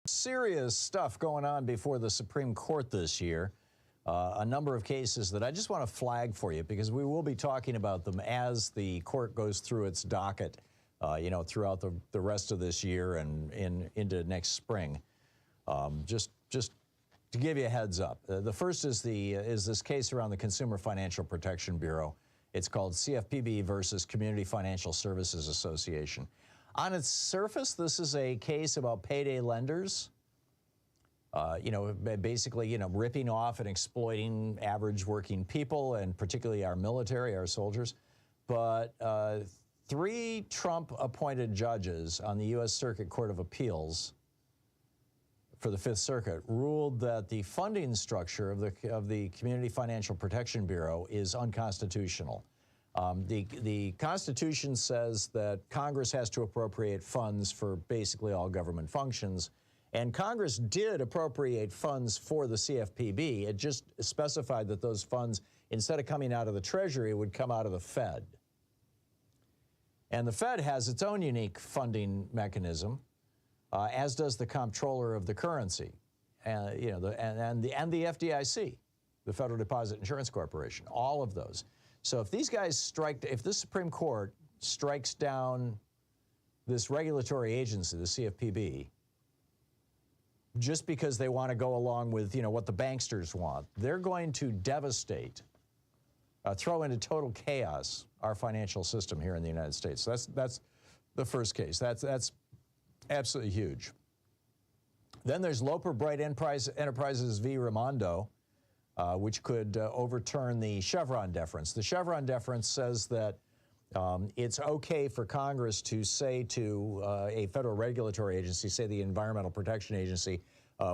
Serious stuff going on before the Supreme Court this year. A number of cases that I just want to flag for you because we will be talking about them as the court goes through its docket, throughout the rest of this year and into next spring. Just to give you a heads up, the first is this case around the Consumer Financial Protection Bureau. It's called CFPB versus Community Financial Services Association. On its surface, this is a case about payday lenders, basically, ripping off and exploiting average working people and particularly our military, our soldiers. But 3 Trump-appointed judges on the U.S. Circuit Court of Appeals for the Fifth Circuit ruled that the funding structure of the Community Financial Protection Bureau is unconstitutional. The Constitution says that Congress has to appropriate funds for basically all government functions, and Congress did appropriate funds for the CFPB. It just specified that those funds, instead of coming out of the Treasury, would come out of the Fed. And the Fed has its own unique funding mechanism, as does the comptroller of the currency, and the FDIC, the Federal Deposit Insurance Corporation, all of those. So if these guys if the Supreme Court strikes down this regulatory agency, the CFPB, just because they want to go along with, what the banksters want, they're going to devastate, throw into total chaos our financial system here in the United States. So that's the first case. That's absolutely huge. Then there's Loper Bright Enterprises v. Raimondo, which could overturn the Chevron deference. The Chevron deference says that it's okay for Congress to say to a federal regulatory agency, say the Environmental Protection Agency,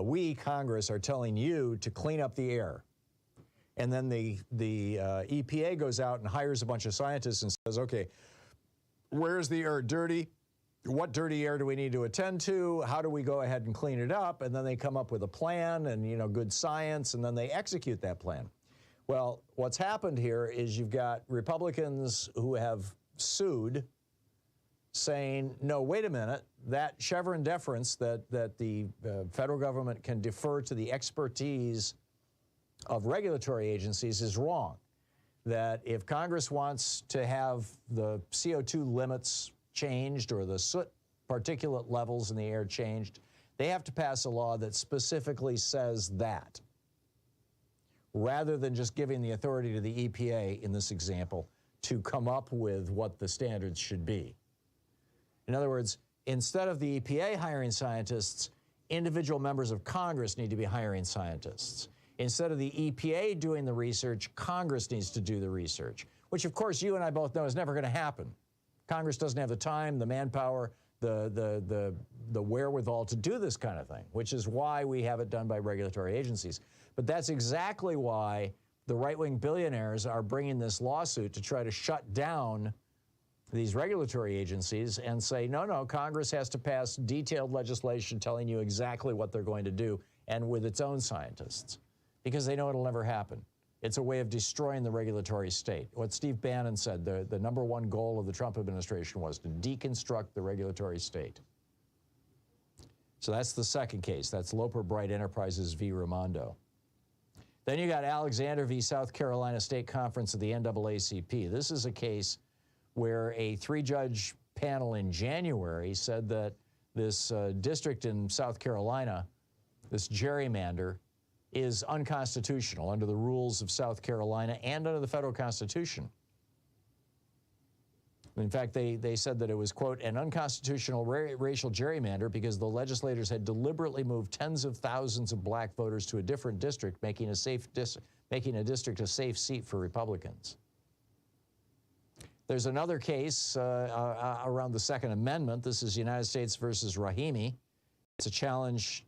we, Congress, are telling you to clean up the air. And then the EPA goes out and hires a bunch of scientists and says, okay, where's the air dirty? What dirty air do we need to attend to? How do we go ahead and clean it up? And then they come up with a plan and, good science, and then they execute that plan. Well, what's happened here is you've got Republicans who have sued saying, no, wait a minute, that Chevron deference that the federal government can defer to the expertise of regulatory agencies is wrong. That if Congress wants to have the CO2 limits changed or the soot particulate levels in the air changed, they have to pass a law that specifically says that, rather than just giving the authority to the EPA, in this example, to come up with what the standards should be. In other words, instead of the EPA hiring scientists, individual members of Congress need to be hiring scientists. Instead of the EPA doing the research, Congress needs to do the research, which of course you and I both know is never going to happen. Congress doesn't have the time, the manpower, the wherewithal to do this kind of thing, which is why we have it done by regulatory agencies. But that's exactly why the right-wing billionaires are bringing this lawsuit to try to shut down these regulatory agencies and say, no, Congress has to pass detailed legislation telling you exactly what they're going to do, and with its own scientists, because they know it'll never happen. It's a way of destroying the regulatory state. What Steve Bannon said, the number one goal of the Trump administration was to deconstruct the regulatory state. So that's the second case. That's Loper Bright Enterprises v. Raimondo. Then you got Alexander v. South Carolina State Conference of the NAACP. This is a case where a 3-judge panel in January said that this district in South Carolina, this gerrymander, is unconstitutional under the rules of South Carolina and under the federal Constitution. In fact, they said that it was, quote, an unconstitutional racial gerrymander because the legislators had deliberately moved tens of thousands of black voters to a different district, making a district a safe seat for Republicans. There's another case around the Second Amendment. This is United States versus Rahimi. It's a challenge,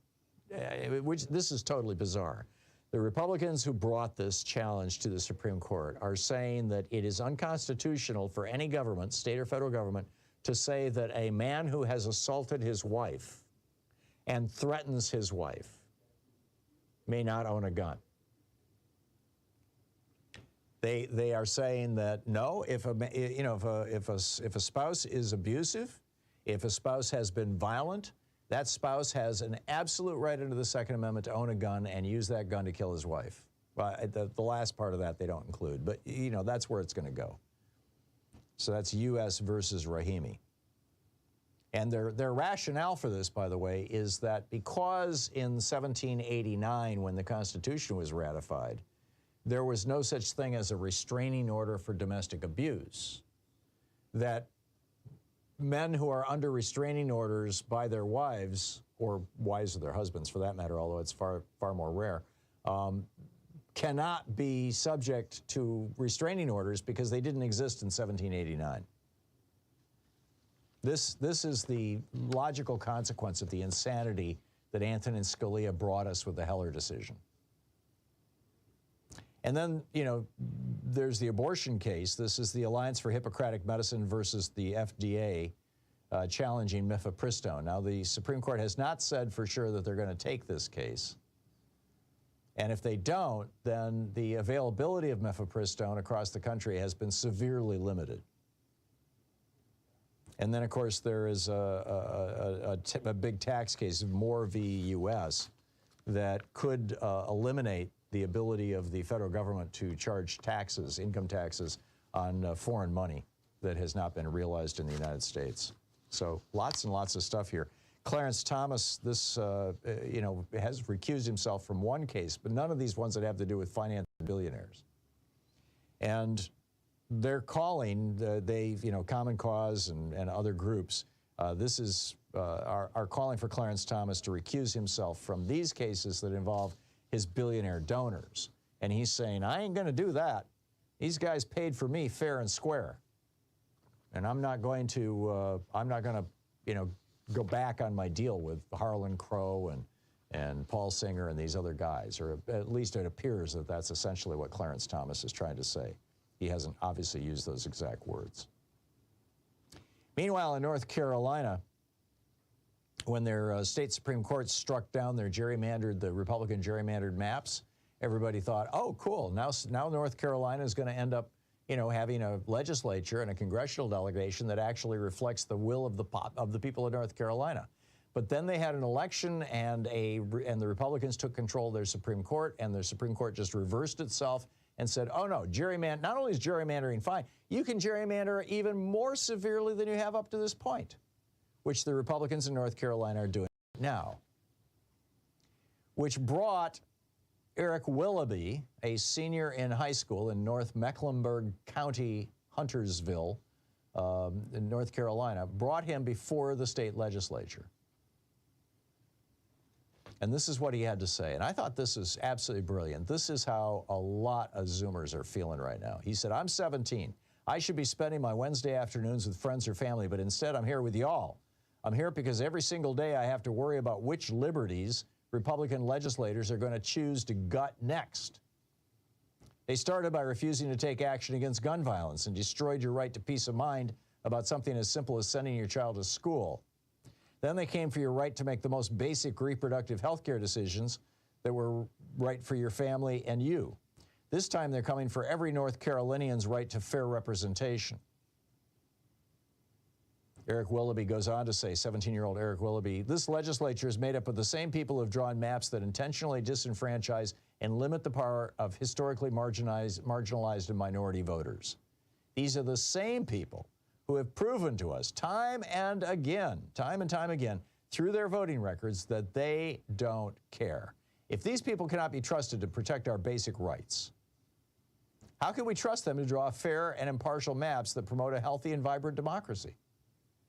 this is totally bizarre. The Republicans who brought this challenge to the Supreme Court are saying that it is unconstitutional for any government, state or federal government, to say that a man who has assaulted his wife and threatens his wife may not own a gun. They are saying that no, if a spouse is abusive, if a spouse has been violent, that spouse has an absolute right under the Second Amendment to own a gun and use that gun to kill his wife. Well, the last part of that they don't include, but you know, that's where it's going to go. So that's U.S. versus Rahimi. And their rationale for this, by the way, is that because in 1789, when the Constitution was ratified, there was no such thing as a restraining order for domestic abuse, that men who are under restraining orders by their wives, or wives of their husbands for that matter, although it's far more rare, cannot be subject to restraining orders because they didn't exist in 1789. This is the logical consequence of the insanity that Antonin Scalia brought us with the Heller decision. And then, you know, there's the abortion case. This is the Alliance for Hippocratic Medicine versus the FDA challenging mifepristone. Now, the Supreme Court has not said for sure that they're going to take this case. And if they don't, then the availability of mifepristone across the country has been severely limited. And then, of course, there is a big tax case, Moore v. U.S., that could eliminate the ability of the federal government to charge taxes, income taxes, on foreign money that has not been realized in the United States. So lots and lots of stuff here. Clarence Thomas, you know, has recused himself from one case, but none of these ones that have to do with financing billionaires. And they're calling, you know, Common Cause and other groups, are calling for Clarence Thomas to recuse himself from these cases that involve his billionaire donors. And he's saying, I ain't going to do that. These guys paid for me fair and square. And I'm not going to, you know, go back on my deal with Harlan Crow and Paul Singer and these other guys, or at least it appears that that's essentially what Clarence Thomas is trying to say. He hasn't obviously used those exact words. Meanwhile, in North Carolina, when their state Supreme Court struck down their the Republican gerrymandered maps, everybody thought, oh, cool, now North Carolina is going to end up, you know, having a legislature and a congressional delegation that actually reflects the will of the people of North Carolina. But then they had an election, and the Republicans took control of their Supreme Court, and their Supreme Court just reversed itself and said, oh, no, not only is gerrymandering fine, you can gerrymander even more severely than you have up to this point, which the Republicans in North Carolina are doing now, which brought Eric Willoughby, a senior in high school in North Mecklenburg County, Huntersville, in North Carolina, brought him before the state legislature. And this is what he had to say. And I thought this is absolutely brilliant. This is how a lot of Zoomers are feeling right now. He said, I'm 17. I should be spending my Wednesday afternoons with friends or family, but instead I'm here with y'all. I'm here because every single day I have to worry about which liberties Republican legislators are going to choose to gut next. They started by refusing to take action against gun violence and destroyed your right to peace of mind about something as simple as sending your child to school. Then they came for your right to make the most basic reproductive health care decisions that were right for your family and you. This time they're coming for every North Carolinian's right to fair representation. Eric Willoughby goes on to say, 17-year-old Eric Willoughby, this legislature is made up of the same people who have drawn maps that intentionally disenfranchise and limit the power of historically marginalized and minority voters. These are the same people who have proven to us time and time again, through their voting records, that they don't care. If these people cannot be trusted to protect our basic rights, how can we trust them to draw fair and impartial maps that promote a healthy and vibrant democracy?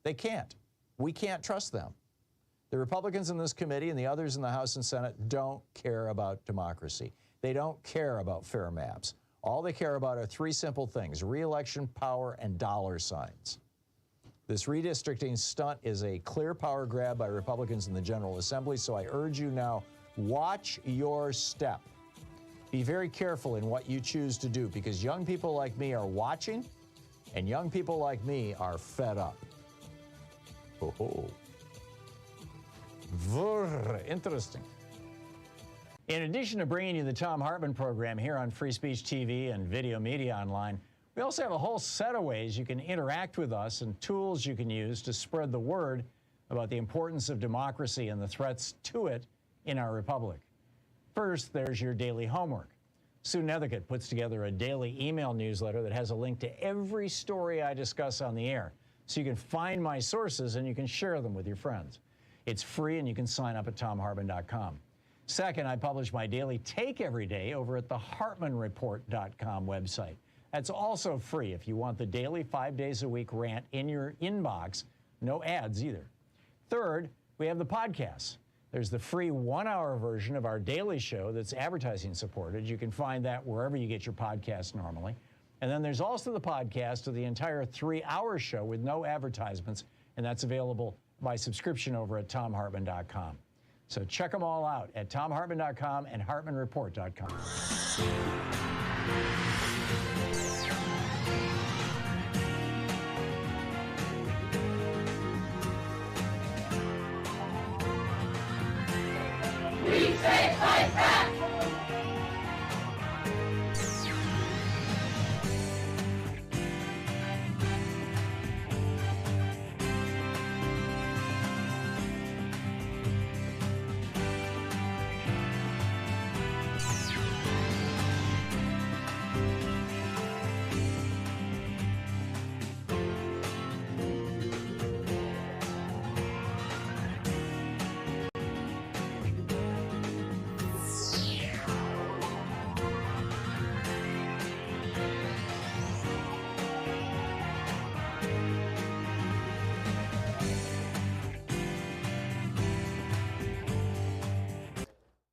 They can't. We can't trust them. The Republicans in this committee and the others in the House and Senate don't care about democracy. They don't care about fair maps. All they care about are three simple things: re-election, power, and dollar signs. This redistricting stunt is a clear power grab by Republicans in the General Assembly, so I urge you now, watch your step. Be very careful in what you choose to do, because young people like me are watching, and young people like me are fed up. Oh, interesting. In addition to bringing you the Thom Hartmann program here on Free Speech TV and Video Media Online, we also have a whole set of ways you can interact with us and tools you can use to spread the word about the importance of democracy and the threats to it in our republic. First, there's your daily homework. Sue Nethercutt puts together a daily email newsletter that has a link to every story I discuss on the air, so you can find my sources and you can share them with your friends. It's free and you can sign up at thomhartmann.com. Second, I publish my daily take every day over at the hartmannreport.com website. That's also free if you want the daily 5 days a week rant in your inbox. No ads either. Third, we have the podcasts. There's the free 1-hour version of our daily show that's advertising supported. You can find that wherever you get your podcasts normally. And then there's also the podcast of the entire 3-hour show with no advertisements, and that's available by subscription over at thomhartmann.com. So check them all out at thomhartmann.com and hartmannreport.com. We say fight back!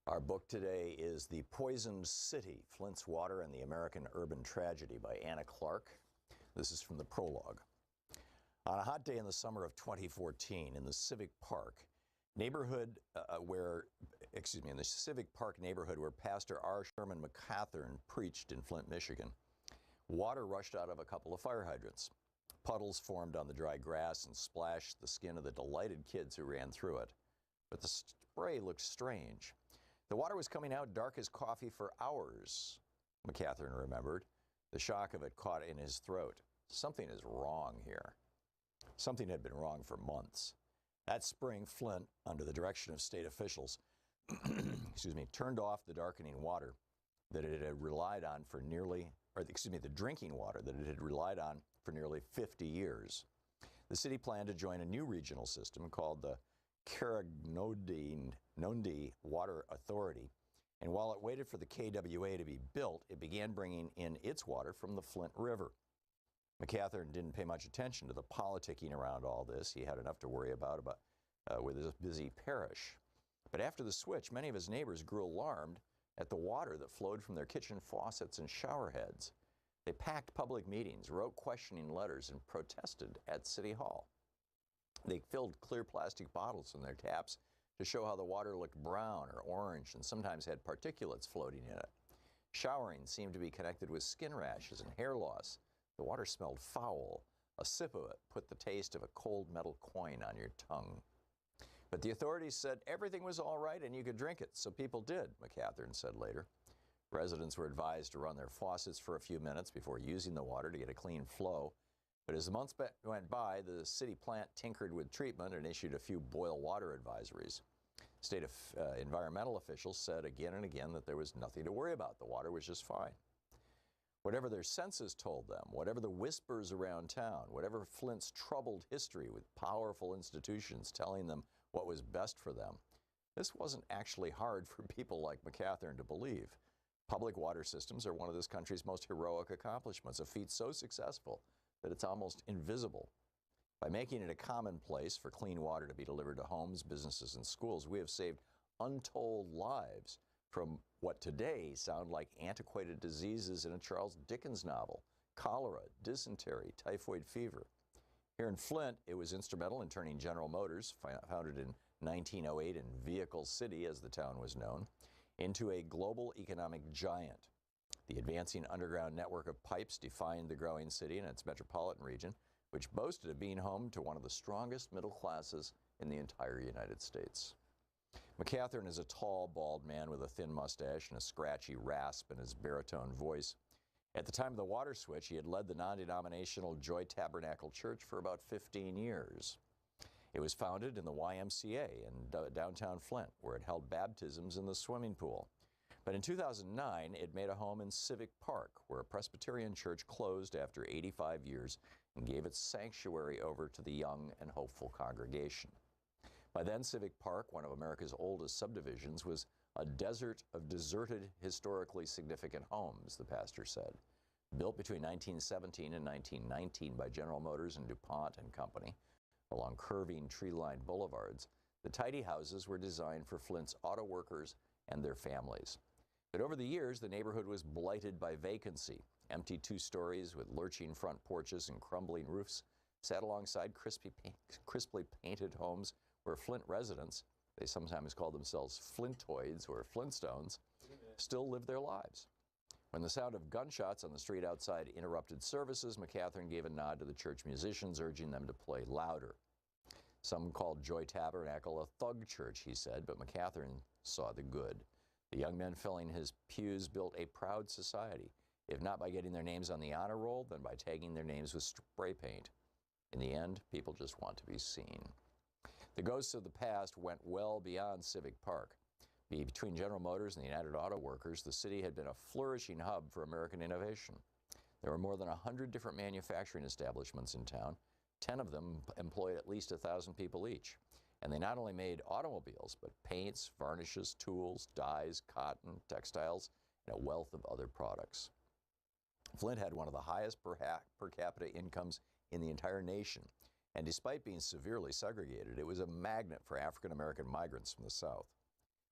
Our book today is The Poisoned City, Flint's Water and the American Urban Tragedy by Anna Clark. This is from the prologue. On a hot day in the summer of 2014 in the Civic Park neighborhood where Pastor R. Sherman McCathern preached in Flint, Michigan, water rushed out of a couple of fire hydrants. Puddles formed on the dry grass and splashed the skin of the delighted kids who ran through it. But the spray looked strange. The water was coming out dark as coffee for hours, McCathern remembered. The shock of it caught in his throat. Something is wrong here. Something had been wrong for months. That spring, Flint, under the direction of state officials, turned off the darkening water that it had relied on for the drinking water that it had relied on for nearly 50 years. The city planned to join a new regional system called the Carignan-Nondi Water Authority, and while it waited for the KWA to be built, it began bringing in its water from the Flint River. McCathern didn't pay much attention to the politicking around all this. He had enough to worry about with his busy parish. But after the switch, many of his neighbors grew alarmed at the water that flowed from their kitchen faucets and shower heads. They packed public meetings, wrote questioning letters, and protested at City Hall. They filled clear plastic bottles in their taps to show how the water looked brown or orange and sometimes had particulates floating in it. Showering seemed to be connected with skin rashes and hair loss. The water smelled foul. A sip of it put the taste of a cold metal coin on your tongue. But the authorities said everything was all right and you could drink it, so people did, McCathern said later. Residents were advised to run their faucets for a few minutes before using the water to get a clean flow. But as the months went by, the city plant tinkered with treatment and issued a few boil water advisories. State environmental officials said again and again that there was nothing to worry about. The water was just fine. Whatever their senses told them, whatever the whispers around town, whatever Flint's troubled history with powerful institutions telling them what was best for them, this wasn't actually hard for people like McCathern to believe. Public water systems are one of this country's most heroic accomplishments, a feat so successful that it's almost invisible. By making it a commonplace for clean water to be delivered to homes, businesses, and schools, we have saved untold lives from what today sound like antiquated diseases in a Charles Dickens novel: cholera, dysentery, typhoid fever. Here in Flint, it was instrumental in turning General Motors, founded in 1908 in Vehicle City, as the town was known, into a global economic giant. The advancing underground network of pipes defined the growing city and its metropolitan region, which boasted of being home to one of the strongest middle classes in the entire United States. McCathern is a tall, bald man with a thin mustache and a scratchy rasp in his baritone voice. At the time of the water switch, he had led the non-denominational Joy Tabernacle Church for about 15 years. It was founded in the YMCA in downtown Flint, where it held baptisms in the swimming pool. But in 2009, it made a home in Civic Park, where a Presbyterian church closed after 85 years and gave its sanctuary over to the young and hopeful congregation. By then, Civic Park, one of America's oldest subdivisions, was a desert of deserted, historically significant homes, the pastor said. Built between 1917 and 1919 by General Motors and DuPont and Company, along curving tree-lined boulevards, the tidy houses were designed for Flint's auto workers and their families. But over the years, the neighborhood was blighted by vacancy. Empty 2 stories with lurching front porches and crumbling roofs sat alongside crisply painted homes where Flint residents, they sometimes call themselves Flintoids or Flintstones, still live their lives. When the sound of gunshots on the street outside interrupted services, McCatherine gave a nod to the church musicians, urging them to play louder. Some called Joy Tabernacle a thug church, he said, but McCatherine saw the good. The young men filling his pews built a proud society, if not by getting their names on the honor roll, then by tagging their names with spray paint. In the end, people just want to be seen. The ghosts of the past went well beyond Civic Park. Between General Motors and the United Auto Workers, the city had been a flourishing hub for American innovation. There were more than 100 different manufacturing establishments in town. 10 of them employed at least 1,000 people each. And they not only made automobiles, but paints, varnishes, tools, dyes, cotton, textiles, and a wealth of other products. Flint had one of the highest per capita incomes in the entire nation. And despite being severely segregated, it was a magnet for African-American migrants from the South.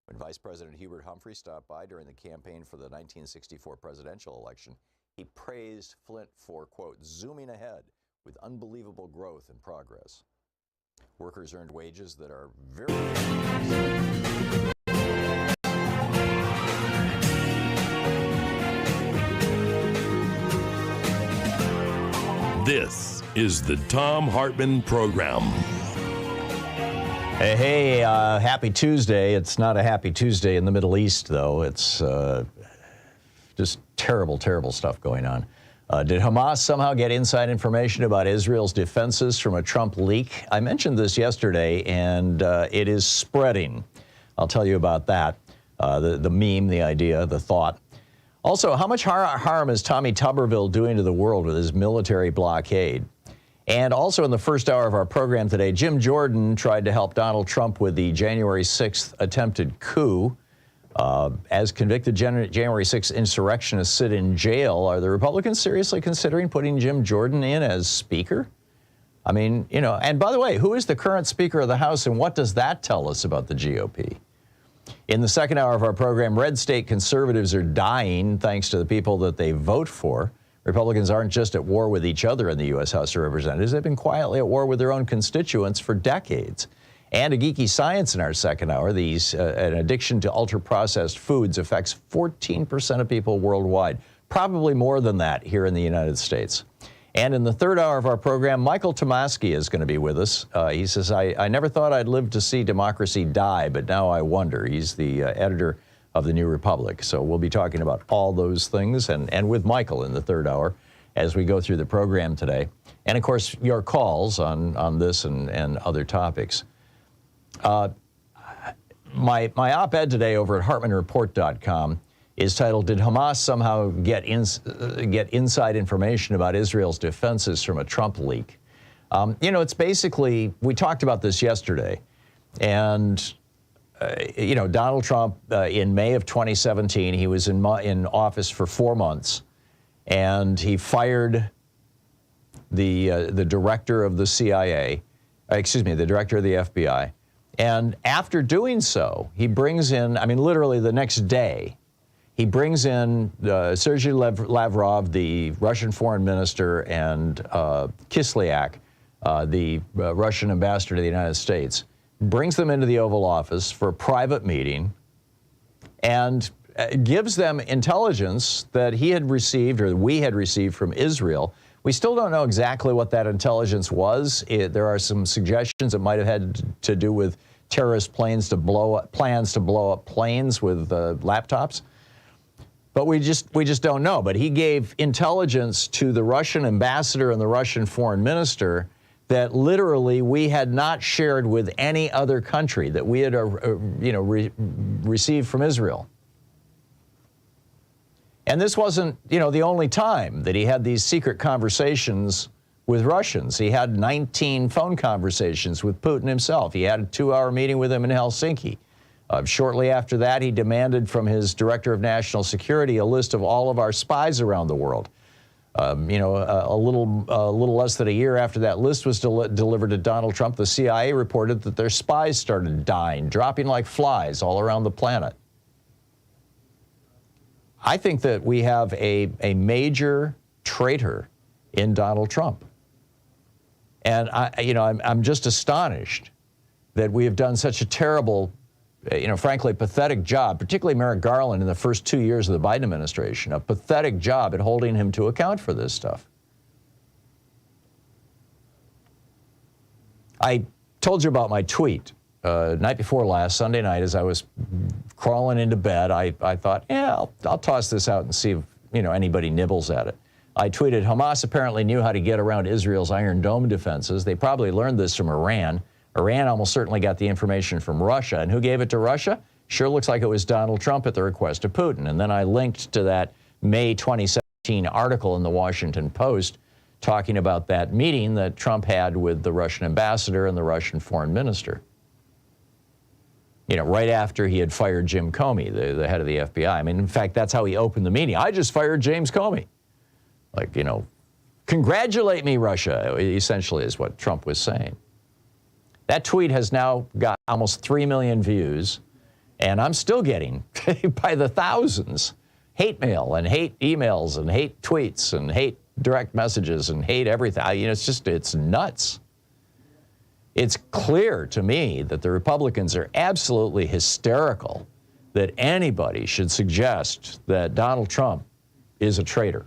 When Vice President Hubert Humphrey stopped by during the campaign for the 1964 presidential election, he praised Flint for, quote, zooming ahead with unbelievable growth and progress. Workers earned wages that are very... This is the Thom Hartmann Program. Hey, happy Tuesday. It's not a happy Tuesday in the Middle East, though. It's just terrible, terrible stuff going on. Did Hamas somehow get inside information about Israel's defenses from a Trump leak? I mentioned this yesterday, and it is spreading. I'll tell you about that. The meme, the idea, the thought. Also, how much harm is Tommy Tuberville doing to the world with his military blockade? And also in the first hour of our program today, Jim Jordan tried to help Donald Trump with the January 6th attempted coup. As convicted January 6th insurrectionists sit in jail, are the Republicans seriously considering putting Jim Jordan in as Speaker? I mean, you know, and by the way, who is the current Speaker of the House and what does that tell us about the GOP? In the second hour of our program, red state conservatives are dying thanks to the people that they vote for. Republicans aren't just at war with each other in the U.S. House of Representatives. They've been quietly at war with their own constituents for decades. And a geeky science in our second hour. An addiction to ultra-processed foods affects 14% of people worldwide, probably more than that here in the United States. And in the third hour of our program, Michael Tomasky is going to be with us. He says, I never thought I'd live to see democracy die, but now I wonder. He's the editor of the New Republic. So we'll be talking about all those things and with Michael in the third hour as we go through the program today. And of course, your calls on this and other topics. My op-ed today over at HartmannReport.com is titled, Did Hamas somehow get inside information about Israel's defenses from a Trump leak? You know, it's basically, we talked about this yesterday, and you know, Donald Trump, in May of 2017, he was in office for 4 months, and he fired the director of the CIA, the director of the FBI. And after doing so, he brings in, I mean, literally the next day, he brings in Sergei Lavrov, the Russian foreign minister, and Kislyak, the Russian ambassador to the United States, brings them into the Oval Office for a private meeting and gives them intelligence that he had received or we had received from Israel. We still don't know exactly what that intelligence was. There are some suggestions it might have had to do with terrorist plans to blow up planes with laptops. But we just don't know. But he gave intelligence to the Russian ambassador and the Russian foreign minister that literally we had not shared with any other country, that we had received from Israel. And this wasn't, the only time that he had these secret conversations with Russians. He had 19 phone conversations with Putin himself. He had a 2-hour meeting with him in Helsinki. Shortly after that, he demanded from his director of national security a list of all of our spies around the world. A little less than a year after that list was delivered to Donald Trump, the CIA reported that their spies started dying, dropping like flies all around the planet. I think that we have a major traitor in Donald Trump. And I'm just astonished that we have done such a terrible, frankly, pathetic job, particularly Merrick Garland in the first 2 years of the Biden administration, a pathetic job at holding him to account for this stuff. I told you about my tweet night before last, Sunday night, as I was crawling into bed. I thought, I'll toss this out and see if, anybody nibbles at it. I tweeted, Hamas apparently knew how to get around Israel's Iron Dome defenses. They probably learned this from Iran. Iran almost certainly got the information from Russia. And who gave it to Russia? Sure looks like it was Donald Trump at the request of Putin. And then I linked to that May 2017 article in the Washington Post talking about that meeting that Trump had with the Russian ambassador and the Russian foreign minister. Right after he had fired Jim Comey, the head of the FBI. I mean, in fact, that's how he opened the meeting. I just fired James Comey. Congratulate me, Russia, essentially is what Trump was saying. That tweet has now got almost 3 million views, and I'm still getting, by the thousands, hate mail and hate emails and hate tweets and hate direct messages and hate everything. It's nuts. It's clear to me that the Republicans are absolutely hysterical that anybody should suggest that Donald Trump is a traitor,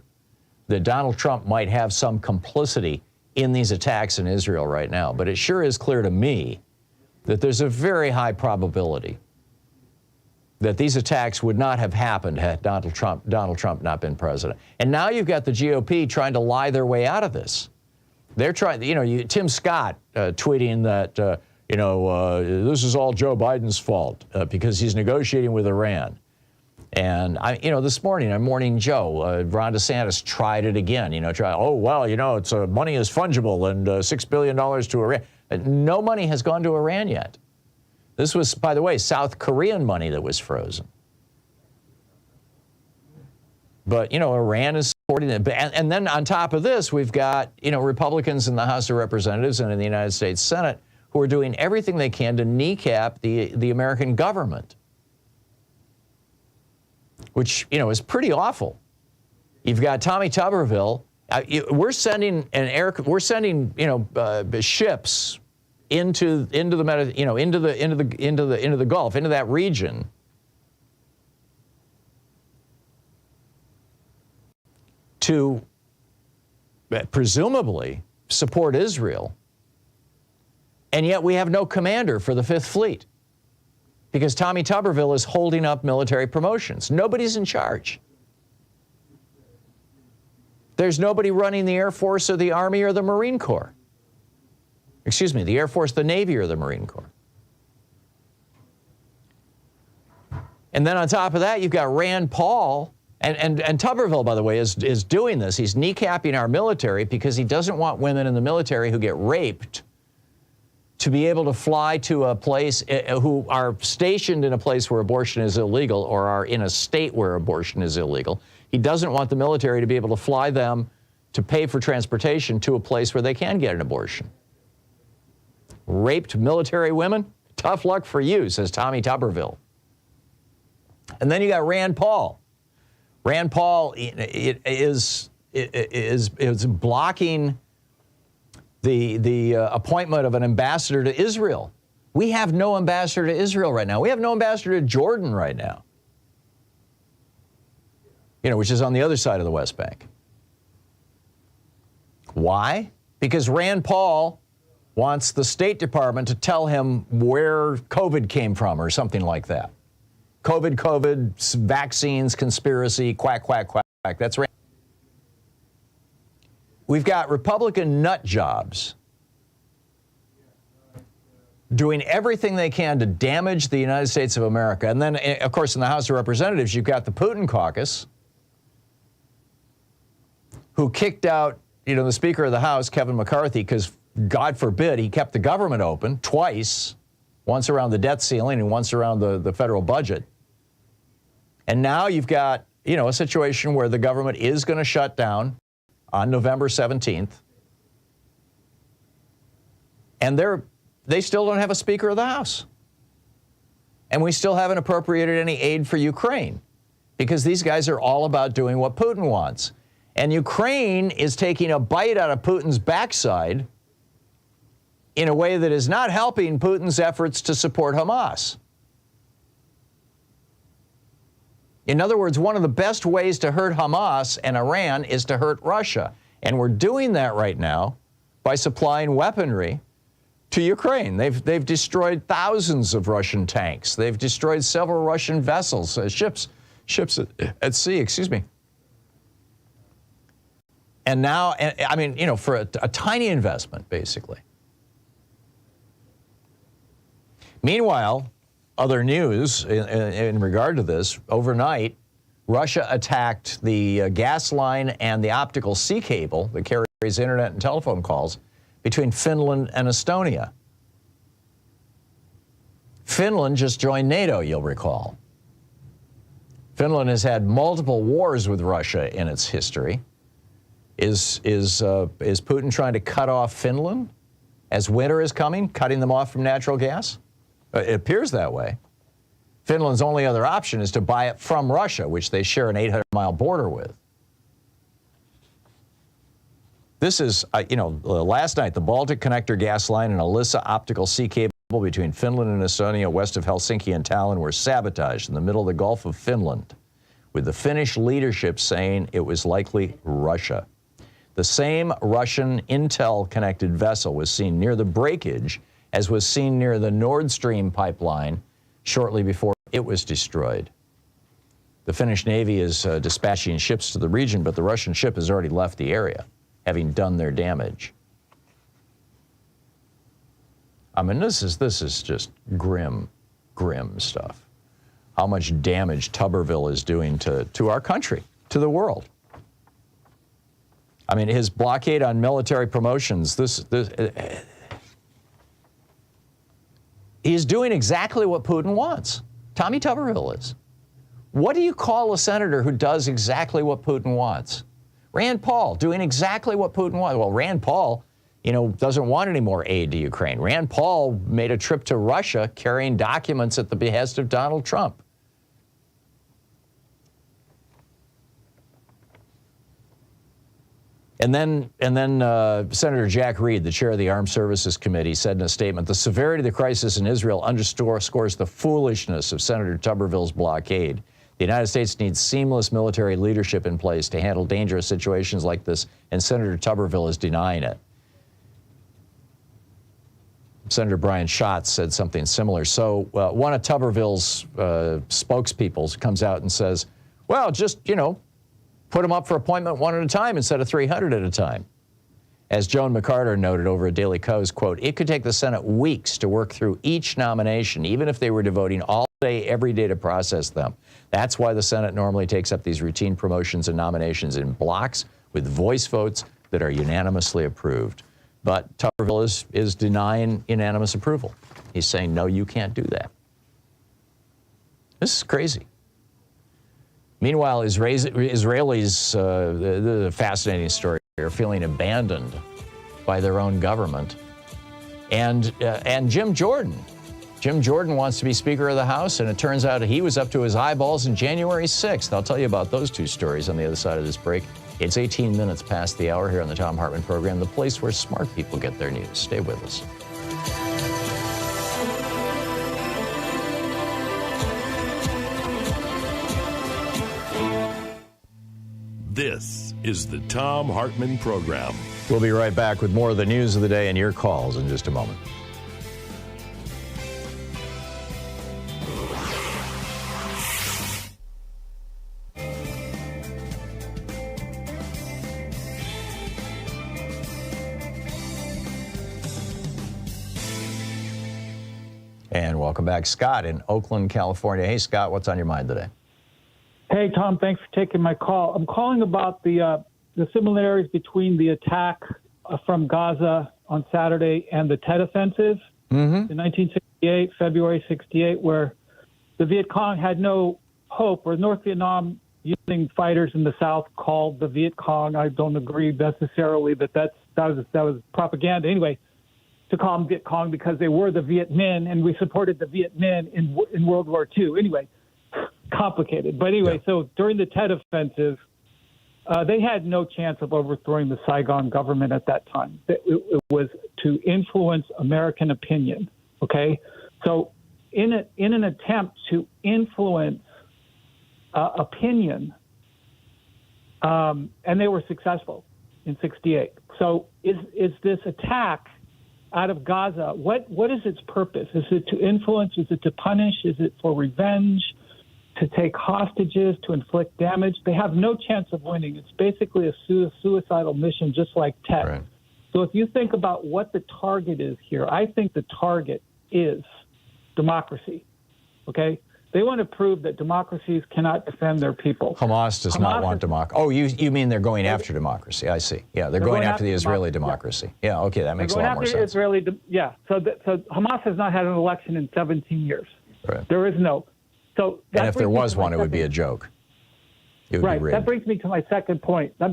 that Donald Trump might have some complicity in these attacks in Israel right now. But it sure is clear to me that there's a very high probability that these attacks would not have happened had Donald Trump not been president. And now you've got the GOP trying to lie their way out of this. They're trying, Tim Scott tweeting that, this is all Joe Biden's fault because he's negotiating with Iran. And, this morning on Morning Joe, Ron DeSantis tried it again, it's money is fungible and $6 billion to Iran. No money has gone to Iran yet. This was, by the way, South Korean money that was frozen. But, Iran is supporting it. And then on top of this, we've got, Republicans in the House of Representatives and in the United States Senate who are doing everything they can to kneecap the American government, which, is pretty awful. You've got Tommy Tuberville. We're sending ships into the Gulf, into that region, to presumably support Israel, and yet we have no commander for the Fifth Fleet because Tommy Tuberville is holding up military promotions. Nobody's in charge. There's nobody running the Air Force or the Army or the Marine Corps. Excuse me, the Air Force, the Navy, or the Marine Corps. And then on top of that, you've got Rand Paul. And Tuberville, by the way, is doing this. He's kneecapping our military because he doesn't want women in the military who get raped to be able to fly to a place, who are stationed in a place where abortion is illegal or are in a state where abortion is illegal. He doesn't want the military to be able to fly them to pay for transportation to a place where they can get an abortion. Raped military women? Tough luck for you, says Tommy Tuberville. And then you got Rand Paul. Rand Paul is blocking the appointment of an ambassador to Israel. We have no ambassador to Israel right now. We have no ambassador to Jordan right now, which is on the other side of the West Bank. Why? Because Rand Paul wants the State Department to tell him where COVID came from or something like that. COVID, vaccines, conspiracy, quack, quack, quack, quack. That's right. We've got Republican nut jobs doing everything they can to damage the United States of America. And then, of course, in the House of Representatives, you've got the Putin caucus, who kicked out, the Speaker of the House, Kevin McCarthy, because, God forbid, he kept the government open twice, once around the debt ceiling and once around the federal budget. And now you've got, a situation where the government is going to shut down on November 17th. And they still don't have a Speaker of the House. And we still haven't appropriated any aid for Ukraine because these guys are all about doing what Putin wants. And Ukraine is taking a bite out of Putin's backside in a way that is not helping Putin's efforts to support Hamas. In other words, one of the best ways to hurt Hamas and Iran is to hurt Russia. And we're doing that right now by supplying weaponry to Ukraine. They've destroyed thousands of Russian tanks. They've destroyed several Russian vessels, ships at sea, excuse me. And now, for a tiny investment, basically. Meanwhile, other news in regard to this, overnight, Russia attacked the gas line and the optical sea cable that carries internet and telephone calls between Finland and Estonia. Finland just joined NATO, you'll recall. Finland has had multiple wars with Russia in its history. Is Putin trying to cut off Finland as winter is coming, cutting them off from natural gas? It appears that way. Finland's only other option is to buy it from Russia, which they share an 800-mile border with. This is, last night, the Baltic Connector gas line and Elisa optical sea cable between Finland and Estonia west of Helsinki and Tallinn were sabotaged in the middle of the Gulf of Finland, with the Finnish leadership saying it was likely Russia. The same Russian intel-connected vessel was seen near the breakage as was seen near the Nord Stream pipeline shortly before it was destroyed. The Finnish Navy is dispatching ships to the region, but the Russian ship has already left the area, having done their damage. I mean, this is just grim stuff. How much damage Tuberville is doing to our country, to the world. I mean, his blockade on military promotions, he's doing exactly what Putin wants. Tommy Tuberville is. What do you call a senator who does exactly what Putin wants? Rand Paul doing exactly what Putin wants. Well, Rand Paul, doesn't want any more aid to Ukraine. Rand Paul made a trip to Russia carrying documents at the behest of Donald Trump. And then Senator Jack Reed, the chair of the Armed Services Committee, said in a statement, the severity of the crisis in Israel underscores the foolishness of Senator Tuberville's blockade. The United States needs seamless military leadership in place to handle dangerous situations like this, and Senator Tuberville is denying it. Senator Brian Schatz said something similar. So one of Tuberville's spokespeople comes out and says, well, just, put them up for appointment one at a time instead of 300 at a time. As Joan McCarter noted over at Daily Kos, quote, it could take the Senate weeks to work through each nomination, even if they were devoting all day, every day to process them. That's why the Senate normally takes up these routine promotions and nominations in blocks with voice votes that are unanimously approved. But Tuberville is denying unanimous approval. He's saying, no, you can't do that. This is crazy. Meanwhile, Israelis, the fascinating story, are feeling abandoned by their own government. And Jim Jordan. Jim Jordan wants to be Speaker of the House, and it turns out he was up to his eyeballs on January 6th. I'll tell you about those two stories on the other side of this break. It's 18 minutes past the hour here on the Thom Hartmann Program, the place where smart people get their news. Stay with us. This is the Thom Hartmann Program. We'll be right back with more of the news of the day and your calls in just a moment. Welcome back. Scott in Oakland, California. Hey, Scott, what's on your mind today? Hey, Tom, thanks for taking my call. I'm calling about the similarities between the attack from Gaza on Saturday and the Tet Offensive in 1968, February 68, where the Viet Cong had no hope, or North Vietnam using fighters in the South called the Viet Cong. I don't agree necessarily that was propaganda. Anyway, to call them Viet Cong because they were the Viet Minh, and we supported the Viet Minh in World War II. Anyway, complicated. But anyway, so during the Tet Offensive, they had no chance of overthrowing the Saigon government at that time. It was to influence American opinion, okay? So in an attempt to influence opinion, and they were successful in 68. So is this attack out of Gaza, what is its purpose? Is it to influence? Is it to punish? Is it for revenge? To take hostages, to inflict damage? They have no chance of winning. It's basically a suicidal mission, just like Tet. Right. So if you think about what the target is here, I think the target is democracy, okay? They want to prove that democracies cannot defend their people. Hamas does not want democracy. Oh, you mean they're going after democracy? I see. Yeah, they're going after the Israeli democracy. Yeah, okay, that makes a lot more sense. So Hamas has not had an election in 17 years. Right. There is no. So and if there was one, it would be a joke. It would be rigged. That brings me to my second point. I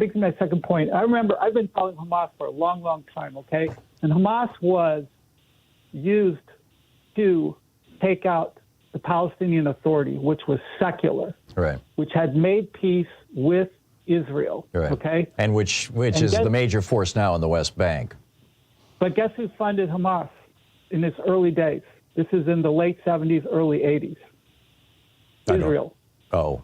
remember I've been following Hamas for a long, long time, okay? And Hamas was used to take out the Palestinian Authority, which was secular, right? Which had made peace with Israel, right? Okay, and which is the major force now in the West Bank. But guess who funded Hamas in its early days? This is in the late 70s, early 80s. Israel. Oh,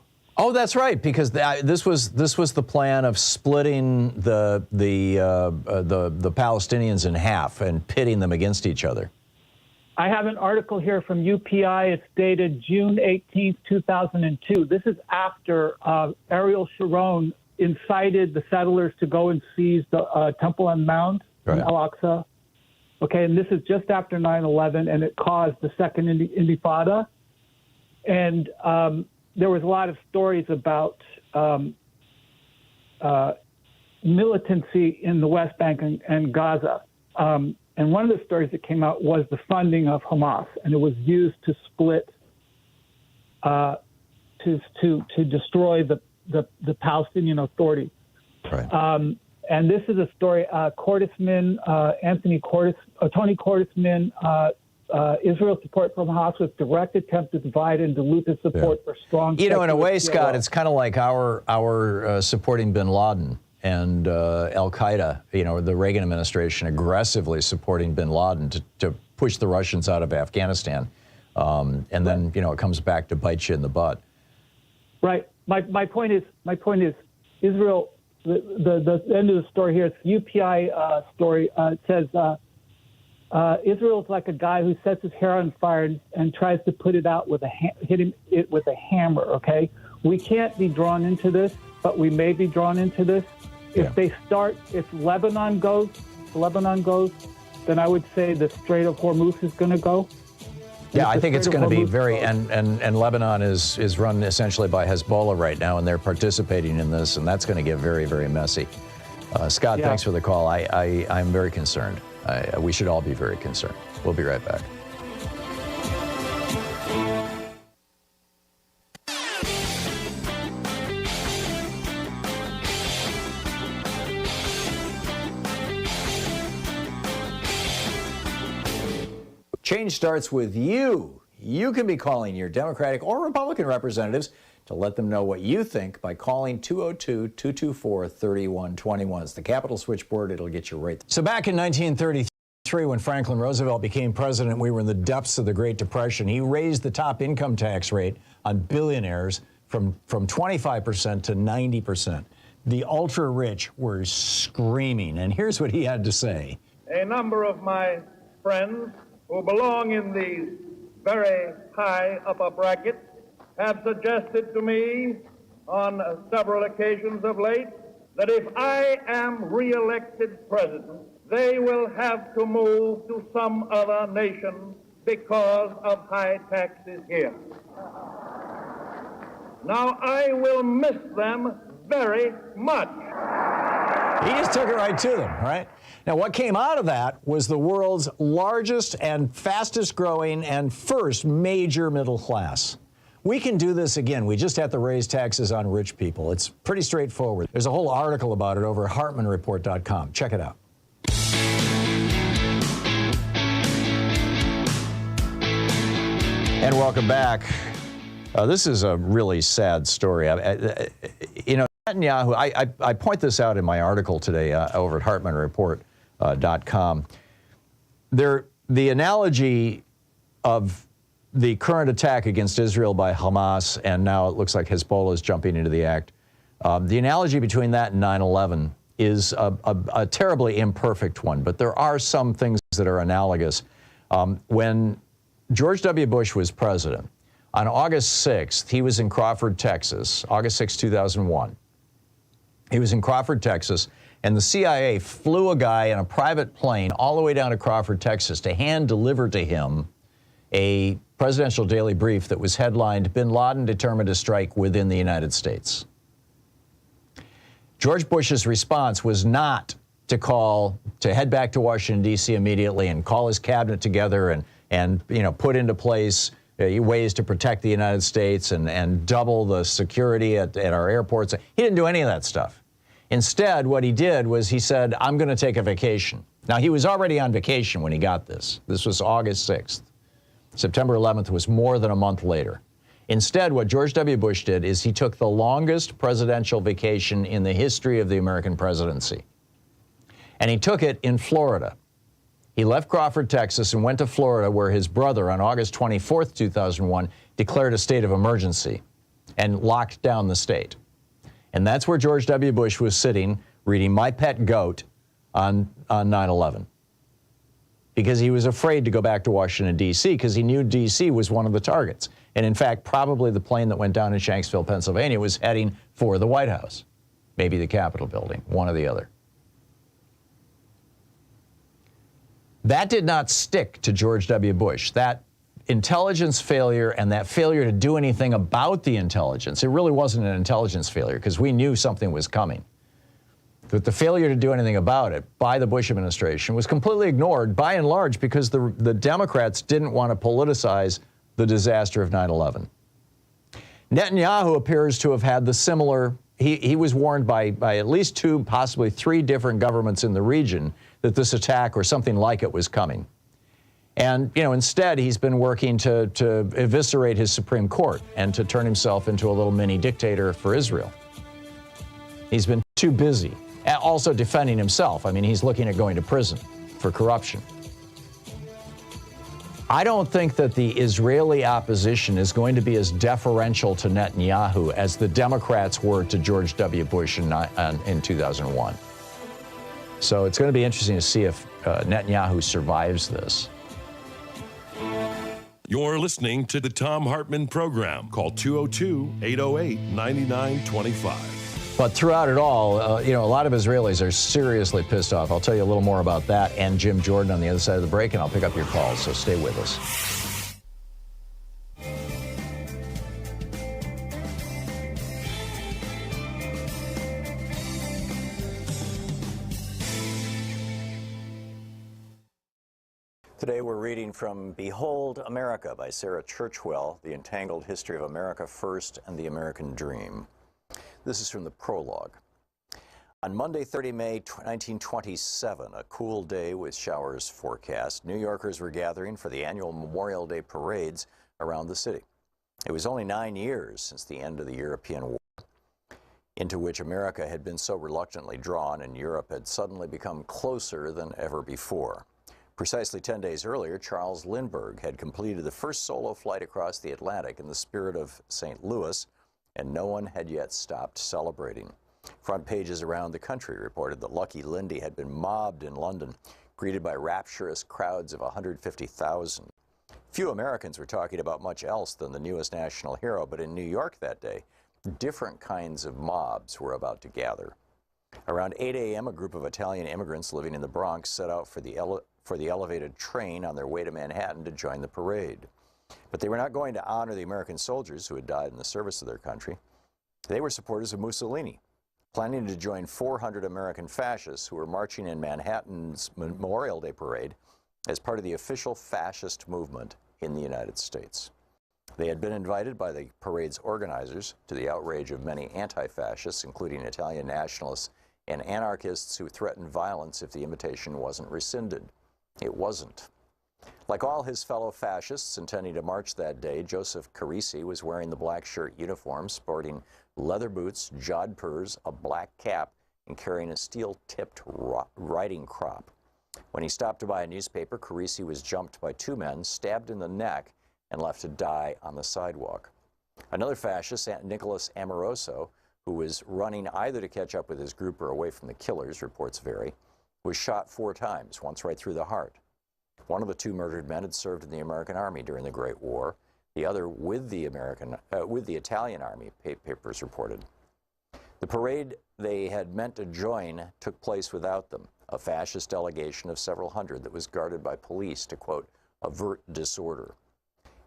that's right. Because this was the plan of splitting the Palestinians in half and pitting them against each other. I have an article here from UPI. It's dated June 18th, 2002. This is after Ariel Sharon incited the settlers to go and seize the Temple and Mount in Al-Aqsa. Okay, and this is just after 9/11, and it caused the second Intifada. And there was a lot of stories about militancy in the West Bank and Gaza. And one of the stories that came out was the funding of Hamas, and it was used to split, to destroy the Palestinian Authority. Right. And this is a story. Tony Cordesman, Israel's support for Hamas was a direct attempt to divide and dilute the support for strong. You know, in a way, Scott, it's kind of like our supporting bin Laden and Al-Qaeda, you know, the Reagan administration aggressively supporting bin Laden to push the Russians out of Afghanistan. And then, you know, it comes back to bite you in the butt. Right. My point is Israel, the end of the story here, it's UPI story. It says Israel is like a guy who sets his hair on fire and tries to put it out with hit it with a hammer, okay? We can't be drawn into this, but we may be drawn into this. If Lebanon goes, then I would say the Strait of Hormuz is going to go. Yeah, I think it's going to be very, and Lebanon is run essentially by Hezbollah right now, and they're participating in this, and that's going to get very, very messy. Scott, thanks for the call. I'm very concerned. We should all be very concerned. We'll be right back. Change starts with you. You can be calling your Democratic or Republican representatives to let them know what you think by calling 202-224-3121. It's the Capitol switchboard. It'll get you right. So back in 1933, when Franklin Roosevelt became president, we were in the depths of the Great Depression. He raised the top income tax rate on billionaires from 25% to 90%. The ultra-rich were screaming, and here's what he had to say. A number of my friends who belong in the very high upper bracket have suggested to me on several occasions of late that if I am re-elected president, they will have to move to some other nation because of high taxes here. Now, I will miss them very much. He just took it right to them, right? Now, what came out of that was the world's largest and fastest growing and first major middle class. We can do this again. We just have to raise taxes on rich people. It's pretty straightforward. There's a whole article about it over at HartmannReport.com. Check it out. And welcome back. This is a really sad story. You know, Netanyahu, I point this out in my article today over at HartmannReport.com. The analogy of the current attack against Israel by Hamas, and now it looks like Hezbollah is jumping into the act. The analogy between that and 9/11 is a terribly imperfect one, but there are some things that are analogous. When George W. Bush was president, on August 6th, he was in Crawford, Texas, August 6, 2001. He was in Crawford, Texas, and the CIA flew a guy in a private plane all the way down to Crawford, Texas to hand deliver to him a presidential daily brief that was headlined, "Bin Laden determined to strike within the United States." George Bush's response was not to head back to Washington, D.C. immediately and call his cabinet together and put into place ways to protect the United States and double the security at our airports. He didn't do any of that stuff. Instead, what he did was he said, "I'm going to take a vacation." Now, he was already on vacation when he got this. This was August 6th. September 11th was more than a month later. Instead, what George W. Bush did is he took the longest presidential vacation in the history of the American presidency. And he took it in Florida. He left Crawford, Texas, and went to Florida, where his brother, on August 24th, 2001, declared a state of emergency and locked down the state. And that's where George W. Bush was sitting, reading My Pet Goat on 9/11. Because he was afraid to go back to Washington, D.C., because he knew D.C. was one of the targets. And in fact, probably the plane that went down in Shanksville, Pennsylvania, was heading for the White House, maybe the Capitol building, one or the other. That did not stick to George W. Bush. That intelligence failure and that failure to do anything about the intelligence, it really wasn't an intelligence failure because we knew something was coming. But the failure to do anything about it by the Bush administration was completely ignored, by and large, because the Democrats didn't want to politicize the disaster of 9/11. Netanyahu appears to have had the similar, he was warned by at least 2, possibly 3 different governments in the region that this attack or something like it was coming. And, instead he's been working to eviscerate his Supreme Court and to turn himself into a little mini dictator for Israel. He's been too busy. Also defending himself. I mean, he's looking at going to prison for corruption. I don't think that the Israeli opposition is going to be as deferential to Netanyahu as the Democrats were to George W. Bush in 2001. So it's going to be interesting to see if Netanyahu survives this. You're listening to the Thom Hartmann Program. Call 202-808-9925. But throughout it all, a lot of Israelis are seriously pissed off. I'll tell you a little more about that and Jim Jordan on the other side of the break, and I'll pick up your calls, so stay with us. Today we're reading from Behold America by Sarah Churchwell, The Entangled History of America First and the American Dream. This is from the prologue. On Monday, 30 May 1927, a cool day with showers forecast, New Yorkers were gathering for the annual Memorial Day parades around the city. It was only 9 years since the end of the European War, into which America had been so reluctantly drawn and Europe had suddenly become closer than ever before. Precisely 10 days earlier, Charles Lindbergh had completed the first solo flight across the Atlantic in the spirit of St. Louis, and no one had yet stopped celebrating. Front pages around the country reported that Lucky Lindy had been mobbed in London, greeted by rapturous crowds of 150,000. Few Americans were talking about much else than the newest national hero, but in New York that day, different kinds of mobs were about to gather. Around 8 a.m., a group of Italian immigrants living in the Bronx set out for the elevated train on their way to Manhattan to join the parade. But they were not going to honor the American soldiers who had died in the service of their country. They were supporters of Mussolini, planning to join 400 American fascists who were marching in Manhattan's Memorial Day parade as part of the official fascist movement in the United States. They had been invited by the parade's organizers, to the outrage of many anti-fascists, including Italian nationalists and anarchists who threatened violence if the invitation wasn't rescinded. It wasn't. Like all his fellow fascists intending to march that day, Joseph Carisi was wearing the black shirt uniform, sporting leather boots, jodhpurs, a black cap, and carrying a steel-tipped riding crop. When he stopped to buy a newspaper, Carisi was jumped by two men, stabbed in the neck, and left to die on the sidewalk. Another fascist, Nicholas Amoroso, who was running either to catch up with his group or away from the killers, reports vary, was shot 4 times, once right through the heart. One of the 2 murdered men had served in the American Army during the Great War, the other with the Italian Army, papers reported. The parade they had meant to join took place without them, a fascist delegation of several hundred that was guarded by police to, quote, avert disorder.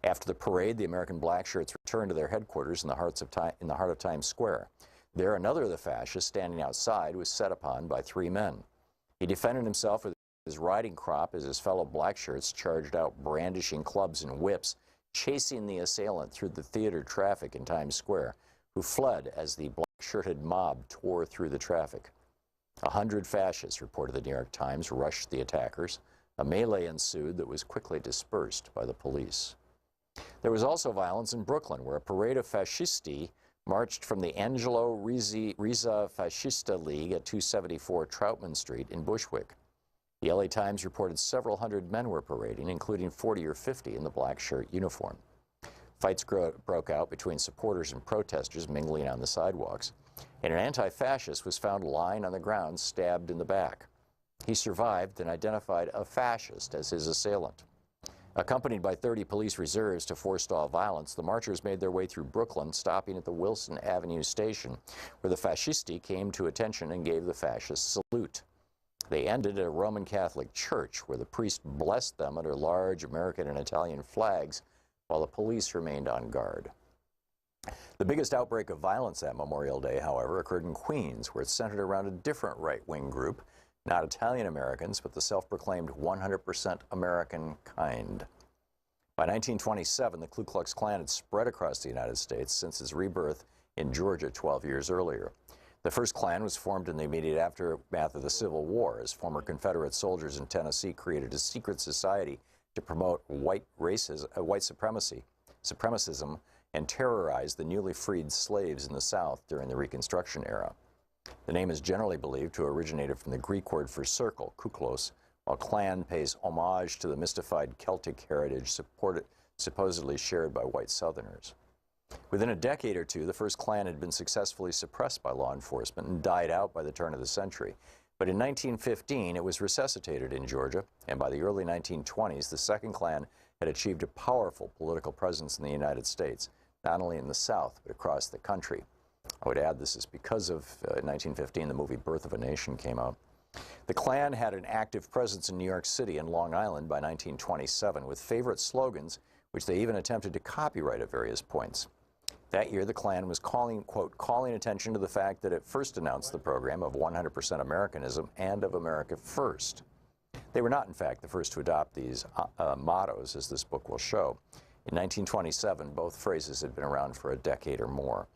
After the parade, the American blackshirts returned to their headquarters in the heart of Times Square. There, another of the fascists standing outside was set upon by 3 men. He defended himself with his riding crop as his fellow blackshirts charged out, brandishing clubs and whips, chasing the assailant through the theater traffic in Times Square, who fled as the black-shirted mob tore through the traffic. 100 fascists, reported the New York Times, rushed the attackers. A melee ensued that was quickly dispersed by the police. There was also violence in Brooklyn, where a parade of fascisti marched from the Angelo Rizza Fascista League at 274 Troutman Street in Bushwick. The LA Times reported several hundred men were parading, including 40 or 50 in the black shirt uniform. Fights broke out between supporters and protesters mingling on the sidewalks, and an anti-fascist was found lying on the ground, stabbed in the back. He survived and identified a fascist as his assailant. Accompanied by 30 police reserves to forestall violence, the marchers made their way through Brooklyn, stopping at the Wilson Avenue station, where the fascisti came to attention and gave the fascist salute. They ended at a Roman Catholic church, where the priest blessed them under large American and Italian flags, while the police remained on guard. The biggest outbreak of violence that Memorial Day, however, occurred in Queens, where it centered around a different right-wing group, not Italian Americans, but the self-proclaimed 100% American kind. By 1927, the Ku Klux Klan had spread across the United States since its rebirth in Georgia 12 years earlier. The first Klan was formed in the immediate aftermath of the Civil War, as former Confederate soldiers in Tennessee created a secret society to promote white supremacism, and terrorize the newly freed slaves in the South during the Reconstruction era. The name is generally believed to have originated from the Greek word for circle, kuklos, while Klan pays homage to the mystified Celtic heritage supposedly shared by white Southerners. Within a decade or two, the first Klan had been successfully suppressed by law enforcement and died out by the turn of the century. But in 1915, it was resuscitated in Georgia, and by the early 1920s, the second Klan had achieved a powerful political presence in the United States, not only in the South, but across the country. I would add this is because of 1915, the movie Birth of a Nation came out. The Klan had an active presence in New York City and Long Island by 1927, with favorite slogans, which they even attempted to copyright at various points. That year, the Klan was quote, calling attention to the fact that it first announced the program of 100% Americanism and of America First. They were not, in fact, the first to adopt these mottos, as this book will show. In 1927, both phrases had been around for a decade or more.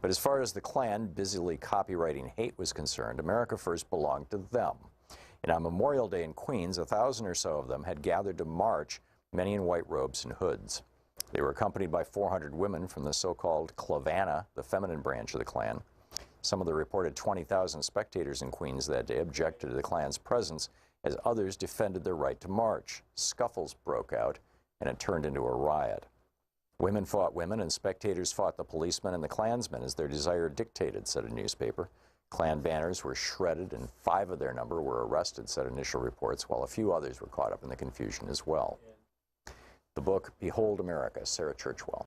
But as far as the Klan busily copywriting hate was concerned, America First belonged to them. And on Memorial Day in Queens, 1,000 or so of them had gathered to march, many in white robes and hoods. They were accompanied by 400 women from the so-called Clavana, the feminine branch of the Klan. Some of the reported 20,000 spectators in Queens that day objected to the Klan's presence, as others defended their right to march. Scuffles broke out, and it turned into a riot. Women fought women, and spectators fought the policemen and the Klansmen as their desire dictated, said a newspaper. Klan banners were shredded, and 5 of their number were arrested, said initial reports, while a few others were caught up in the confusion as well. The book, Behold America, Sarah Churchwell.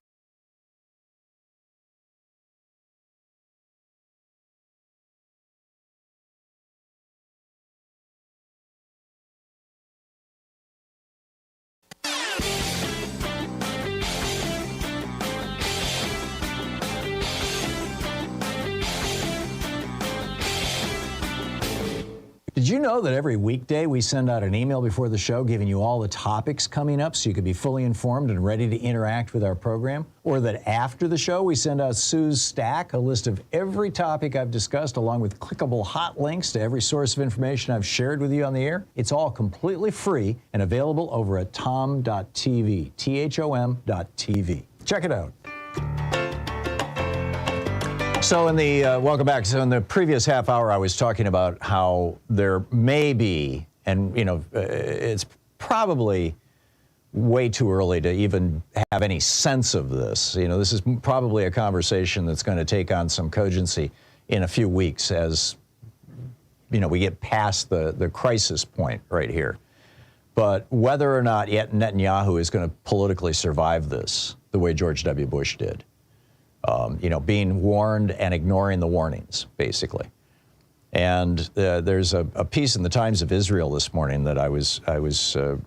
Did you know that every weekday we send out an email before the show giving you all the topics coming up so you can be fully informed and ready to interact with our program? Or that after the show we send out Sue's Stack, a list of every topic I've discussed along with clickable hot links to every source of information I've shared with you on the air? It's all completely free and available over at tom.tv, THOM.tv. Check it out. So in the, welcome back. So in the previous half hour, I was talking about how there may be, and it's probably way too early to even have any sense of this. This is probably a conversation that's going to take on some cogency in a few weeks as, we get past the crisis point right here. But whether or not yet Netanyahu is going to politically survive this the way George W. Bush did, being warned and ignoring the warnings, basically. And there's a piece in the Times of Israel this morning that I was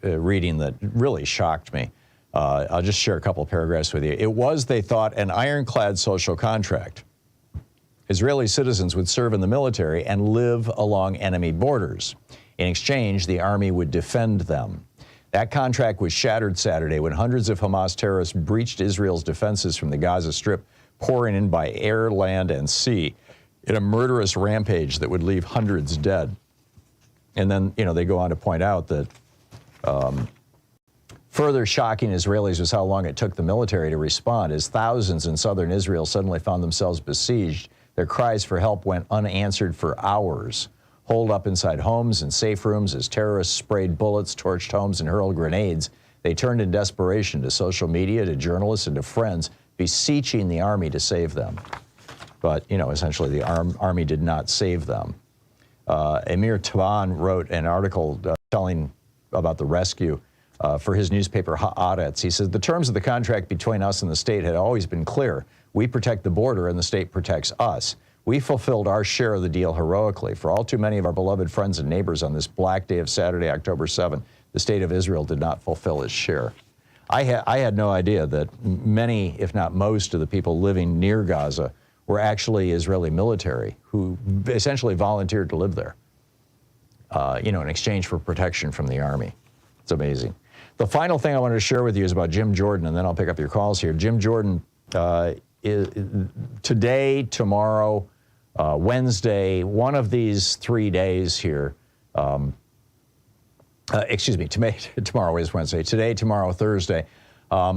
reading that really shocked me. I'll just share a couple of paragraphs with you. It was, they thought, an ironclad social contract. Israeli citizens would serve in the military and live along enemy borders. In exchange, the army would defend them. That contract was shattered Saturday when hundreds of Hamas terrorists breached Israel's defenses from the Gaza Strip, pouring in by air, land, and sea in a murderous rampage that would leave hundreds dead. And then, they go on to point out that further shocking Israelis was how long it took the military to respond, as thousands in southern Israel suddenly found themselves besieged. Their cries for help went unanswered for hours, holed up inside homes and safe rooms as terrorists sprayed bullets, torched homes, and hurled grenades. They turned in desperation to social media, to journalists, and to friends, beseeching the army to save them. But, essentially the army did not save them. Amir Taban wrote an article telling about the rescue for his newspaper Haaretz. He says, the terms of the contract between us and the state had always been clear. We protect the border and the state protects us. We fulfilled our share of the deal heroically. For all too many of our beloved friends and neighbors on this black day of Saturday, October 7th, the state of Israel did not fulfill its share. I had no idea that many, if not most, of the people living near Gaza were actually Israeli military who essentially volunteered to live there, in exchange for protection from the army. It's amazing. The final thing I wanted to share with you is about Jim Jordan, and then I'll pick up your calls here. Jim Jordan, today, tomorrow, Wednesday, one of these 3 days here, excuse me, tomorrow is Wednesday. Today, tomorrow, Thursday. The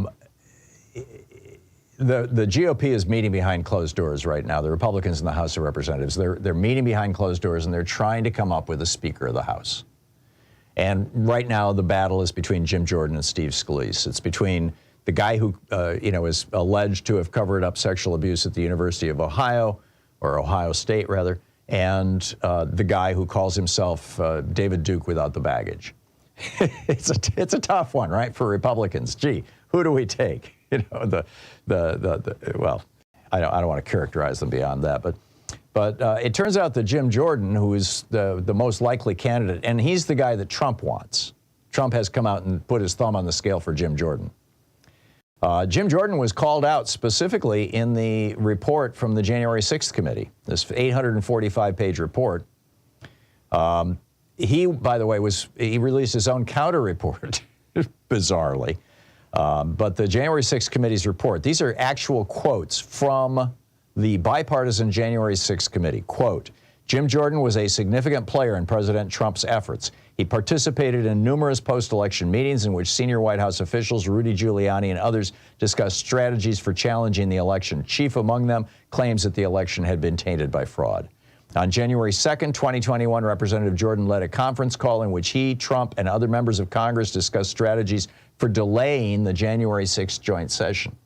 GOP is meeting behind closed doors right now. The Republicans in the House of Representatives, they're meeting behind closed doors, and they're trying to come up with a Speaker of the House. And right now, the battle is between Jim Jordan and Steve Scalise. It's between the guy who, is alleged to have covered up sexual abuse at the University of Ohio, or Ohio State, rather, and the guy who calls himself David Duke without the baggage. It's a tough one, right, for Republicans. Gee, who do we take? Well, I don't want to characterize them beyond that, but it turns out that Jim Jordan, who is the most likely candidate, and he's the guy that Trump wants. Trump has come out and put his thumb on the scale for Jim Jordan. Jim Jordan was called out specifically in the report from the January 6th committee, this 845-page report. He, by the way, he released his own counter report, bizarrely. But the January 6th committee's report, these are actual quotes from the bipartisan January 6th committee. Quote, Jim Jordan was a significant player in President Trump's efforts. He participated in numerous post-election meetings in which senior White House officials, Rudy Giuliani and others, discussed strategies for challenging the election. Chief among them claims that the election had been tainted by fraud. On January 2nd, 2021, Representative Jordan led a conference call in which he, Trump, and other members of Congress discussed strategies for delaying the January 6th joint session.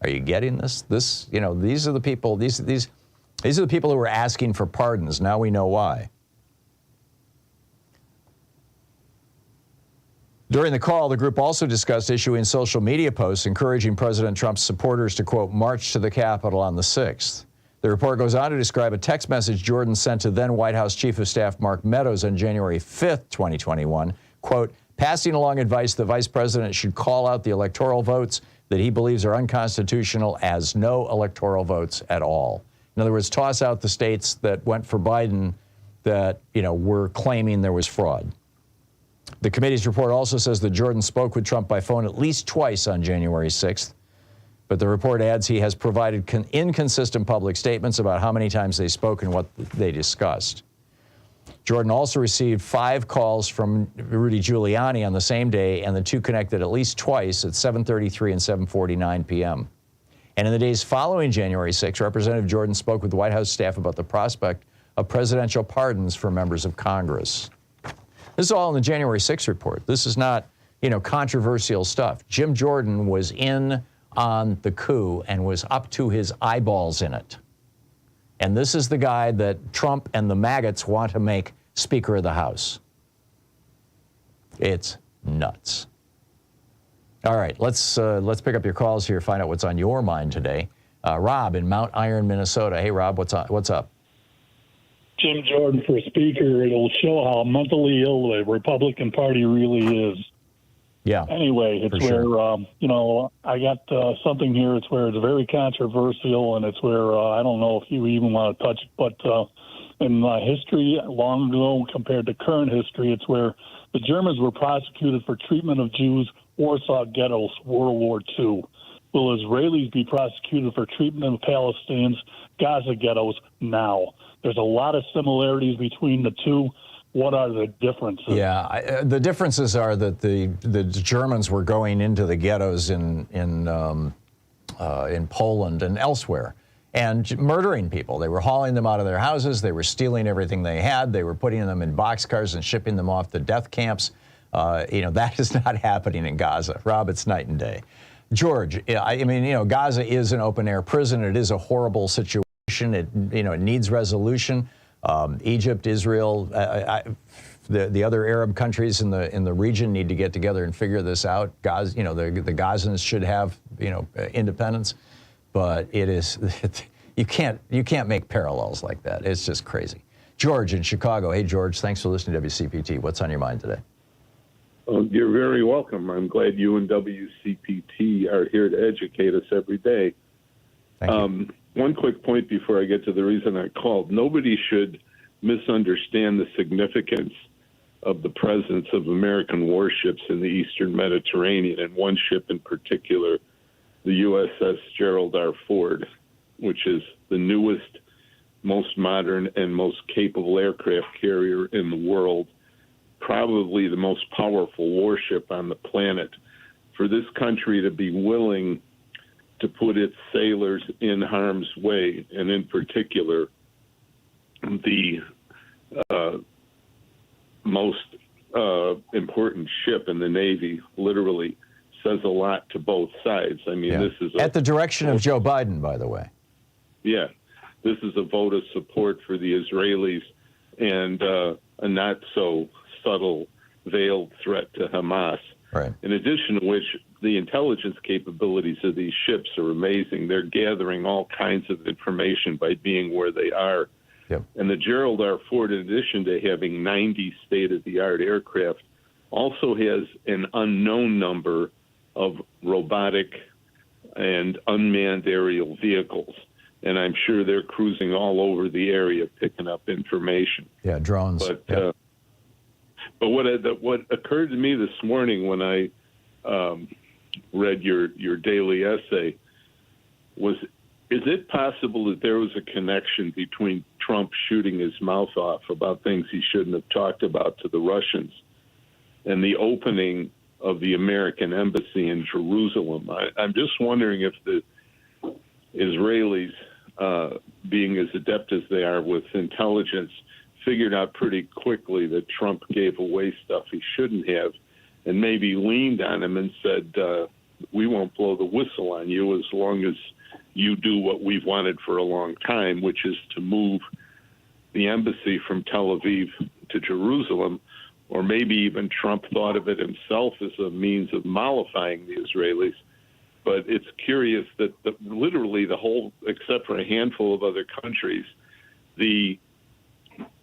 Are you getting this? These are the people, these are the people who were asking for pardons. Now we know why. During the call, the group also discussed issuing social media posts encouraging President Trump's supporters to, quote, march to the Capitol on the 6th. The report goes on to describe a text message Jordan sent to then White House Chief of Staff Mark Meadows on January 5th, 2021, quote, passing along advice the vice president should call out the electoral votes that he believes are unconstitutional as no electoral votes at all. In other words, toss out the states that went for Biden that, were claiming there was fraud. The committee's report also says that Jordan spoke with Trump by phone at least twice on January 6th. But the report adds he has provided inconsistent public statements about how many times they spoke and what they discussed. Jordan also received 5 calls from Rudy Giuliani on the same day, and the two connected at least twice at 7:33 and 7:49 p.m. And in the days following January 6, Representative Jordan spoke with the White House staff about the prospect of presidential pardons for members of Congress. This is all in the January 6 report. This is not, controversial stuff. Jim Jordan was in on the coup and was up to his eyeballs in it. And this is the guy that Trump and the maggots want to make Speaker of the House. It's nuts. All right, let's pick up your calls here, find out what's on your mind today. Rob in Mount Iron, Minnesota. Hey, Rob, what's up? Jim Jordan for Speaker. It'll show how mentally ill the Republican Party really is. Yeah. Anyway, it's where, I got something here. It's where it's very controversial, and it's where I don't know if you even want to touch it, but in history, long ago compared to current history, it's where the Germans were prosecuted for treatment of Jews, Warsaw ghettos, World War II. Will Israelis be prosecuted for treatment of Palestinians, Gaza ghettos now? There's a lot of similarities between the two. What are the differences? Yeah, the differences are that the Germans were going into the ghettos in Poland and elsewhere and murdering people. They were hauling them out of their houses. They were stealing everything they had. They were putting them in boxcars and shipping them off to death camps. That is not happening in Gaza. Rob, it's night and day. George, Gaza is an open-air prison. It is a horrible situation. It needs resolution. Egypt, Israel, the other Arab countries in the region need to get together and figure this out. Gaza, the Gazans should have independence, but you can't make parallels like that. It's just crazy. George in Chicago. Hey, George, thanks for listening to WCPT. What's on your mind today? You're very welcome. I'm glad you and WCPT are here to educate us every day. Thank you. One quick point before I get to the reason I called. Nobody should misunderstand the significance of the presence of American warships in the Eastern Mediterranean, and one ship in particular, the USS Gerald R. Ford, which is the newest, most modern, and most capable aircraft carrier in the world, probably the most powerful warship on the planet. For this country to be willing to put its sailors in harm's way, and in particular, the most important ship in the Navy, literally says a lot to both sides. I mean, This is at the direction of Joe Biden, by the way. Yeah, this is a vote of support for the Israelis and a not so subtle, veiled threat to Hamas. Right. In addition to which, the intelligence capabilities of these ships are amazing. They're gathering all kinds of information by being where they are. Yep. And the Gerald R. Ford, in addition to having 90 state-of-the-art aircraft, also has an unknown number of robotic and unmanned aerial vehicles. And I'm sure they're cruising all over the area picking up information. Yeah, drones. But what occurred to me this morning when I read your daily essay was, is it possible that there was a connection between Trump shooting his mouth off about things he shouldn't have talked about to the Russians and the opening of the American embassy in Jerusalem? I'm just wondering if the Israelis, being as adept as they are with intelligence, figured out pretty quickly that Trump gave away stuff he shouldn't have, and maybe leaned on him and said, we won't blow the whistle on you as long as you do what we've wanted for a long time, which is to move the embassy from Tel Aviv to Jerusalem. Or maybe even Trump thought of it himself as a means of mollifying the Israelis. But it's curious that literally the whole, except for a handful of other countries, the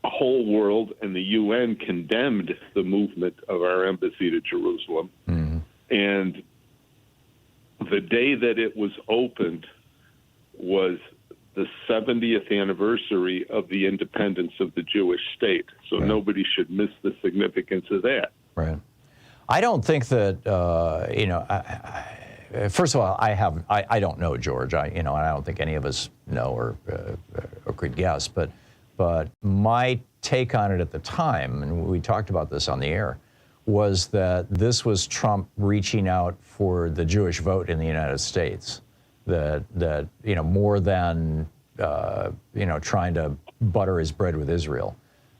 whole world and the UN condemned the movement of our embassy to Jerusalem. Mm-hmm. And the day that it was opened was the 70th anniversary of the independence of the Jewish state. So nobody should miss the significance of that. Right. I don't think that, first of all, I don't know, George. I don't think any of us know or could guess. But my take on it at the time, and we talked about this on the air, was that this was Trump reaching out for the Jewish vote in the United States. That more than trying to butter his bread with Israel.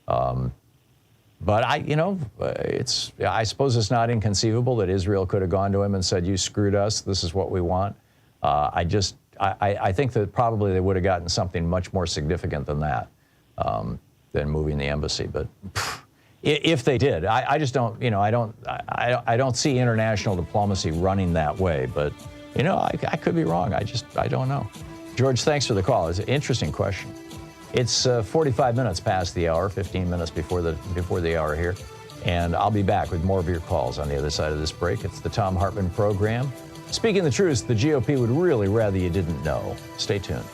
But I suppose it's not inconceivable that Israel could have gone to him and said, "You screwed us. This is what we want." I think that probably they would have gotten something much more significant than that, than moving the embassy. But if they did, I just don't. I don't see international diplomacy running that way. But I could be wrong. I don't know. George, thanks for the call. It's an interesting question. It's 45 minutes past the hour, 15 minutes before the hour here. And I'll be back with more of your calls on the other side of this break. It's the Thom Hartmann program. Speaking the truth, the GOP would really rather you didn't know. Stay tuned.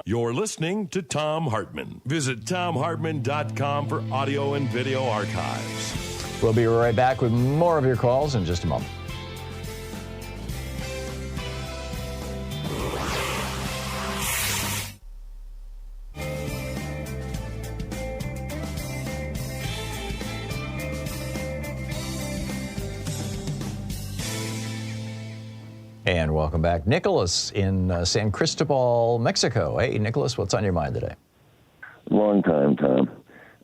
You're listening to Thom Hartmann. Visit ThomHartmann.com for audio and video archives. We'll be right back with more of your calls in just a moment. And welcome back. Nicholas in San Cristobal, Mexico. Hey, Nicholas, what's on your mind today? Long time, Tom.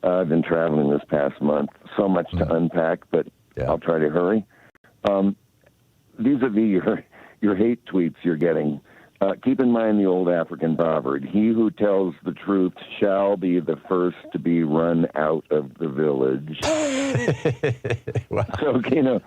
I've been traveling this past month. So much to unpack, but I'll try to hurry. Vis-a-vis your hate tweets you're getting, keep in mind the old African proverb, he who tells the truth shall be the first to be run out of the village. Wow. So,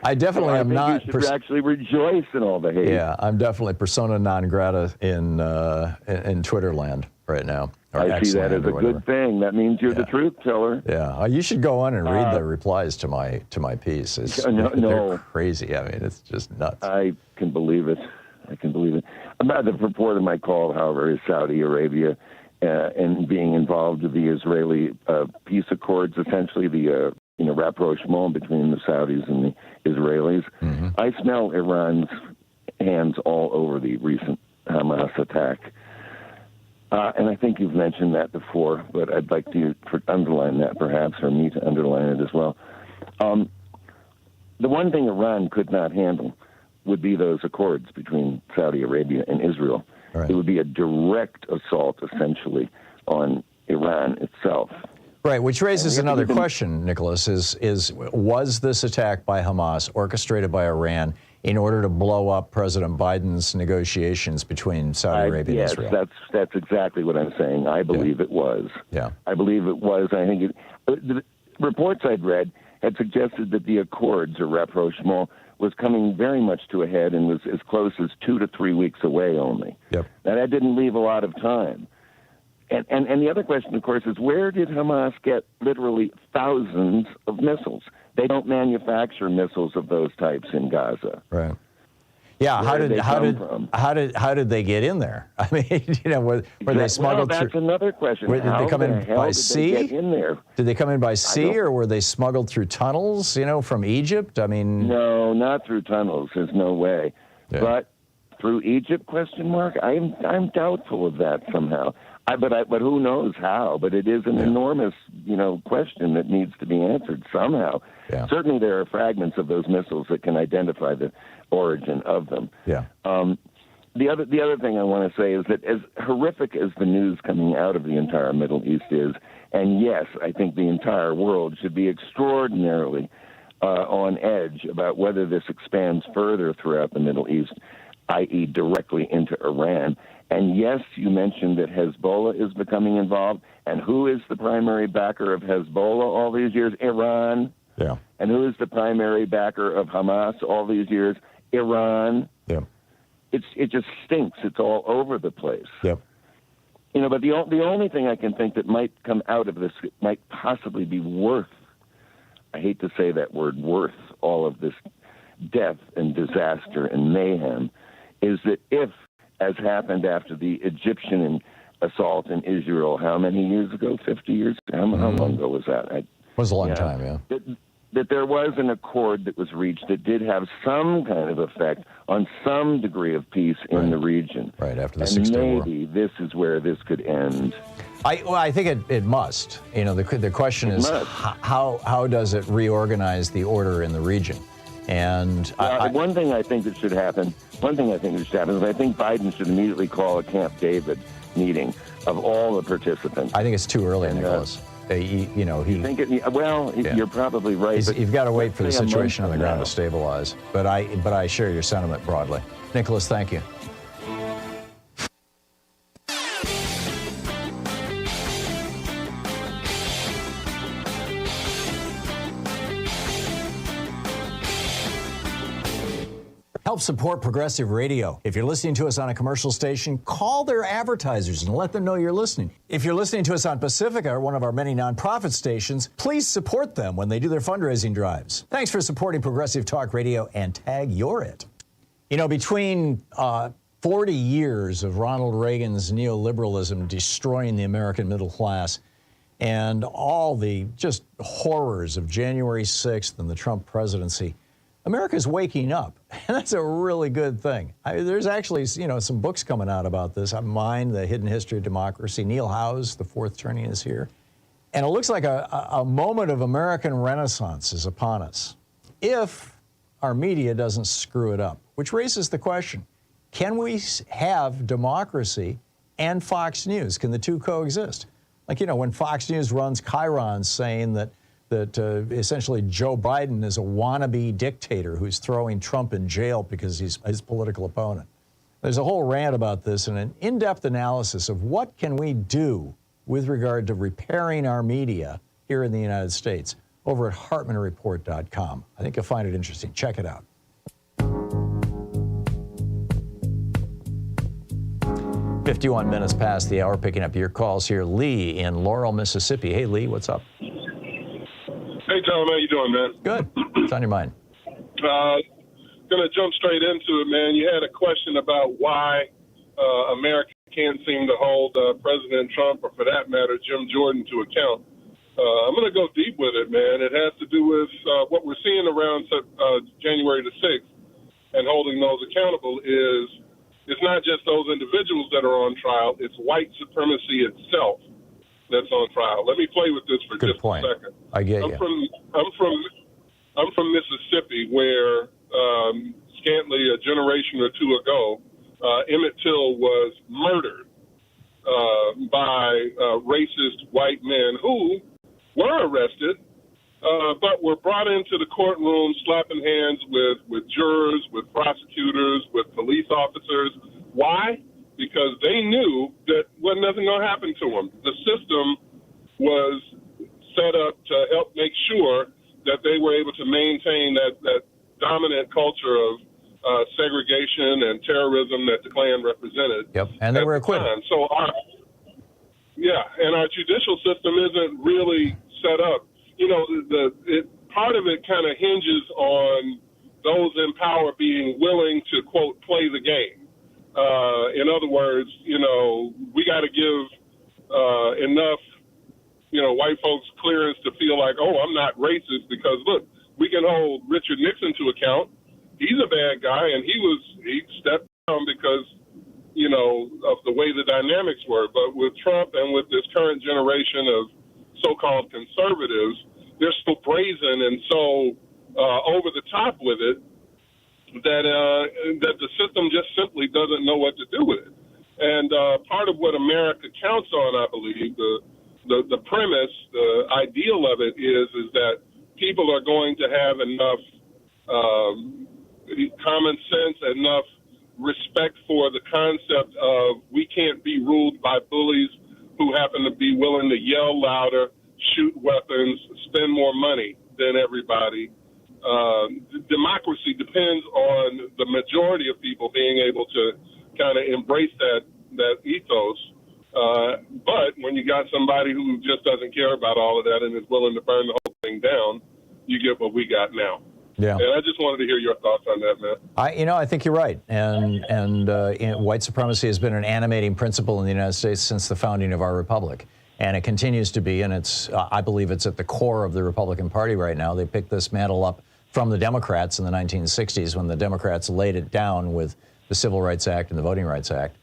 I definitely am not. You should actually rejoice in all the hate. Yeah, I'm definitely persona non grata in Twitter land right now. I see that as a good thing. That means you're the truth teller. Yeah, you should go on and read the replies to my piece. They're crazy. I mean, it's just nuts. I can believe it. About the purport of my call, however, is Saudi Arabia and being involved with the Israeli peace accords, essentially the rapprochement between the Saudis and the Israelis. Mm-hmm. I smell Iran's hands all over the recent Hamas attack. And I think you've mentioned that before, but I'd like to underline that perhaps, or me to underline it as well. The one thing Iran could not handle would be those accords between Saudi Arabia and Israel. Right. It would be a direct assault, essentially, on Iran itself. Right, which raises another question, Nicholas, was this attack by Hamas orchestrated by Iran in order to blow up President Biden's negotiations between Saudi Arabia and Israel? Yes, that's exactly what I'm saying. I believe it was. Yeah. I believe it was. I think the reports I'd read had suggested that the accords, or rapprochement, was coming very much to a head and was as close as 2 to 3 weeks away only. Yep. Now, that didn't leave a lot of time. And the other question, of course, is where did Hamas get literally thousands of missiles? They don't manufacture missiles of those types in Gaza. Right. Yeah. How did they get in there? I mean, were they smuggled through? That's another question. Did they come in by sea? Did they get in there? Did they come in by sea, or were they smuggled through tunnels? From Egypt? I mean, no, not through tunnels. There's no way. Yeah. But through Egypt? I'm doubtful of that somehow. But who knows how? But it is an enormous, question that needs to be answered somehow. Yeah. Certainly, there are fragments of those missiles that can identify the origin of them. Yeah. The other thing I want to say is that as horrific as the news coming out of the entire Middle East is, and yes, I think the entire world should be extraordinarily on edge about whether this expands further throughout the Middle East, i.e. directly into Iran. And yes, you mentioned that Hezbollah is becoming involved. And who is the primary backer of Hezbollah all these years? Iran. Yeah. And who is the primary backer of Hamas all these years? Iran. Yeah. It just stinks. It's all over the place. Yep. But the only thing I can think that might come out of this might possibly be worth, I hate to say that word, worth all of this death and disaster and mayhem is that if, as happened after the Egyptian assault in Israel, how many years ago? 50 years? How long ago was that? It was a long time, yeah. That there was an accord that was reached that did have some kind of effect on some degree of peace in the region. Right, after the Six-Day War. Maybe this is where this could end. I think it must. You know, the question is how does it reorganize the order in the region? And one thing I think that should happen. One thing I think that should happen is I think Biden should immediately call a Camp David meeting of all the participants. I think it's too early, Nicholas. You're probably right. You've got to wait for the situation on the ground to stabilize. But I share your sentiment broadly. Nicholas, thank you. Help support progressive radio. If you're listening to us on a commercial station, call their advertisers and let them know you're listening. If you're listening to us on Pacifica, one of our many nonprofit stations, please support them when they do their fundraising drives. Thanks for supporting Progressive Talk Radio and tag you're it. You know, between 40 years of Ronald Reagan's neoliberalism destroying the American middle class and all the just horrors of January 6th and the Trump presidency, America's waking up, and that's a really good thing. There's actually, some books coming out about this. Mine, The Hidden History of Democracy. Neil Howe's The Fourth Turning is here. And it looks like a moment of American renaissance is upon us, if our media doesn't screw it up, which raises the question, can we have democracy and Fox News? Can the two coexist? Like, when Fox News runs chyrons saying that essentially Joe Biden is a wannabe dictator who's throwing Trump in jail because he's his political opponent. There's a whole rant about this and an in-depth analysis of what can we do with regard to repairing our media here in the United States over at HartmannReport.com. I think you'll find it interesting. Check it out. "51 minutes past the hour, picking up your calls here. Lee in Laurel, Mississippi. Hey, Lee, what's up? Hey, Tom, how you doing, man? Good. What's on your mind? Gonna jump straight into it, man. You had a question about why America can't seem to hold President Trump, or for that matter, Jim Jordan, to account. I'm gonna go deep with it, man. It has to do with what we're seeing around January the 6th, and holding those accountable is it's not just those individuals that are on trial; it's white supremacy itself that's on trial. Let me play with this for just a second. I get you. I'm from Mississippi, where scantly a generation or two ago, Emmett Till was murdered by racist white men who were arrested, but were brought into the courtroom slapping hands with jurors, with prosecutors, with police officers. Why? Because they knew that wasn't nothing going to happen to them. The system was set up to help make sure that they were able to maintain that dominant culture of segregation and terrorism that the Klan represented. Yep, and they were acquitted. So our judicial system isn't really set up. Part of it kind of hinges on those in power being willing to, quote, play the game. In other words, we got to give enough, white folks clearance to feel like, oh, I'm not racist because, look, we can hold Richard Nixon to account. He's a bad guy, and he stepped down because, of the way the dynamics were. But with Trump and with this current generation of so-called conservatives, they're so brazen and so over the top with it that the system just simply doesn't know what to do with it. And part of what America counts on, I believe, the premise, the ideal of it is that people are going to have enough common sense, enough respect for the concept of we can't be ruled by bullies who happen to be willing to yell louder, shoot weapons, spend more money than everybody. Democracy depends on the majority of people being able to kind of embrace that ethos. But when you got somebody who just doesn't care about all of that and is willing to burn the whole thing down, you get what we got now. Yeah. And I just wanted to hear your thoughts on that, man. I think you're right. And white supremacy has been an animating principle in the United States since the founding of our republic. And it continues to be, and I believe it's at the core of the Republican Party right now. They picked this mantle up from the Democrats in the 1960s when the Democrats laid it down with the Civil Rights Act and the Voting Rights Act.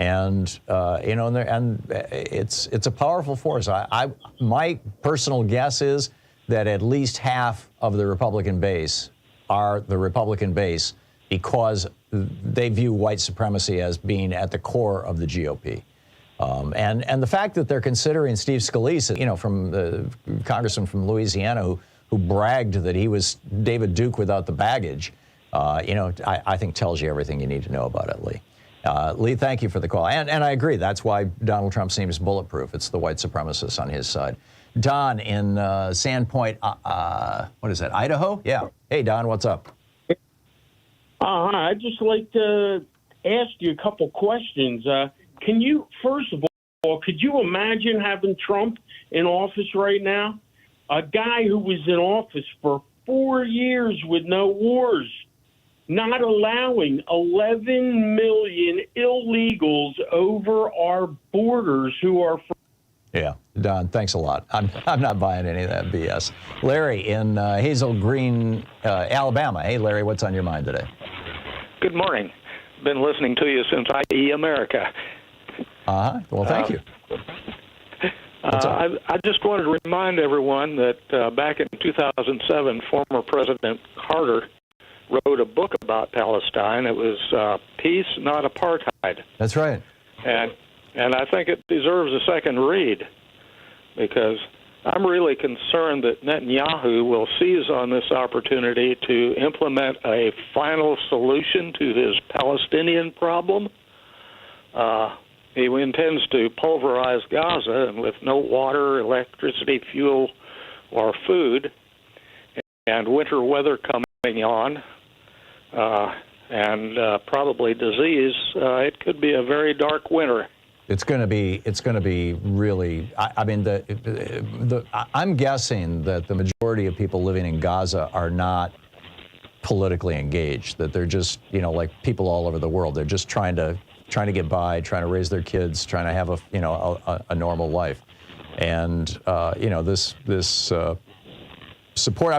And, it's a powerful force. My personal guess is that at least half of the Republican base are the Republican base because they view white supremacy as being at the core of the GOP. And the fact that they're considering Steve Scalise, from the congressman from Louisiana who bragged that he was David Duke without the baggage, I think tells you everything you need to know about it, Lee. Lee, thank you for the call. And I agree. That's why Donald Trump seems bulletproof. It's the white supremacists on his side. Don in Sandpoint, what is that, Idaho? Yeah. Hey, Don, what's up? I'd just like to ask you a couple questions. Can you, first of all, could you imagine having Trump in office right now? A guy who was in office for 4 years with no wars, not allowing 11 million illegals over our borders who are from. Yeah, Don, thanks a lot. I'm not buying any of that BS. Larry in Hazel Green, Alabama. Hey, Larry, what's on your mind today? Good morning. Been listening to you since IE America. Well, thank you. I just wanted to remind everyone that back in 2007, former President Carter wrote a book about Palestine. It was Peace, Not Apartheid. That's right. And I think it deserves a second read because I'm really concerned that Netanyahu will seize on this opportunity to implement a final solution to his Palestinian problem. He intends to pulverize Gaza, and with no water, electricity, fuel, or food, and winter weather coming on, and probably disease, it could be a very dark winter. It's going to be really. I'm guessing that the majority of people living in Gaza are not politically engaged. That they're just, like people all over the world. They're just trying to get by, trying to raise their kids, trying to have a normal life. And this support.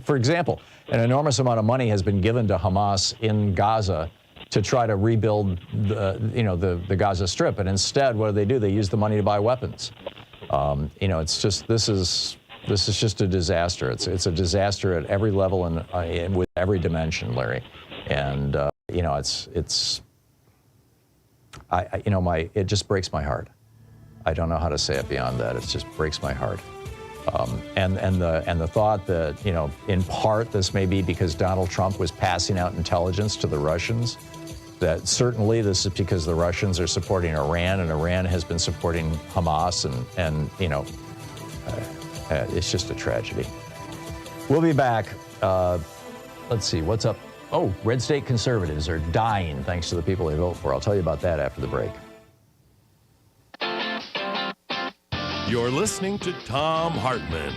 For example, an enormous amount of money has been given to Hamas in Gaza to try to rebuild the Gaza Strip, and instead, what do? They use the money to buy weapons. It's just this is just a disaster. It's a disaster at every level and with every dimension, Larry. And it just breaks my heart. I don't know how to say it beyond that. It just breaks my heart. And the thought that, in part this may be because Donald Trump was passing out intelligence to the Russians, that certainly this is because the Russians are supporting Iran and Iran has been supporting Hamas and it's just a tragedy. We'll be back. Let's see, what's up? Oh, red state conservatives are dying thanks to the people they vote for. I'll tell you about that after the break. You're listening to Thom Hartmann.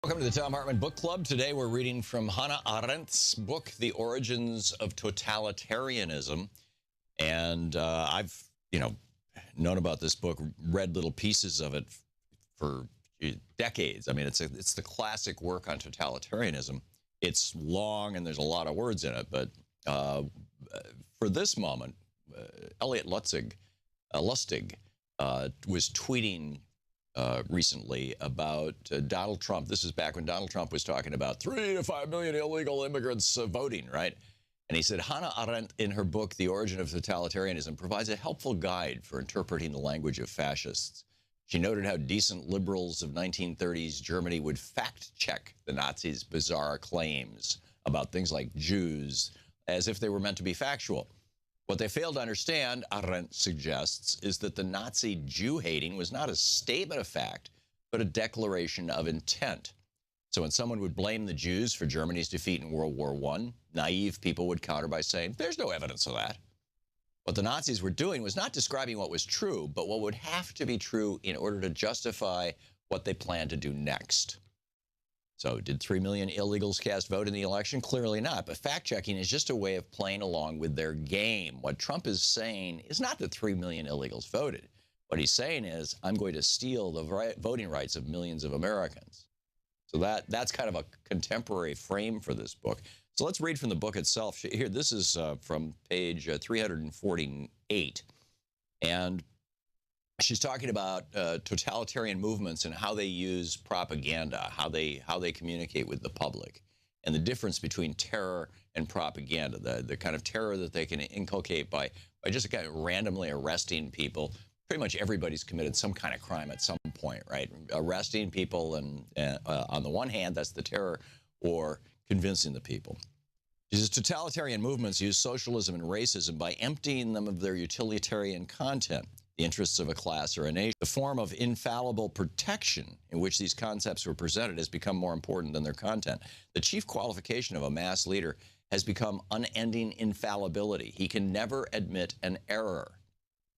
Welcome to the Thom Hartmann Book Club. Today we're reading from Hannah Arendt's book, The Origins of Totalitarianism. And I've, known about this book, read little pieces of it for decades. It's the classic work on totalitarianism. It's long and there's a lot of words in it, but for this moment, Elliot Lustig was tweeting recently about Donald Trump. This is back when Donald Trump was talking about 3 to 5 million illegal immigrants voting, right? And he said, Hannah Arendt, in her book, The Origin of Totalitarianism, provides a helpful guide for interpreting the language of fascists. She noted how decent liberals of 1930s Germany would fact-check the Nazis' bizarre claims about things like Jews as if they were meant to be factual. What they failed to understand, Arendt suggests, is that the Nazi Jew-hating was not a statement of fact, but a declaration of intent. So when someone would blame the Jews for Germany's defeat in World War I, naive people would counter by saying, there's no evidence of that. What the Nazis were doing was not describing what was true, but what would have to be true in order to justify what they planned to do next. So did 3 million illegals cast vote in the election? Clearly not, but fact-checking is just a way of playing along with their game. What Trump is saying is not that 3 million illegals voted. What he's saying is, I'm going to steal the voting rights of millions of Americans. So that's kind of a contemporary frame for this book. So let's read from the book itself. Here, this is from page 348. And she's talking about totalitarian movements and how they use propaganda, how they communicate with the public, and the difference between terror and propaganda, the kind of terror that they can inculcate by just kind of randomly arresting people. Pretty much everybody's committed some kind of crime at some point, right? Arresting people, and on the one hand, that's the terror, or convincing the people. These totalitarian movements use socialism and racism by emptying them of their utilitarian content, the interests of a class or a nation. The form of infallible protection in which these concepts were presented has become more important than their content. The chief qualification of a mass leader has become unending infallibility. He can never admit an error.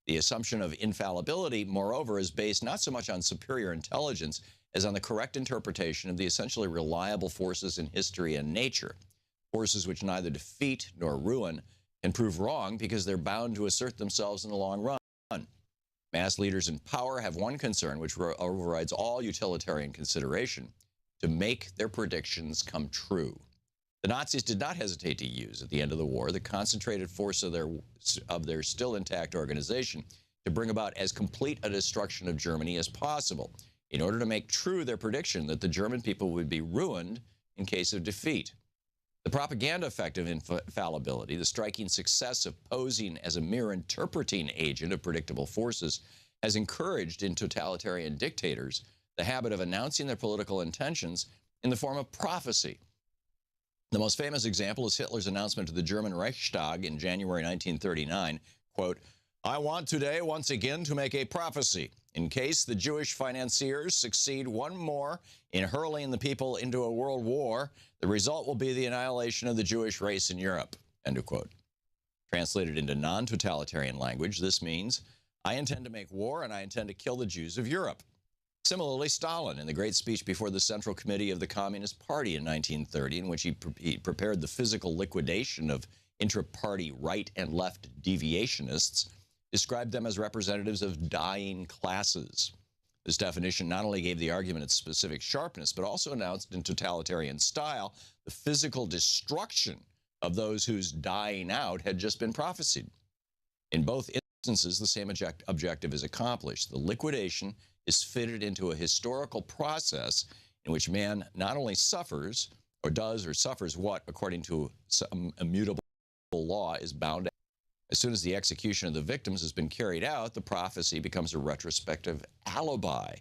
The assumption of infallibility, moreover, is based not so much on superior intelligence as on the correct interpretation of the essentially reliable forces in history and nature, forces which neither defeat nor ruin and prove wrong because they're bound to assert themselves in the long run. Mass leaders in power have one concern which overrides all utilitarian consideration: to make their predictions come true. The Nazis did not hesitate to use, at the end of the war, the concentrated force of their still intact organization to bring about as complete a destruction of Germany as possible, in order to make true their prediction that the German people would be ruined in case of defeat. The propaganda effect of infallibility, the striking success of posing as a mere interpreting agent of predictable forces, has encouraged in totalitarian dictators the habit of announcing their political intentions in the form of prophecy. The most famous example is Hitler's announcement to the German Reichstag in January 1939, quote, "I want today once again to make a prophecy. In case the Jewish financiers succeed one more in hurling the people into a world war, the result will be the annihilation of the Jewish race in Europe," end of quote. Translated into non-totalitarian language, this means, I intend to make war and I intend to kill the Jews of Europe. Similarly, Stalin, in the great speech before the Central Committee of the Communist Party in 1930, in which he prepared the physical liquidation of intra-party right and left deviationists, described them as representatives of dying classes. This definition not only gave the argument its specific sharpness, but also announced in totalitarian style the physical destruction of those whose dying out had just been prophesied. In both instances, the same objective is accomplished. The liquidation is fitted into a historical process in which man not only suffers, or does or suffers what, according to some immutable law, is bound to. As soon as the execution of the victims has been carried out, the prophecy becomes a retrospective alibi.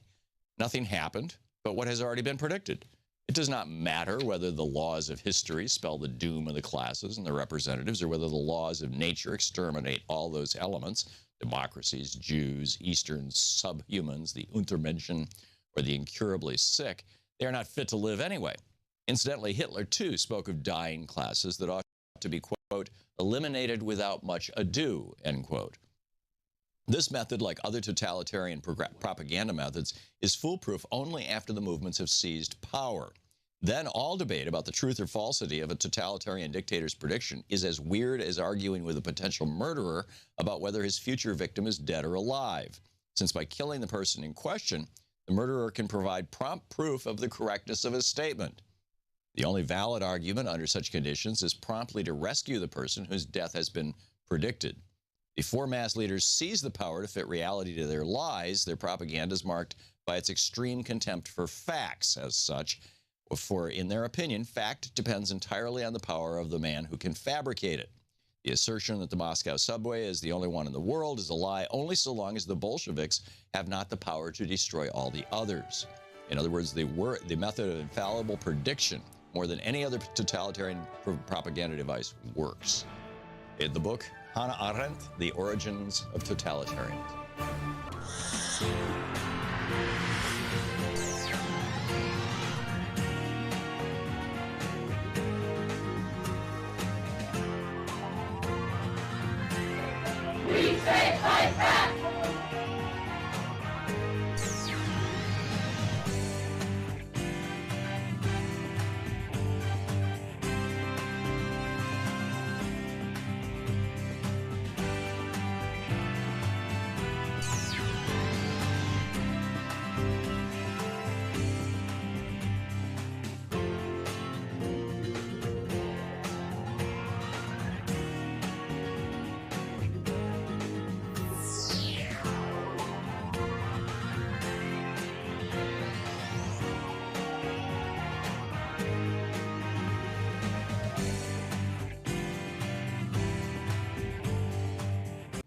Nothing happened but what has already been predicted. It does not matter whether the laws of history spell the doom of the classes and their representatives, or whether the laws of nature exterminate all those elements, democracies, Jews, Eastern subhumans, the Untermenschen, or the incurably sick. They are not fit to live anyway. Incidentally, Hitler, too, spoke of dying classes that ought to be, quote, eliminated without much ado, end quote. This method, like other totalitarian propaganda methods, is foolproof only after the movements have seized power. Then all debate about the truth or falsity of a totalitarian dictator's prediction is as weird as arguing with a potential murderer about whether his future victim is dead or alive, since by killing the person in question, the murderer can provide prompt proof of the correctness of his statement. The only valid argument under such conditions is promptly to rescue the person whose death has been predicted. Before mass leaders seize the power to fit reality to their lies, their propaganda is marked by its extreme contempt for facts as such, for, in their opinion, fact depends entirely on the power of the man who can fabricate it. The assertion that the Moscow subway is the only one in the world is a lie only so long as the Bolsheviks have not the power to destroy all the others. In other words, the method of infallible prediction, more than any other totalitarian propaganda device, works. In the book, Hannah Arendt, The Origins of Totalitarianism. say fight back!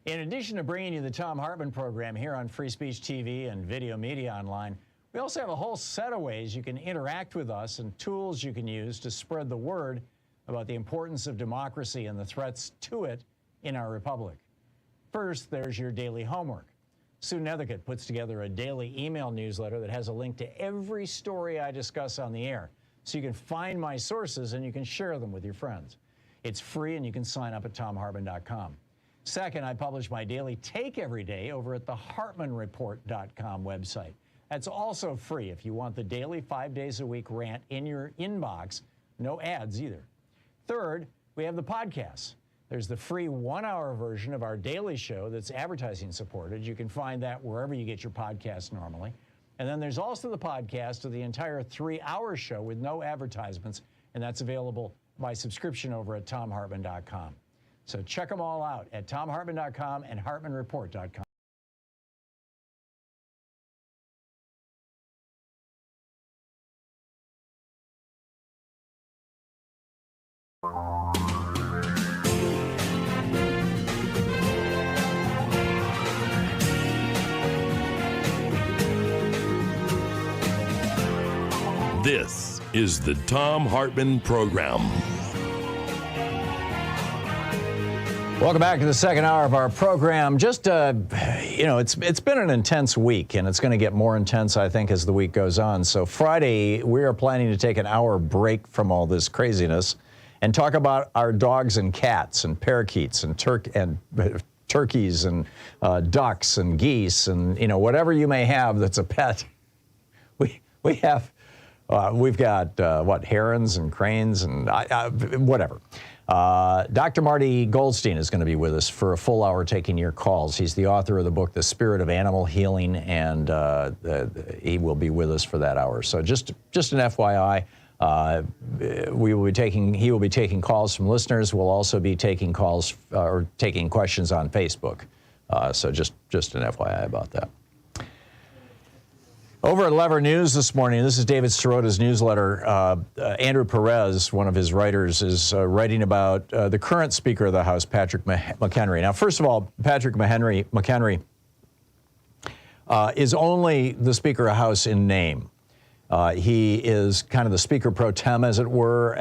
In addition to bringing you the Thom Hartmann program here on Free Speech TV and Video Media Online, we also have a whole set of ways you can interact with us and tools you can use to spread the word about the importance of democracy and the threats to it in our republic. First, there's your daily homework. Sue Nethercutt puts together a daily email newsletter that has a link to every story I discuss on the air, so you can find my sources and you can share them with your friends. It's free and you can sign up at ThomHartmann.com. Second, I publish my daily take every day over at the HartmannReport.com website. That's also free if you want the daily 5 days a week rant in your inbox. No ads either. Third, we have the podcasts. There's the free 1-hour version of our daily show that's advertising supported. You can find that wherever you get your podcasts normally. And then there's also the podcast of the entire 3-hour show with no advertisements, and that's available by subscription over at ThomHartmann.com. So check them all out at ThomHartmann.com and HartmannReport.com. This is the Thom Hartmann Program. Welcome back to the second hour of our program. Just, it's been an intense week, and it's going to get more intense, I think, as the week goes on. So Friday, we are planning to take an hour break from all this craziness and talk about our dogs and cats and parakeets and turkeys and ducks and geese and, whatever you may have that's a pet. We've got, herons and cranes and whatever. Dr. Marty Goldstein is going to be with us for a full hour taking your calls. He's the author of the book, The Spirit of Animal Healing, and he will be with us for that hour. So just an FYI, he will be taking calls from listeners. We'll also be taking calls or taking questions on Facebook. So just an FYI about that. Over at Lever News this morning, this is David Sirota's newsletter. Andrew Perez, one of his writers, is writing about the current Speaker of the House, Patrick McHenry. Now, first of all, Patrick McHenry is only the Speaker of the House in name. He is kind of the Speaker pro tem, as it were.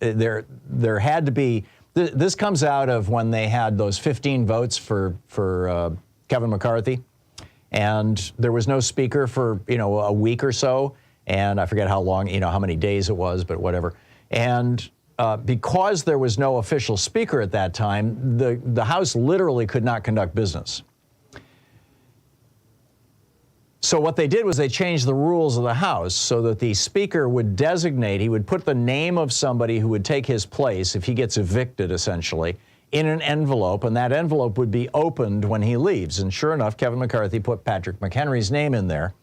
There had to be. This comes out of when they had those 15 votes for Kevin McCarthy. And there was no speaker for, a week or so. And I forget how long, how many days it was, but whatever. And because there was no official speaker at that time, the House literally could not conduct business. So what they did was they changed the rules of the House so that the speaker would designate, he would put the name of somebody who would take his place if he gets evicted, essentially, in an envelope, and that envelope would be opened when he leaves. And sure enough, Kevin McCarthy put Patrick McHenry's name in there.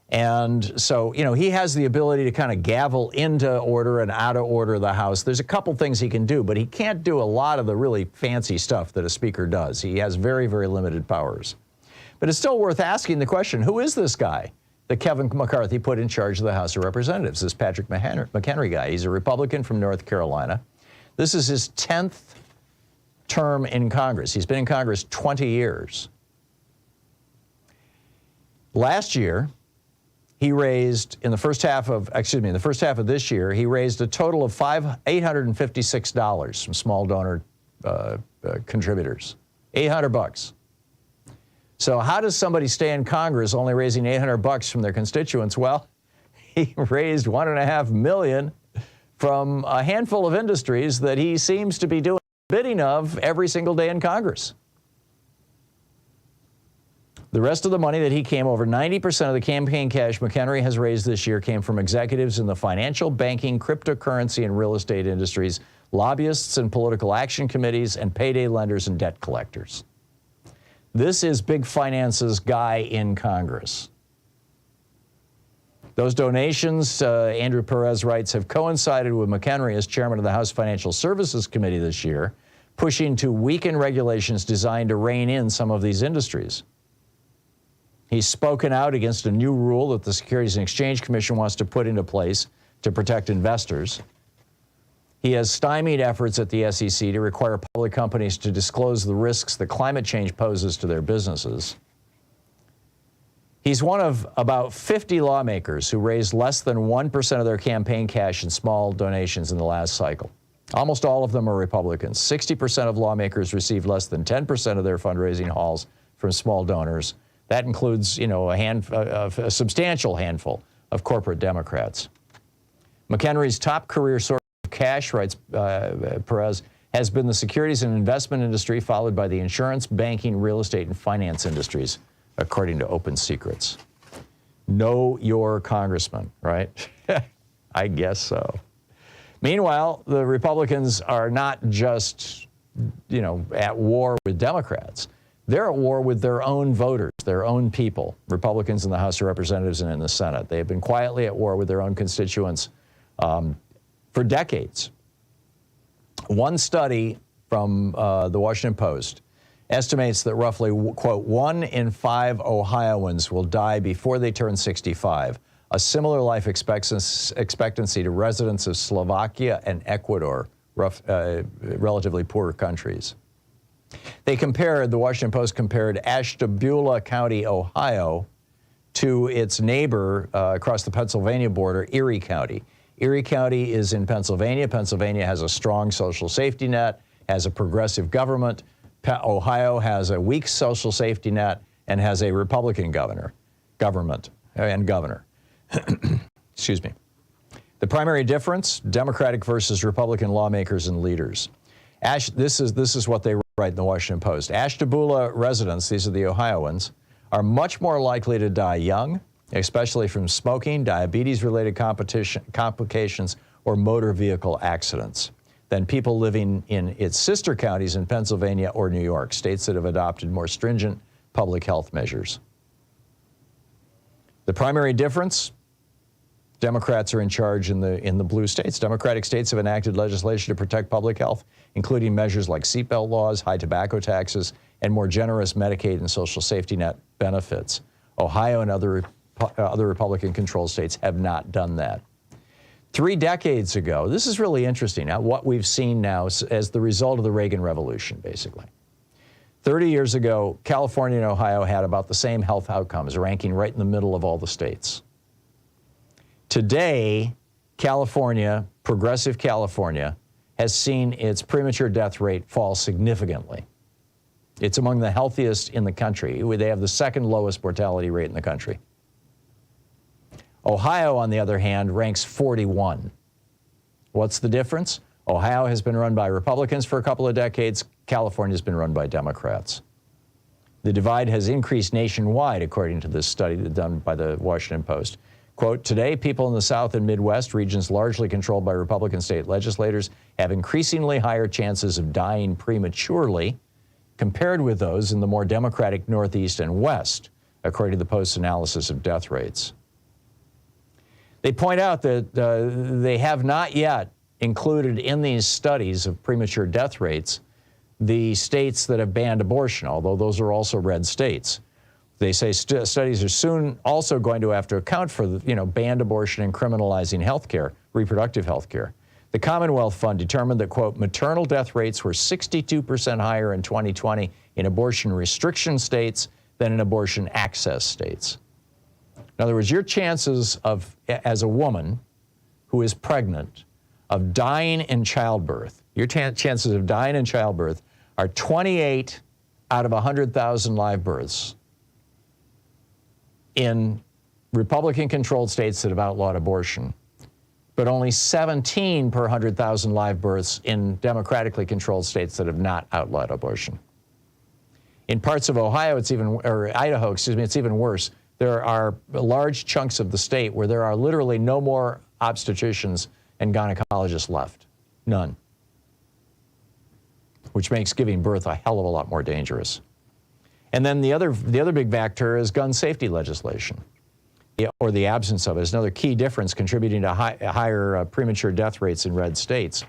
And so, he has the ability to kind of gavel into order and out of order the House. There's a couple things he can do, but he can't do a lot of the really fancy stuff that a speaker does. He has very, very limited powers. But it's still worth asking the question, who is this guy that Kevin McCarthy put in charge of the House of Representatives, this Patrick McHenry guy? He's a Republican from North Carolina. This is his 10th term in Congress. He's been in Congress 20 years. Last year, he raised, in the first half of this year, he raised a total of $856 from small donor contributors. $800. So how does somebody stay in Congress only raising $800 from their constituents? Well, he raised $1.5 million from a handful of industries that he seems to be doing bidding of every single day in Congress. The rest of the money that he came, over 90% of the campaign cash McHenry has raised this year came from executives in the financial, banking, cryptocurrency, and real estate industries, lobbyists and political action committees, and payday lenders and debt collectors. This is big finance's guy in Congress. Those donations, Andrew Perez writes, have coincided with McHenry as chairman of the House Financial Services Committee this year, pushing to weaken regulations designed to rein in some of these industries. He's spoken out against a new rule that the Securities and Exchange Commission wants to put into place to protect investors. He has stymied efforts at the SEC to require public companies to disclose the risks that climate change poses to their businesses. He's one of about 50 lawmakers who raised less than 1% of their campaign cash in small donations in the last cycle. Almost all of them are Republicans. 60% of lawmakers received less than 10% of their fundraising hauls from small donors. That includes, a substantial handful of corporate Democrats. McHenry's top career source of cash, writes Perez, has been the securities and investment industry, followed by the insurance, banking, real estate, and finance industries, according to Open Secrets. Know your congressman, right? I guess so. Meanwhile, the Republicans are not just, at war with Democrats. They're at war with their own voters, their own people, Republicans in the House of Representatives and in the Senate. They have been quietly at war with their own constituents for decades. One study from the Washington Post estimates that roughly, quote, 1 in 5 Ohioans will die before they turn 65, a similar life expectancy to residents of Slovakia and Ecuador, relatively poor countries. The Washington Post compared Ashtabula County, Ohio, to its neighbor across the Pennsylvania border, Erie County. Erie County is in Pennsylvania. Pennsylvania has a strong social safety net, has a progressive government. Ohio has a weak social safety net and has a Republican governor. Excuse me. The primary difference, Democratic versus Republican lawmakers and leaders. This is what they write in the Washington Post. Ashtabula residents, these are the Ohioans, are much more likely to die young, especially from smoking, diabetes-related complications, or motor vehicle accidents, than people living in its sister counties in Pennsylvania or New York, states that have adopted more stringent public health measures. The primary difference, Democrats are in charge in the blue states. Democratic states have enacted legislation to protect public health, including measures like seatbelt laws, high tobacco taxes, and more generous Medicaid and social safety net benefits. Ohio and other Republican-controlled states have not done that. 3 decades ago, this is really interesting, what we've seen now as the result of the Reagan Revolution, basically. 30 years ago, California and Ohio had about the same health outcomes, ranking right in the middle of all the states. Today, California, progressive California, has seen its premature death rate fall significantly. It's among the healthiest in the country. They have the second lowest mortality rate in the country. Ohio, on the other hand, ranks 41. What's the difference? Ohio has been run by Republicans for a couple of decades. California's been run by Democrats. The divide has increased nationwide, according to this study done by the Washington Post. Quote, today, people in the South and Midwest, regions largely controlled by Republican state legislators, have increasingly higher chances of dying prematurely compared with those in the more Democratic Northeast and West, according to the Post's analysis of death rates. They point out that they have not yet included in these studies of premature death rates the states that have banned abortion, although those are also red states. They say studies are soon also going to have to account for banned abortion and criminalizing health care, reproductive health care. The Commonwealth Fund determined that, quote, maternal death rates were 62% higher in 2020 in abortion restriction states than in abortion access states. In other words, your chances of, as a woman who is pregnant, of dying in childbirth, your chances of dying in childbirth are 28 out of 100,000 live births in Republican-controlled states that have outlawed abortion, but only 17 per 100,000 live births in democratically controlled states that have not outlawed abortion. In parts of Ohio, or Idaho, excuse me, it's even worse. There are large chunks of the state where there are literally no more obstetricians and gynecologists left. None. Which makes giving birth a hell of a lot more dangerous. And then the other big factor is gun safety legislation, or the absence of it. Is another key difference contributing to higher premature death rates in red states.